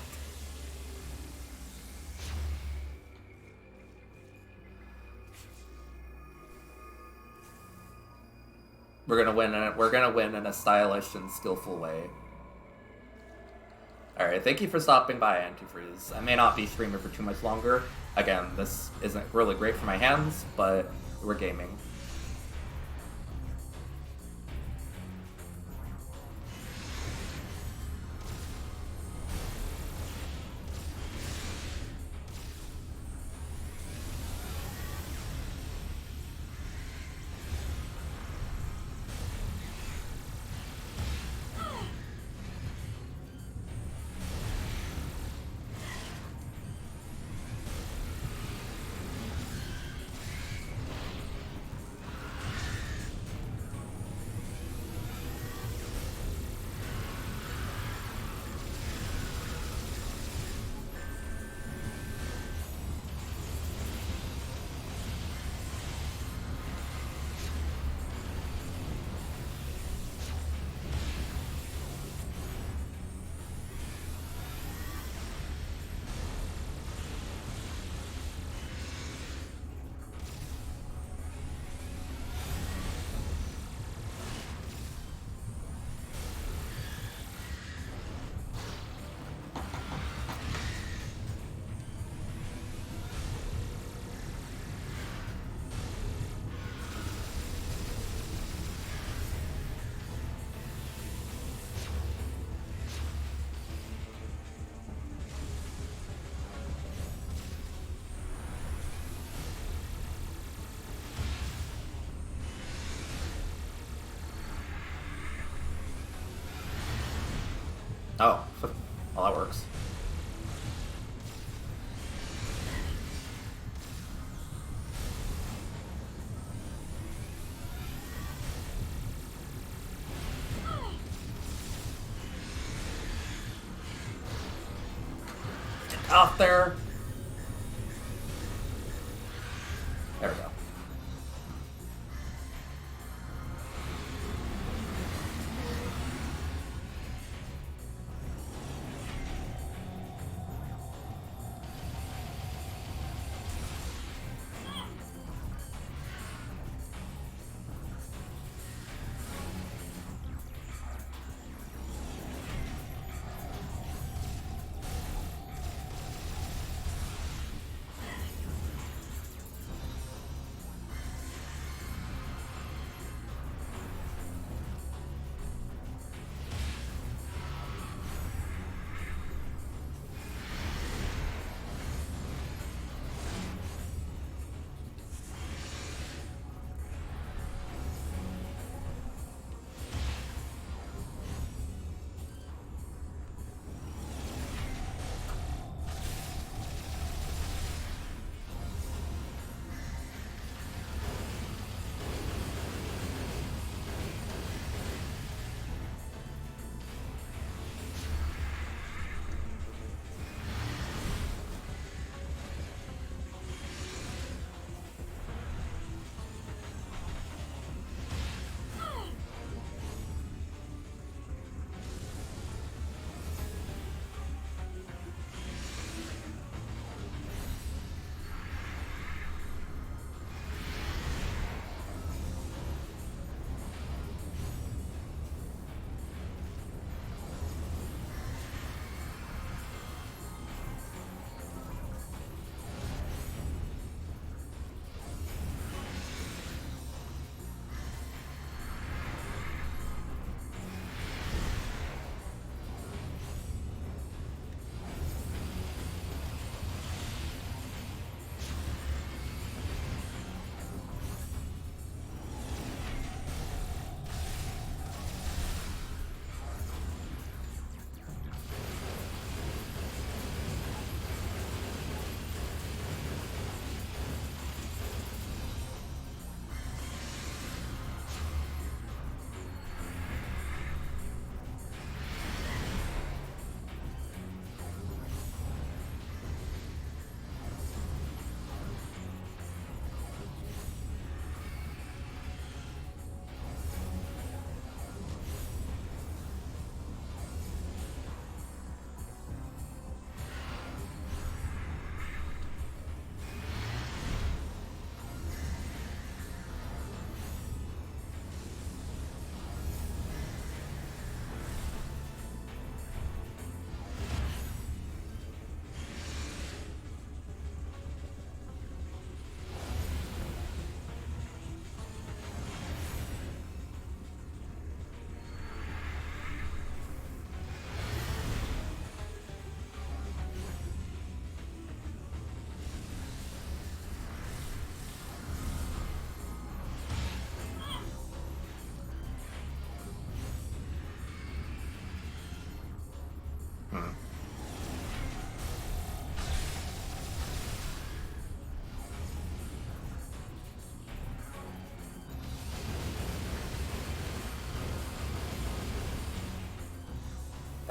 We're gonna win in a stylish and skillful way. Alright, thank you for stopping by, Antifreeze. I may not be streaming for too much longer. Again, this isn't really great for my hands, but we're gaming. Oh, well, that works. Get out there! There we go.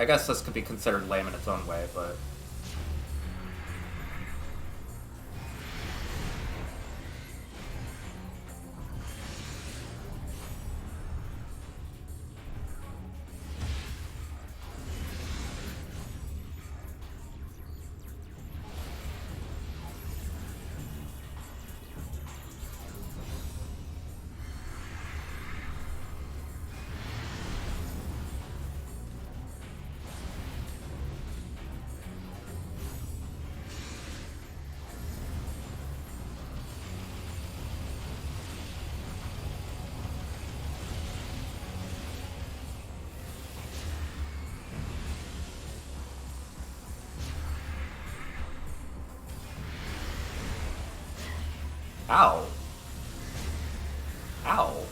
I guess this could be considered lame in its own way, but... Ow. Ow.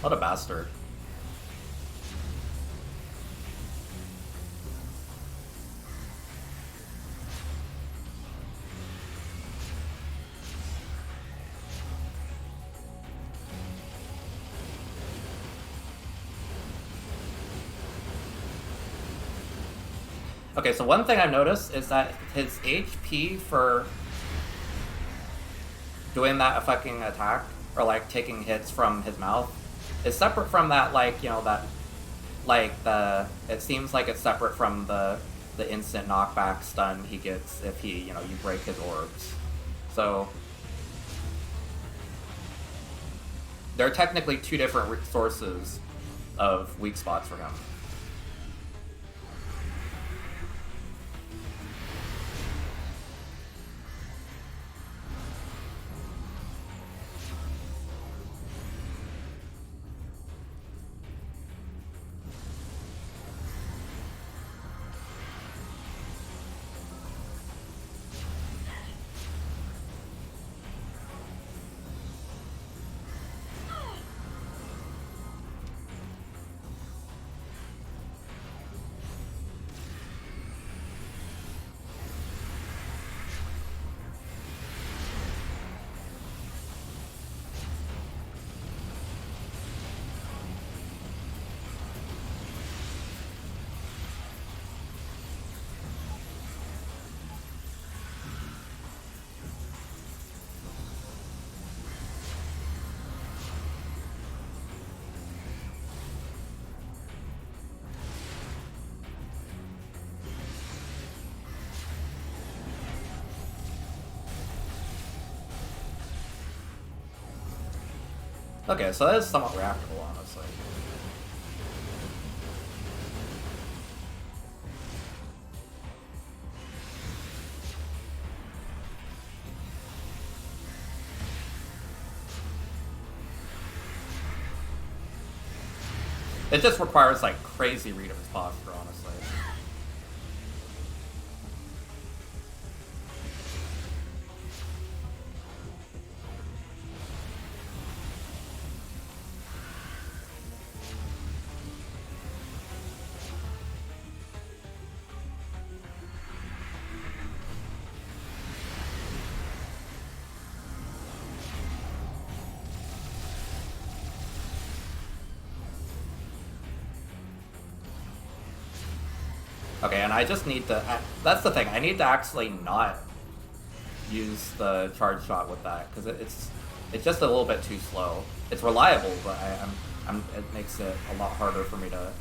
What a bastard. Okay, so one thing I've noticed is that his HP for doing that fucking attack, or like taking hits from his mouth, is separate from that, like, you know, that, like, it seems like it's separate from the instant knockback stun he gets if he, you know, you break his orbs. So, there are technically two different sources of weak spots for him. Okay, so that is somewhat reactable, honestly. It just requires, like, crazy read of his posture, honestly. Okay, and I just need to... that's the thing, I need to actually not use the charge shot with that, because it's just a little bit too slow. It's reliable, but it makes it a lot harder for me to...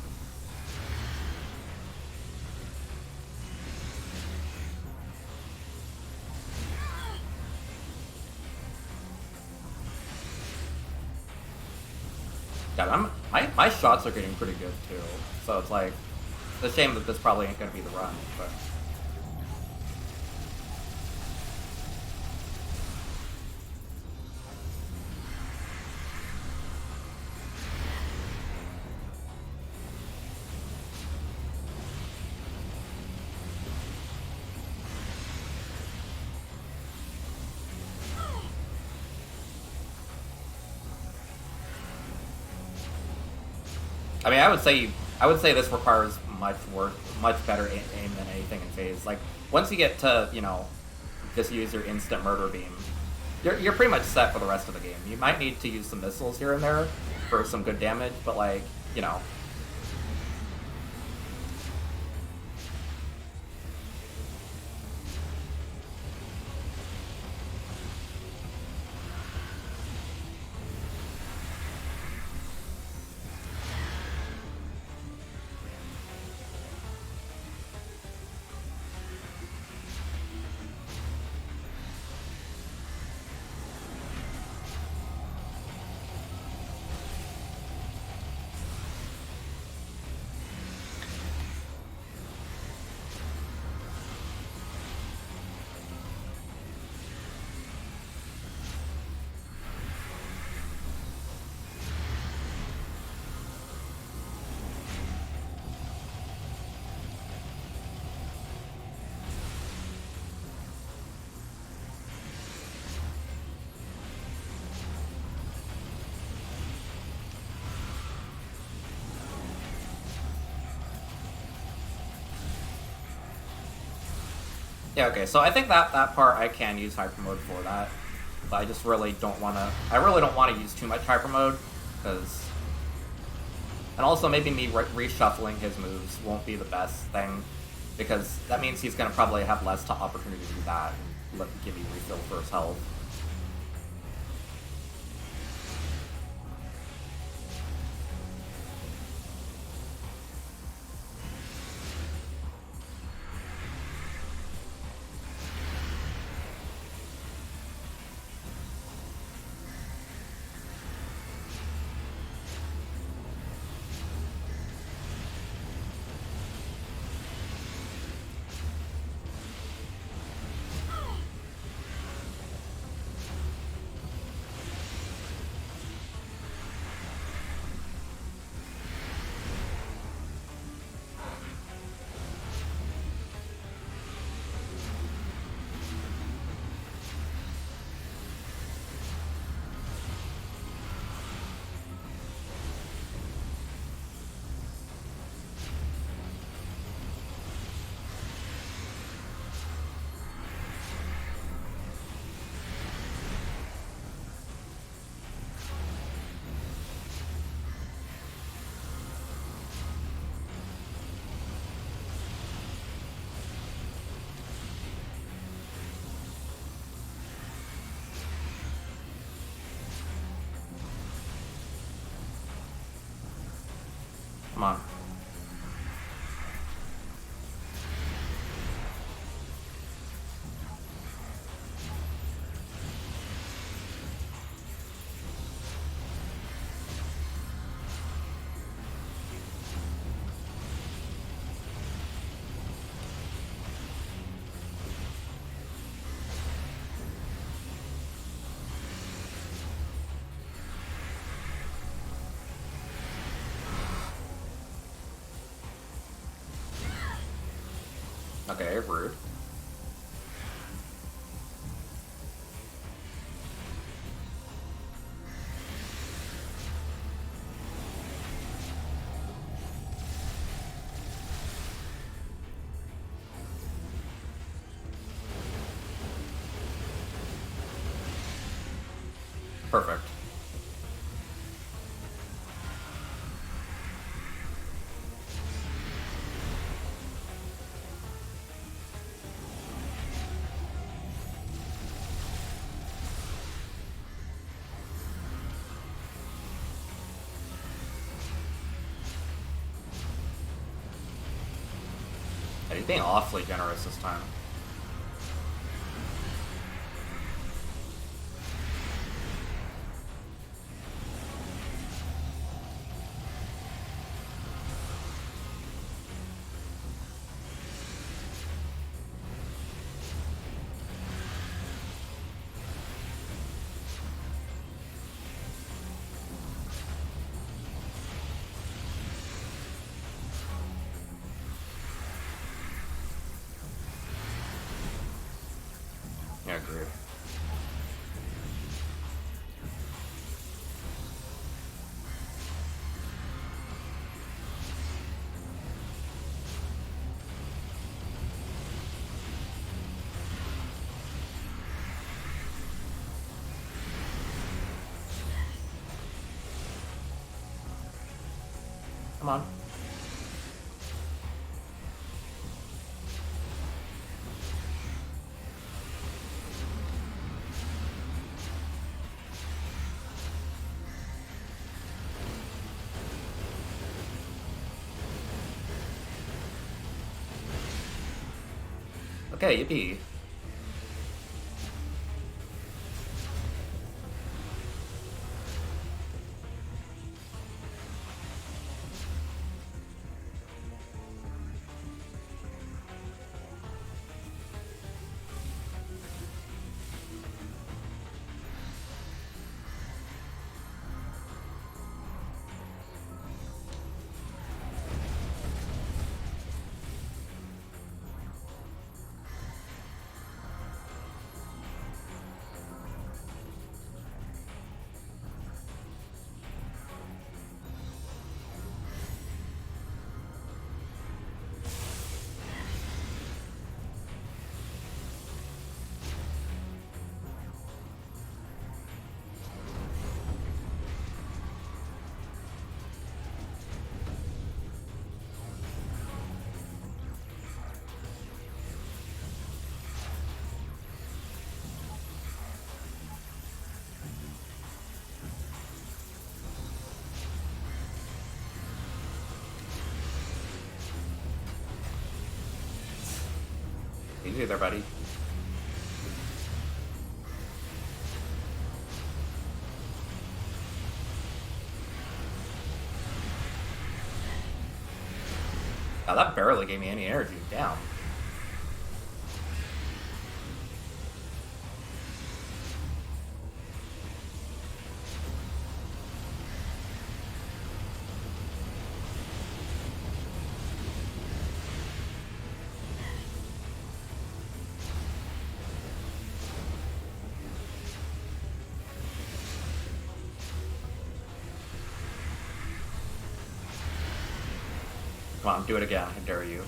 Yeah, my shots are getting pretty good too, so it's like, it's a shame that this probably ain't gonna be the run, but... I mean, I would say this requires much better aim than anything in phase. Like, once you get to, you know, just use your instant murder beam, you're pretty much set for the rest of the game. You might need to use some missiles here and there for some good damage, but like, you know. Yeah, okay, so I think that part I can use hyper mode for that, but I just really don't want to. I really don't want to use too much hyper mode, because, and also maybe me reshuffling his moves won't be the best thing, because that means he's gonna probably have less opportunity to do that and give you refill for his health. Come on. Okay, rude. Perfect. being awfully generous this time. Yeah, I agree. Come on. Okay, yippee. Easy there, buddy. Wow, that barely gave me any energy. Damn. Come on, do it again. I dare you.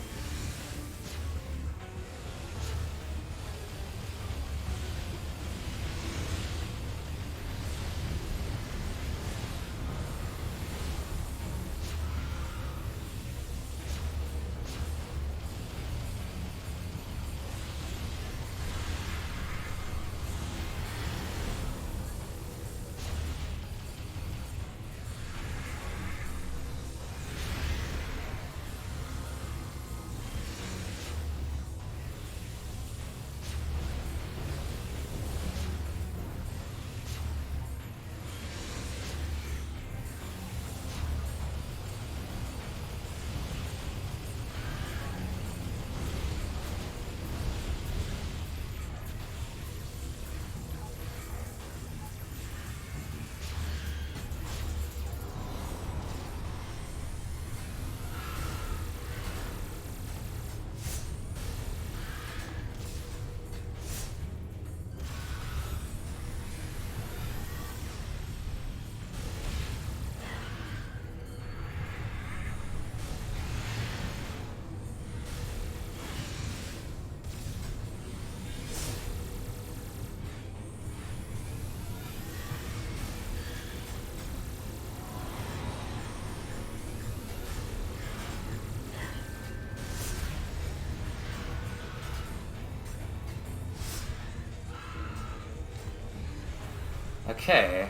Okay.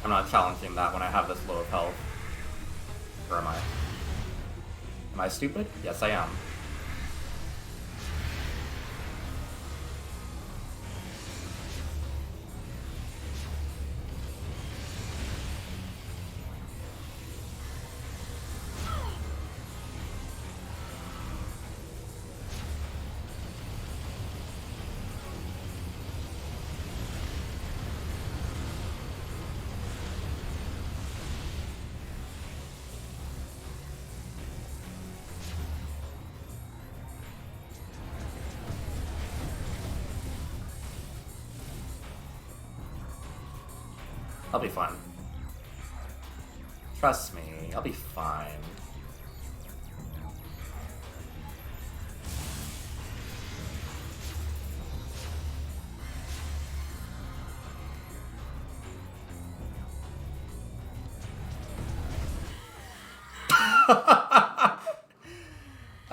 I'm not challenging that when I have this low of health. Or am I? Am I stupid? Yes, I am. I'll be fine. Trust me, I'll be fine.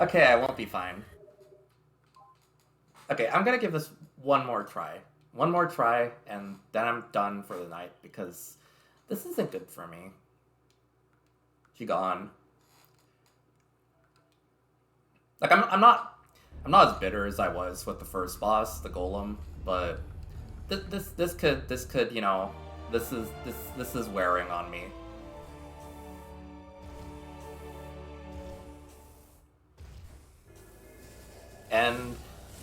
Okay, I won't be fine. Okay, I'm gonna give this one more try. One more try, and then I'm done for the night, because this isn't good for me. She gone. Like, I'm not as bitter as I was with the first boss, the golem, but this could, you know, this is wearing on me. And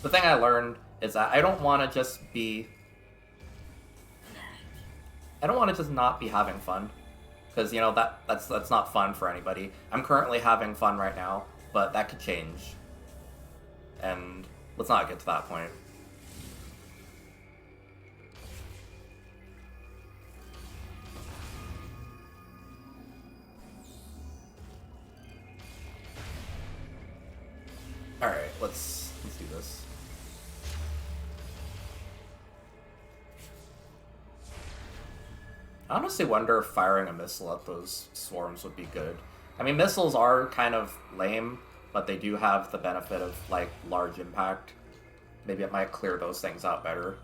the thing I learned is that I don't want to just not be having fun, because, you know, that's not fun for anybody. I'm currently having fun right now, but that could change. And let's not get to that point. All right, let's do this. I honestly wonder if firing a missile at those swarms would be good. I mean, missiles are kind of lame, but they do have the benefit of, like, large impact. Maybe it might clear those things out better.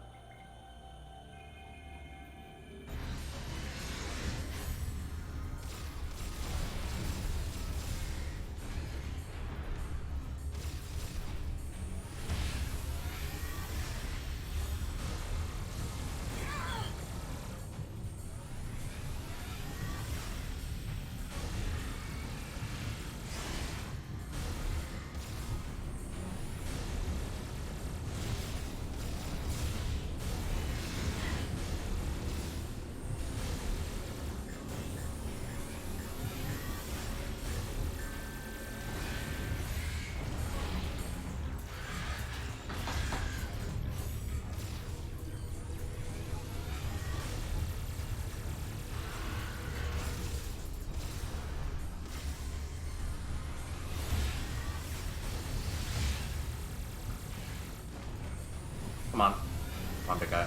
Come on. Come on, big guy.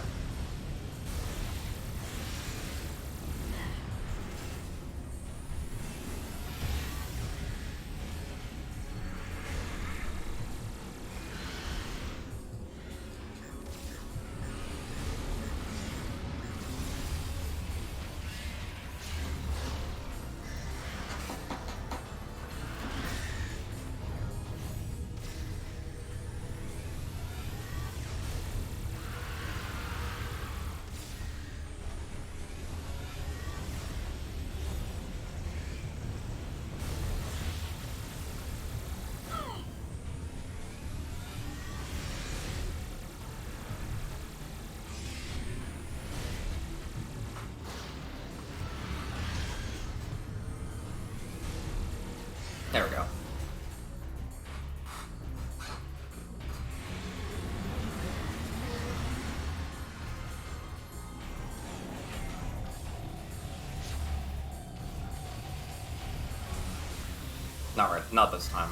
There we go. Not right. Not this time.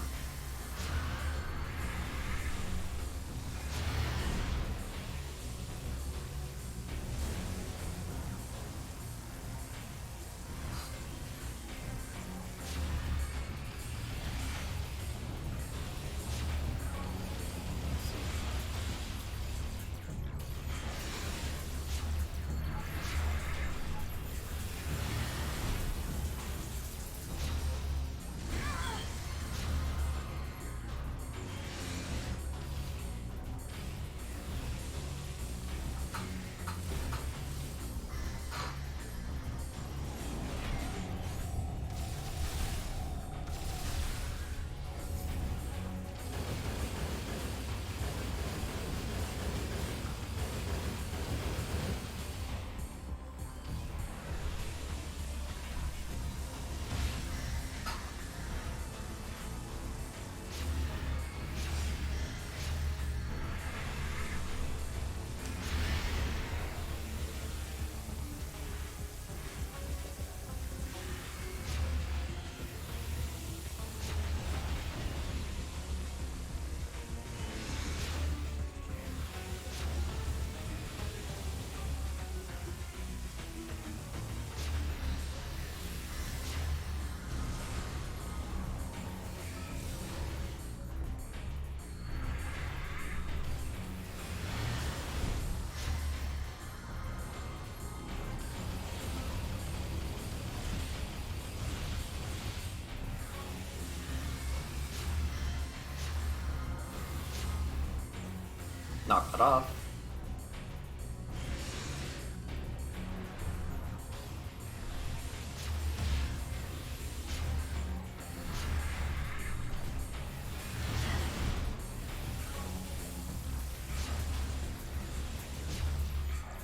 Knock that off.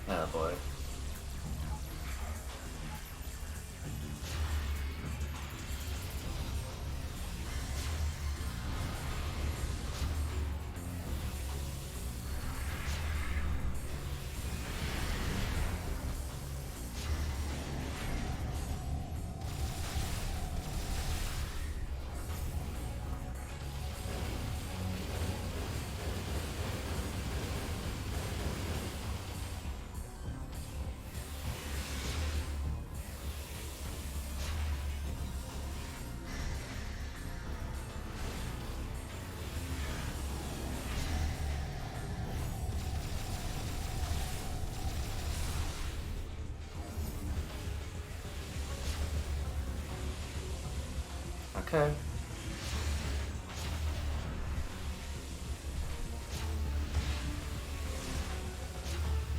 Oh boy. Okay.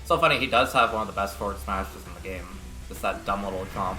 So funny, he does have one of the best forward smashes in the game. Just that dumb little chomp.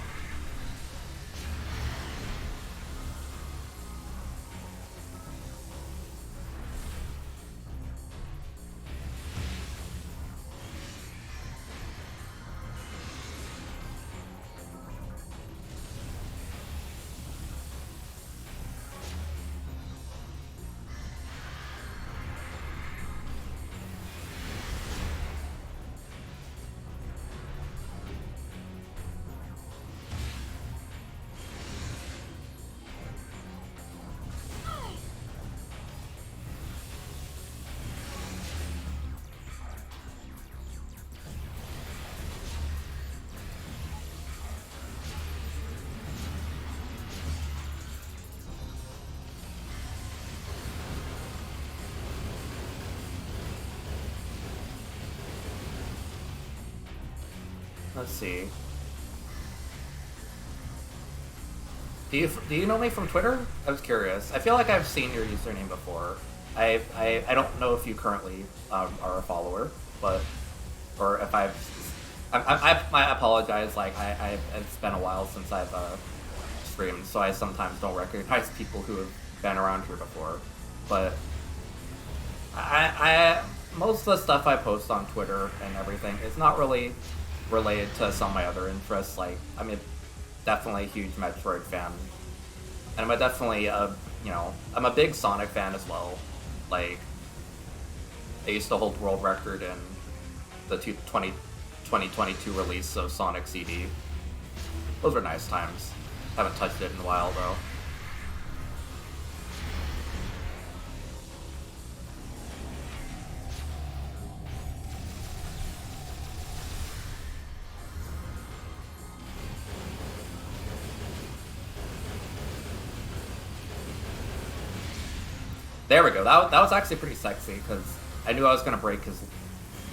Let's see. Do you know me from Twitter? I was curious. I feel like I've seen your username before. I don't know if you currently are a follower, but or if I apologize. Like it's been a while since I've streamed, so I sometimes don't recognize people who have been around here before. But I most of the stuff I post on Twitter and everything is not really related to some of my other interests. Like, I'm definitely a huge Metroid fan, and I'm definitely I'm a big Sonic fan as well. Like, I used to hold world record in the 2022 release of Sonic CD. Those were nice times. Haven't touched it in a while though. There we go. That was actually pretty sexy, because I knew I was going to break his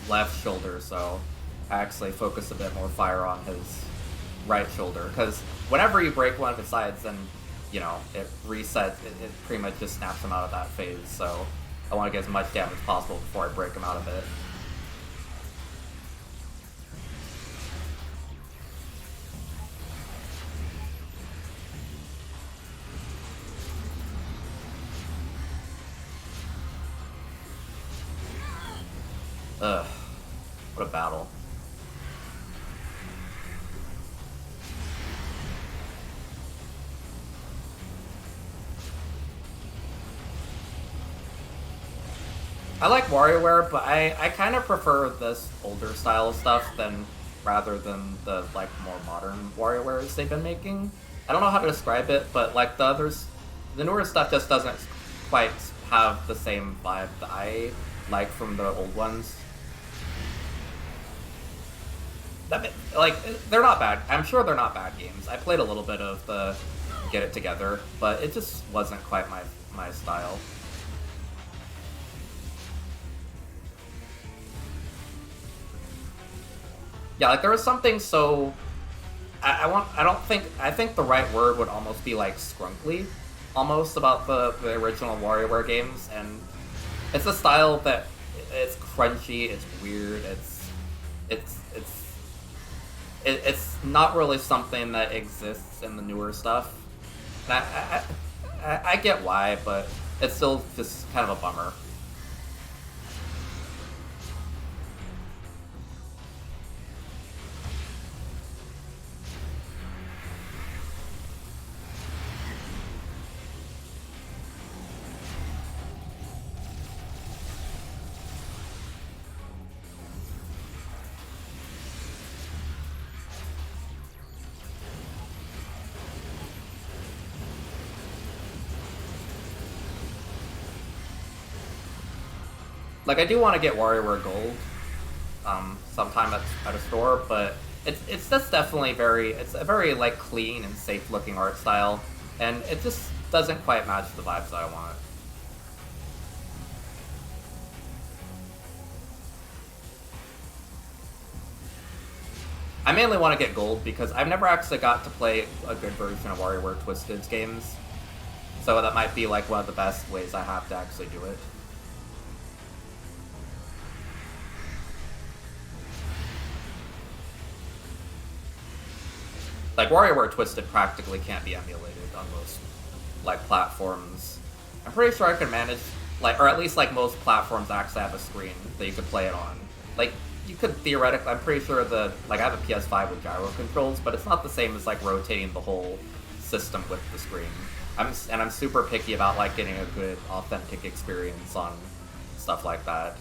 left shoulder, so I actually focused a bit more fire on his right shoulder. Because whenever you break one of his sides, then, it resets, it pretty much just snaps him out of that phase, so I want to get as much damage as possible before I break him out of it. Ugh, what a battle. I like WarioWare, but I kind of prefer this older style stuff rather than the more modern WarioWares they've been making. I don't know how to describe it, but the newer stuff just doesn't quite have the same vibe that I like from the old ones. They're not bad. I'm sure they're not bad games. I played a little bit of the Get It Together, but it just wasn't quite my style. Yeah, there was something so... I think the right word would almost be scrunkly, almost, about the original WarioWare games, and it's a style that it's crunchy, it's weird, it's it's not really something that exists in the newer stuff. And I get why, but it's still just kind of a bummer. Like, I do want to get WarioWare Gold, sometime at a store, but it's just definitely it's a very, like, clean and safe-looking art style, and it just doesn't quite match the vibes that I want. I mainly want to get Gold because I've never actually got to play a good version of WarioWare Twisted's games, so that might be, like, one of the best ways I have to actually do it. Like, WarioWare Twisted practically can't be emulated on most, like, platforms. I'm pretty sure I could manage, like, or at least, like, most platforms actually have a screen that you could play it on. Like, you could theoretically, I'm pretty sure I have a PS5 with gyro controls, but it's not the same as, like, rotating the whole system with the screen. I'm super picky about, like, getting a good, authentic experience on stuff like that.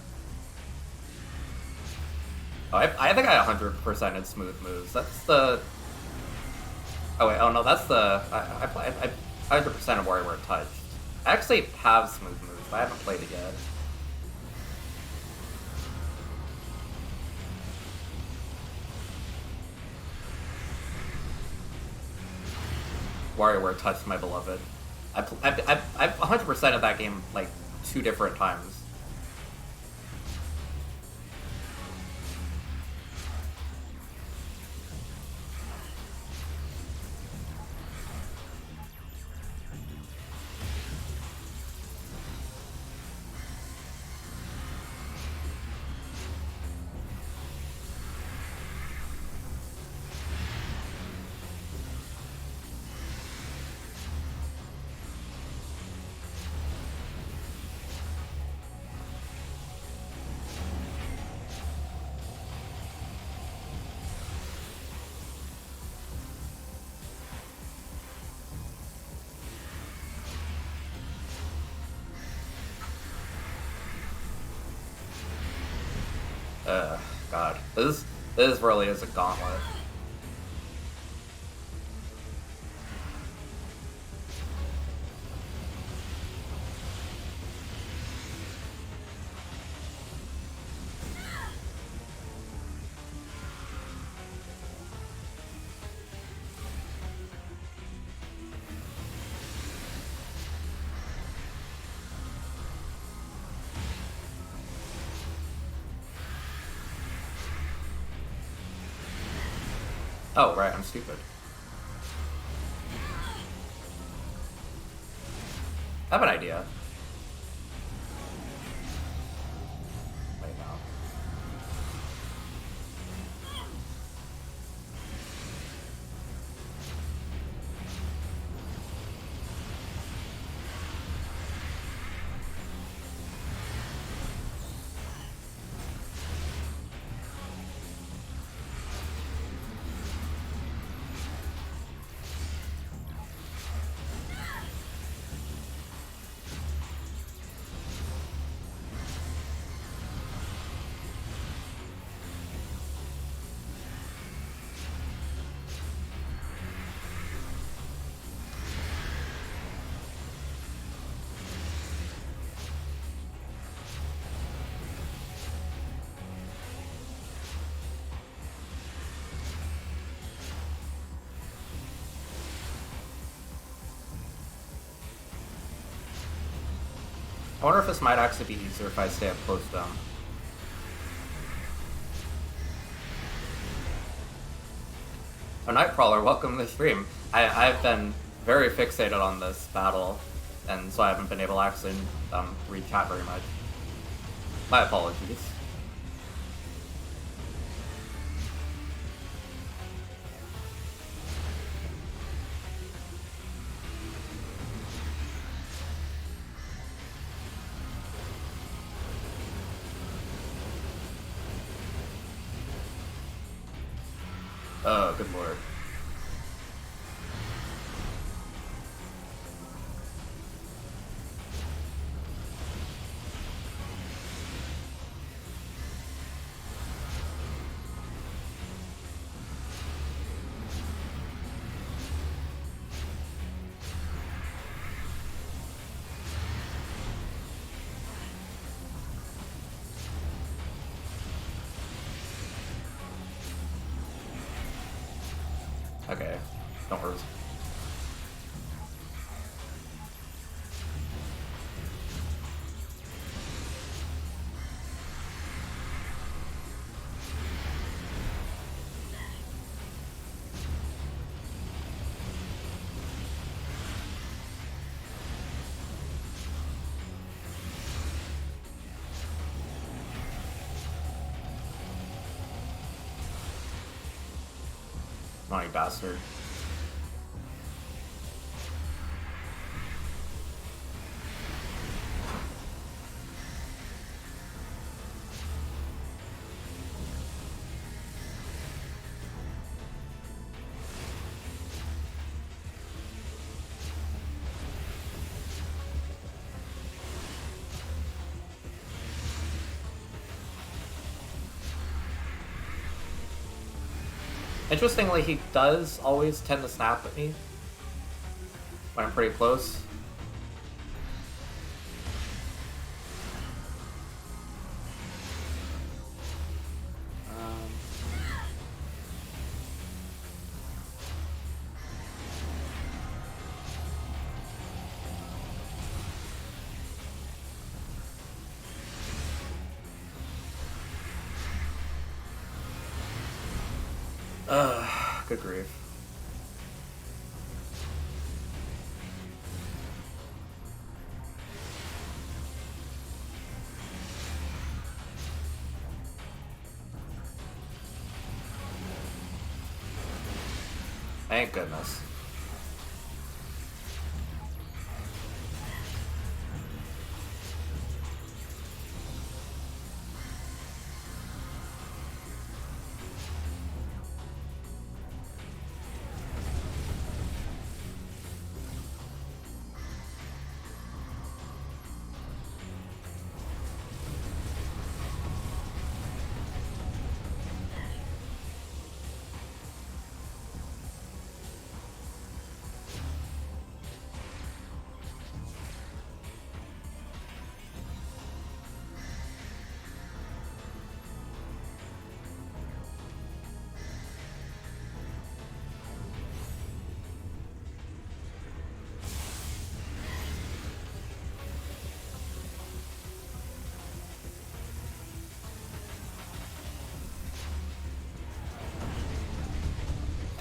Oh, I think I 100% in smooth moves. That's the... Oh wait, oh no, that's the... I 100% of WarioWare Touched. I actually have smooth moves, but I haven't played it yet. WarioWare Touched, my beloved. I've 100% of that game, like, 2 different times. God. This really is a gauntlet. Oh, right, I'm stupid. I have an idea. Wait, no. I wonder if this might actually be easier if I stay up close to them. Oh, Nightcrawler, welcome to the stream. I've been very fixated on this battle, and so I haven't been able to actually read chat very much. My apologies. Oh, good lord. Okay, don't worry. Naughty bastard. Interestingly, he does always tend to snap at me when I'm pretty close. Good grief. Thank goodness.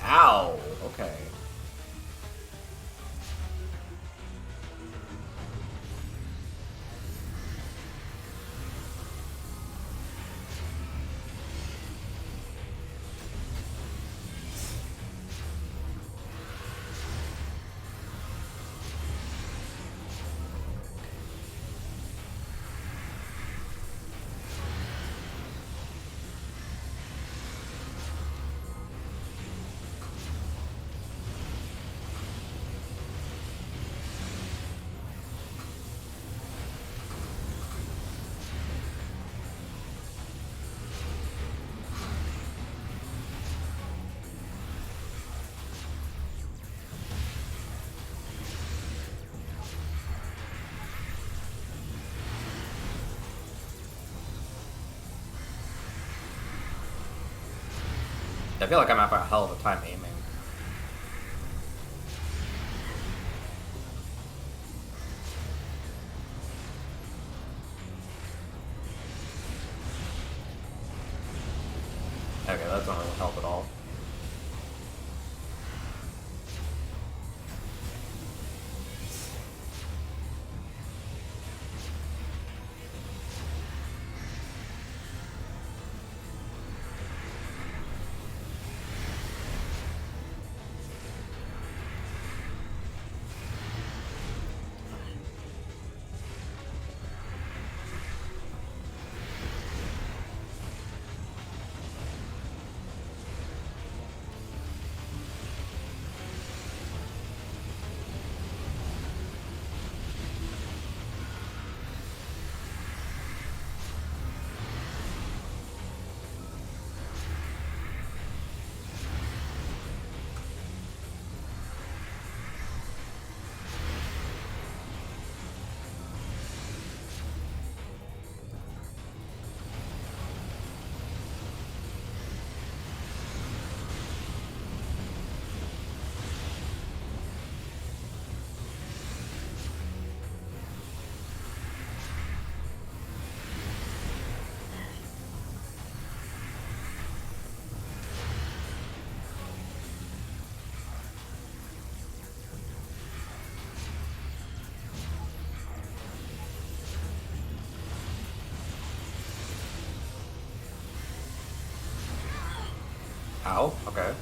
Ow! Okay. I feel like I'm having a hell of a time aiming. Okay, that doesn't really help at all. Oh, okay.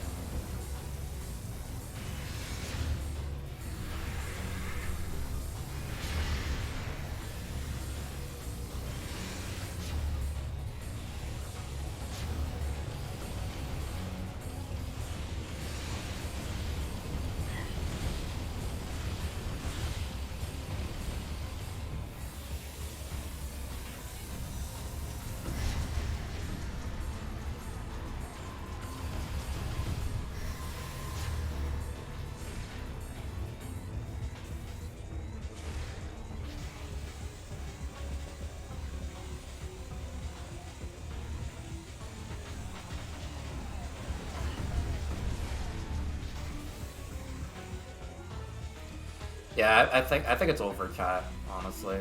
Yeah, I think it's over, chat. Honestly.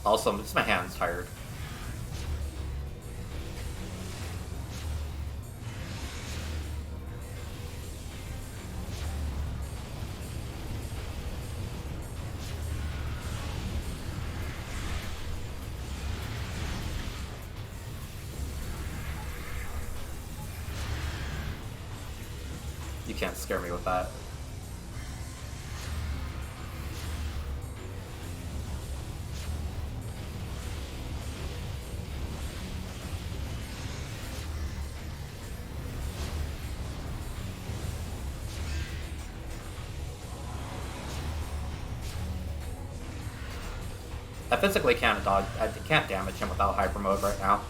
Also, just my hand's tired. You can't scare me with that. I physically can't dodge. I can't damage him without hyper mode right now.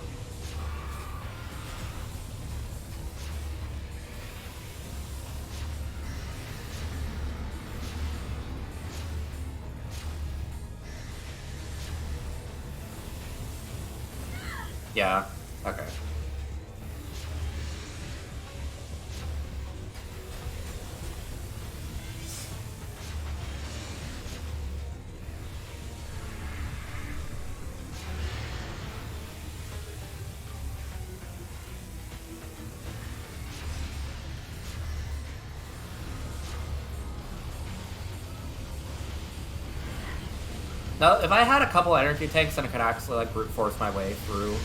Yeah. Okay. Now, if I had a couple energy tanks and I could actually like brute force my way through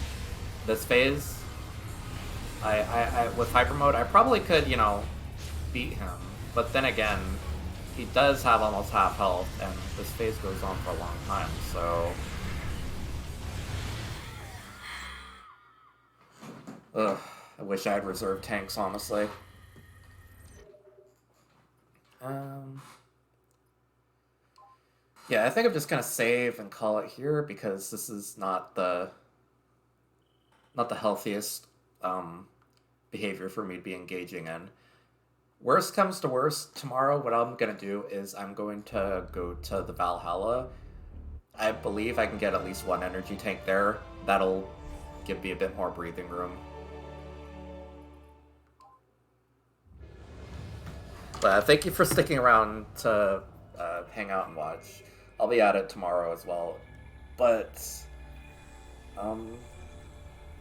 this phase, I with hyper mode, I probably could, beat him. But then again, he does have almost half health, and this phase goes on for a long time. So, ugh, I wish I had reserved tanks, honestly. Yeah, I think I'm just gonna save and call it here because this is not the healthiest behavior for me to be engaging in. Worst comes to worst, tomorrow what I'm gonna do is I'm going to go to the Valhalla. I believe I can get at least one energy tank there. That'll give me a bit more breathing room. But thank you for sticking around to hang out and watch. I'll be at it tomorrow as well. But um,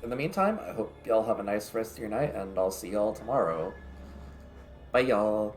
in the meantime, I hope y'all have a nice rest of your night, and I'll see y'all tomorrow. Bye, y'all.